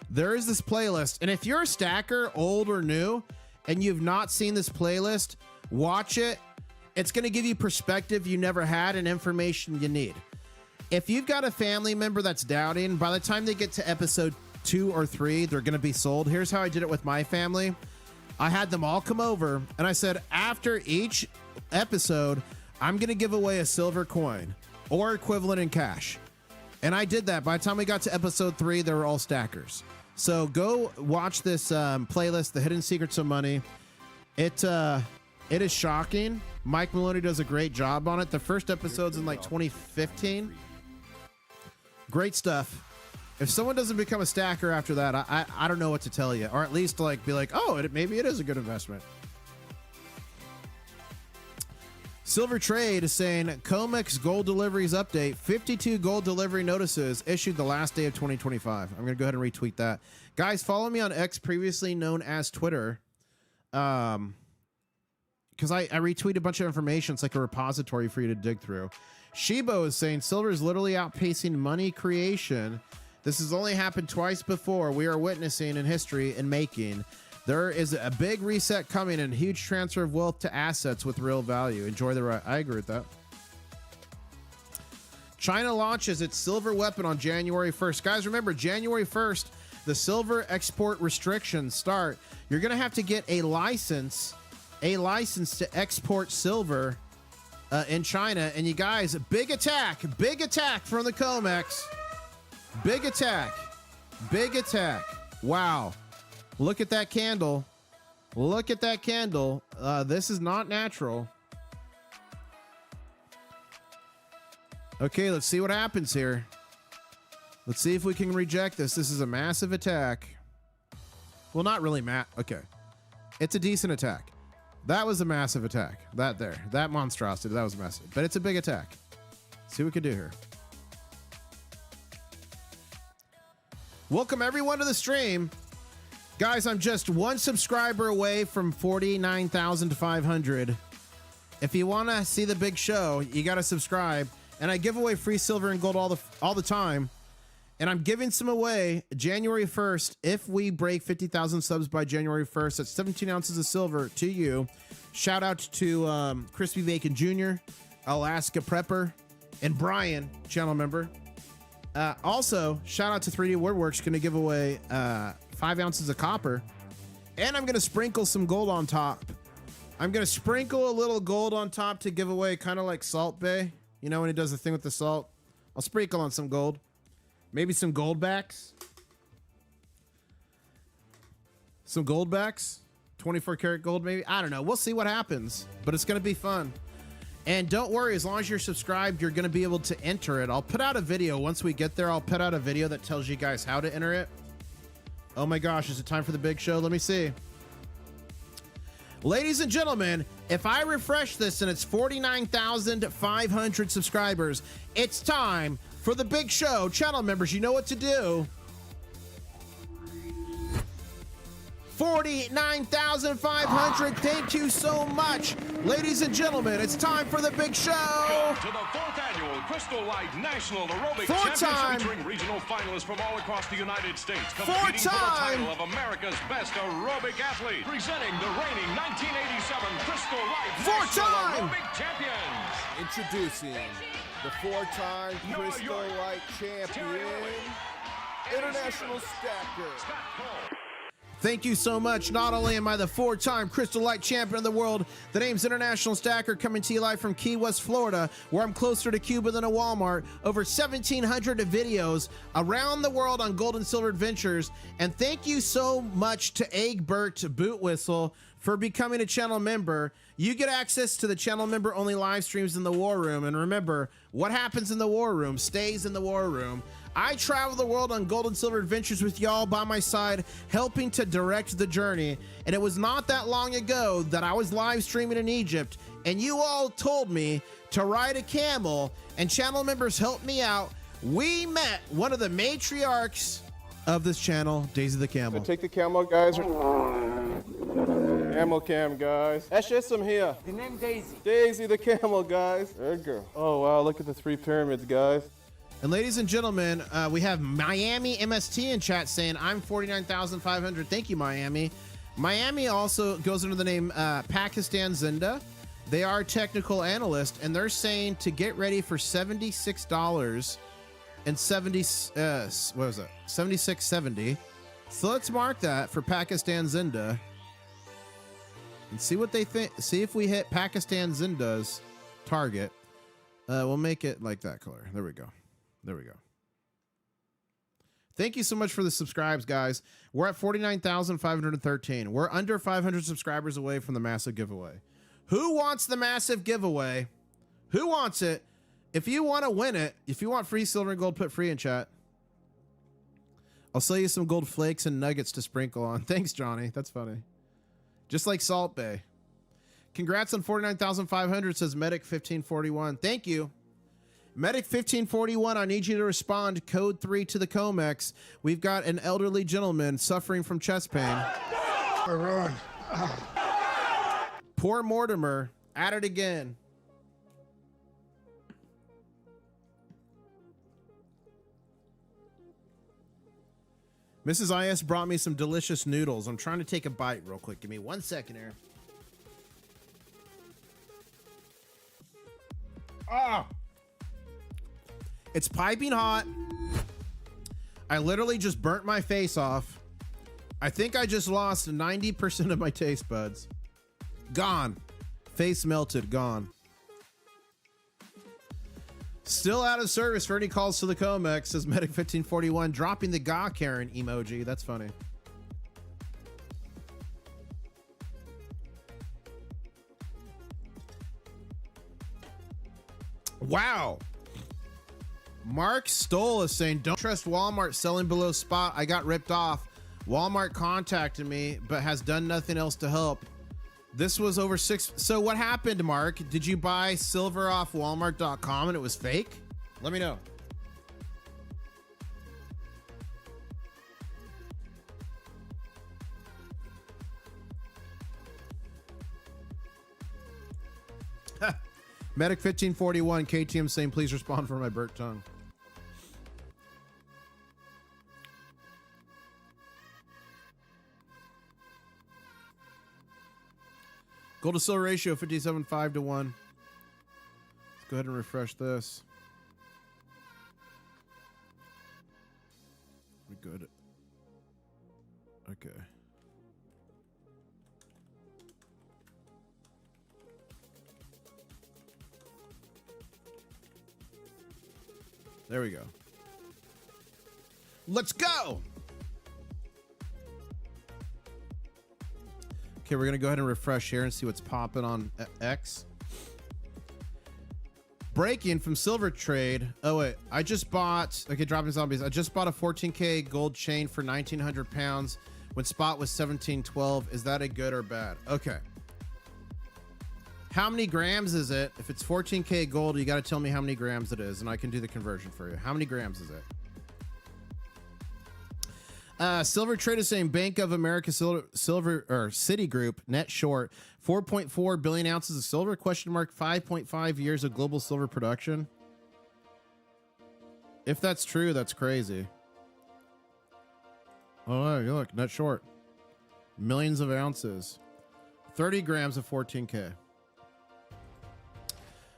B: There is this playlist, and if you're a stacker, old or new, and you've not seen this playlist, watch it. It's going to give you perspective you never had and information you need. If you've got a family member that's doubting, by the time they get to episode 2 or 3, they're going to be sold. Here's how I did it with my family. I had them all come over, and I said, after each episode, I'm going to give away a silver coin or equivalent in cash. And I did that. By the time we got to episode 3, they were all stackers. So go watch this playlist, The Hidden Secrets of Money. It is shocking. Mike Maloney does a great job on it. The first episode's in like 2015. Great stuff. If someone doesn't become a stacker after that, I don't know what to tell you. Or at least like be like, oh, maybe it is a good investment. Silver Trade is saying Comex gold deliveries update. 52 gold delivery notices issued the last day of 2025. I'm going to go ahead and retweet that. Guys, follow me on X, previously known as Twitter. Because I retweet a bunch of information. It's like a repository for you to dig through. Shibo is saying silver is literally outpacing money creation. This has only happened twice before. We are witnessing in history and making. There is a big reset coming and huge transfer of wealth to assets with real value. Enjoy the ride. I agree with that. China launches its silver weapon on January 1st. Guys, remember, January 1st, the silver export restrictions start. You're going to have to get a license to export silver in China. And you guys, big attack from the Comex. Big attack. Wow. Look at that candle. This is not natural. Okay, let's see what happens here. Let's see if we can reject this. This is a massive attack. Well, not really, Okay. It's a decent attack. That was a massive attack. That monstrosity, that was massive. But it's a big attack. See what we can do here. Welcome everyone to the stream. Guys, I'm just one subscriber away from 49,500. If you want to see the big show, you got to subscribe. And I give away free silver and gold all the time. And I'm giving some away January 1st. If we break 50,000 subs by January 1st, that's 17 ounces of silver to you. Shout out to Crispy Bacon Jr., Alaska Prepper, and Brian, channel member. Also, shout out to 3D Woodworks, going to give away 5 ounces of copper. And I'm going to sprinkle some gold on top. I'm going to sprinkle a little gold on top to give away, kind of like Salt Bay. You know when he does the thing with the salt? I'll sprinkle on some gold. Maybe some gold backs. Some gold backs. 24 karat gold maybe. I don't know. We'll see what happens. But it's going to be fun. And don't worry, as long as you're subscribed, you're going to be able to enter it. I'll put out a video. Once we get there, I'll put out a video that tells you guys how to enter it. Oh my gosh, is it time for the big show? Let me see. Ladies and gentlemen, if I refresh this and it's 49,500 subscribers, it's time for the big show. Channel members, you know what to do. 49,500. Thank you so much. Ladies and gentlemen, it's time for the big show.
D: Welcome to the 4th annual Crystal Light National Aerobic Championship, featuring regional finalists from all across the United States, competing for the title of America's Best Aerobic Athlete, presenting the reigning 1987 Crystal Light National Aerobic Champions.
C: Introducing the 4-time Crystal Light Champion, International Stacker.
B: Thank you so much. Not only am I the 4-time Crystal Light Champion of the world, the name's International Stacker, coming to you live from Key West, Florida, where I'm closer to Cuba than a Walmart. Over 1,700 videos around the world on gold and silver adventures. And thank you so much to Egbert Boot Whistle for becoming a channel member. You get access to the channel member only live streams in the War Room. And remember, what happens in the War Room stays in the War Room. I travel the world on gold and silver adventures with y'all by my side, helping to direct the journey. And it was not that long ago that I was live streaming in Egypt, and you all told me to ride a camel, and channel members helped me out. We met one of the matriarchs of this channel, Daisy the Camel.
C: Take the camel, guys. Camel cam, guys. Eshism here.
F: The name Daisy.
C: Daisy the camel, guys. There you go. Oh, wow, look at the 3 pyramids, guys.
B: And ladies and gentlemen, we have Miami MST in chat saying, I'm 49,500. Thank you, Miami. Miami also goes under the name Pakistan Zinda. They are technical analysts, and they're saying to get ready for $76 and $76.70. So let's mark that for Pakistan Zinda and see what they think. See if we hit Pakistan Zinda's target. We'll make it like that color. There we go. There we go. Thank you so much for the subscribes, guys. We're at 49,513. We're under 500 subscribers away from the massive giveaway. Who wants the massive giveaway? Who wants it? If you want to win it, if you want free silver and gold, put free in chat. I'll sell you some gold flakes and nuggets to sprinkle on. Thanks, Johnny. That's funny. Just like Salt Bay. Congrats on 49,500, says Medic1541. Thank you. Medic1541, I need you to respond. Code 3 to the Comex. We've got an elderly gentleman suffering from chest pain.
F: Run.
B: Poor Mortimer. At it again. Mrs. IS brought me some delicious noodles. I'm trying to take a bite real quick. Give me 1 second here. Ah! It's piping hot. I literally just burnt my face off. I think I just lost 90% of my taste buds. Gone. Face melted, gone. Still out of service for any calls to the Comex, says Medic1541, dropping the Ga Karen emoji. That's funny. Wow. Mark Stoll is saying, don't trust Walmart selling below spot. I got ripped off. Walmart contacted me, but has done nothing else to help. This was over 6. So what happened, Mark? Did you buy silver off Walmart.com and it was fake? Let me know. Medic 1541, KTM saying, please respond for my burnt tongue. Gold to silver ratio 57.5 to 1. Let's go ahead and refresh this. We're good. Okay. There we go. Let's go. Okay, we're going to go ahead and refresh here and see what's popping on X. Breaking from Silver Trade. Oh, wait. I just bought... Okay, dropping zombies. I just bought a 14K gold chain for 1,900 pounds when spot was 1712. Is that a good or bad? Okay. How many grams is it? If it's 14K gold, you got to tell me how many grams it is, and I can do the conversion for you. How many grams is it? Silver Trade is saying Bank of America Silver or Citigroup net short 4.4 billion ounces of silver, question mark, 5.5 years of global silver production. If that's true, that's crazy. Oh, look, net short. Millions of ounces. 30 grams of 14K.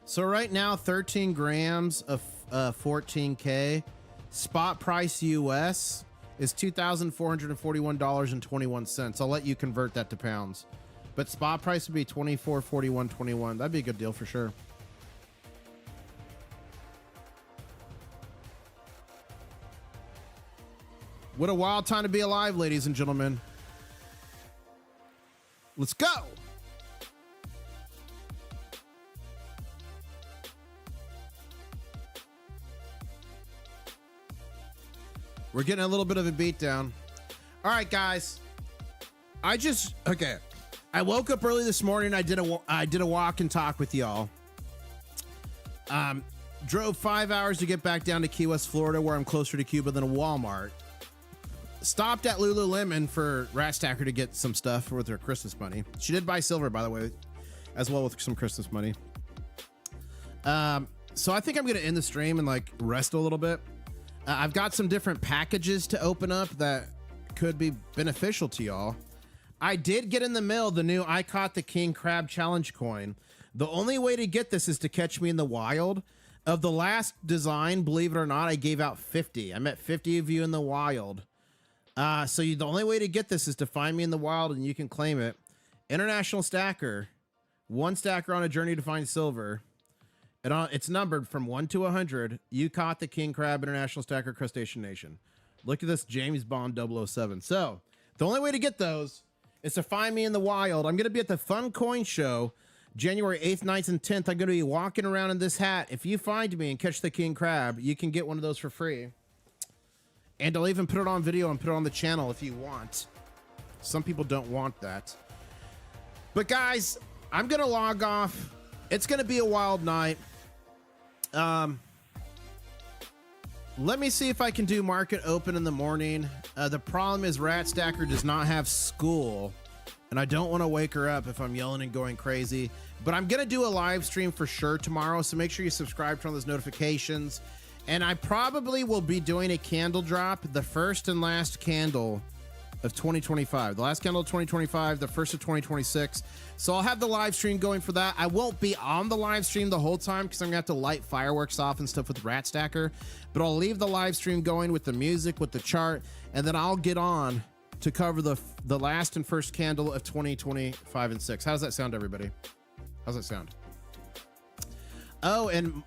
B: So right now, 13 grams of 14K. Spot price US is $2,441.21. I'll let you convert that to pounds. But spot price would be $24.41.21. That'd be a good deal for sure. What a wild time to be alive, ladies and gentlemen. Let's go. We're getting a little bit of a beatdown. All right, guys. Okay. I woke up early this morning. I did a walk and talk with y'all. Drove 5 hours to get back down to Key West, Florida, where I'm closer to Cuba than a Walmart. Stopped at Lululemon for Rat Stacker to get some stuff with her Christmas money. She did buy silver, by the way, as well with some Christmas money. So I think I'm going to end the stream and like rest a little bit. I've got some different packages to open up that could be beneficial to y'all. I did get in the mail the new I Caught the King Crab Challenge coin. The only way to get this is to catch me in the wild. Of the last design, believe it or not, I gave out 50. I met 50 of you in the wild. The only way to get this is to find me in the wild and you can claim it. International Stacker. 1 stacker on a journey to find silver. It's numbered from 1 to 100. You caught the King Crab International Stacker Crustacean Nation. Look at this James Bond 007. So the only way to get those is to find me in the wild. I'm going to be at the Fun Coin Show January 8th, 9th, and 10th. I'm going to be walking around in this hat. If you find me and catch the King Crab, you can get one of those for free. And I'll even put it on video and put it on the channel if you want. Some people don't want that. But guys, I'm going to log off. It's going to be a wild night. Let me see if I can do market open in the morning. The problem is Rat Stacker does not have school, and I don't want to wake her up if I'm yelling and going crazy. But I'm going to do a live stream for sure tomorrow, so make sure you subscribe, turn on those notifications. And I probably will be doing a candle drop, the first and last candle of 2025. The last candle of 2025, the first of 2026. So I'll have the live stream going for that. I won't be on the live stream the whole time because I'm gonna have to light fireworks off and stuff with Rat Stacker. But I'll leave the live stream going with the music, with the chart, and then I'll get on to cover the last and first candle of 2025 and 6. How does that sound, everybody? How's that sound? Oh, and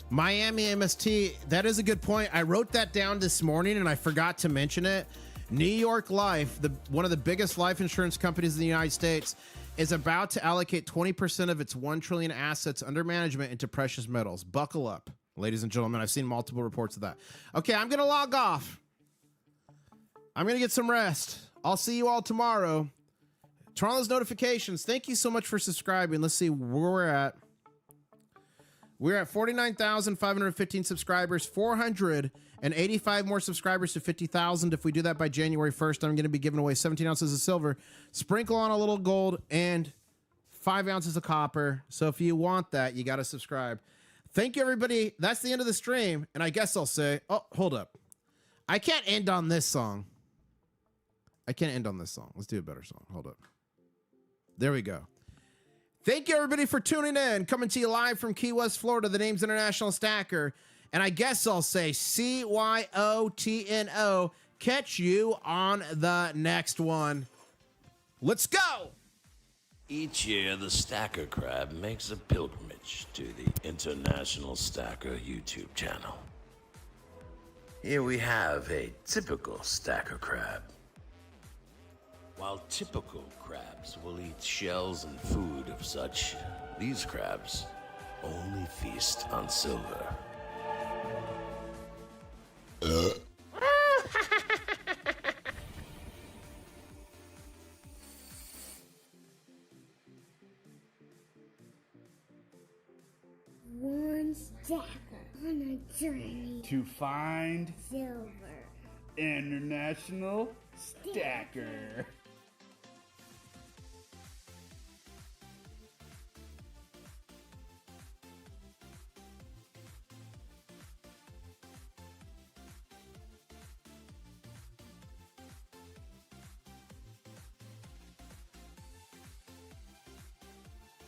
B: Miami MST, that is a good point. I wrote that down this morning and I forgot to mention it. New York Life, one of the biggest life insurance companies in the United States, is about to allocate 20% of its 1 trillion assets under management into precious metals. Buckle up, ladies and gentlemen. I've seen multiple reports of that. Okay, I'm going to log off. I'm going to get some rest. I'll see you all tomorrow. Turn on those notifications. Thank you so much for subscribing. Let's see where we're at. We're at 49,515 subscribers, 485 more subscribers to 50,000. If we do that by January 1st, I'm going to be giving away 17 ounces of silver, sprinkle on a little gold, and 5 ounces of copper. So if you want that, you got to subscribe. Thank you, everybody. That's the end of the stream. And I guess I'll say, oh, hold up. I can't end on this song. I can't end on this song. Let's do a better song. Hold up. There we go. Thank you, everybody, for tuning in. Coming to you live from Key West, Florida. The name's International Stacker. And I guess I'll say CYOTNO. Catch you on the next one. Let's go.
G: Each year, the Stacker Crab makes a pilgrimage to the International Stacker YouTube channel. Here we have a typical Stacker Crab. While typical crabs will eat shells and food of such, these crabs only feast on silver.
H: One stacker on a journey
F: To find
H: silver.
F: International Stacker.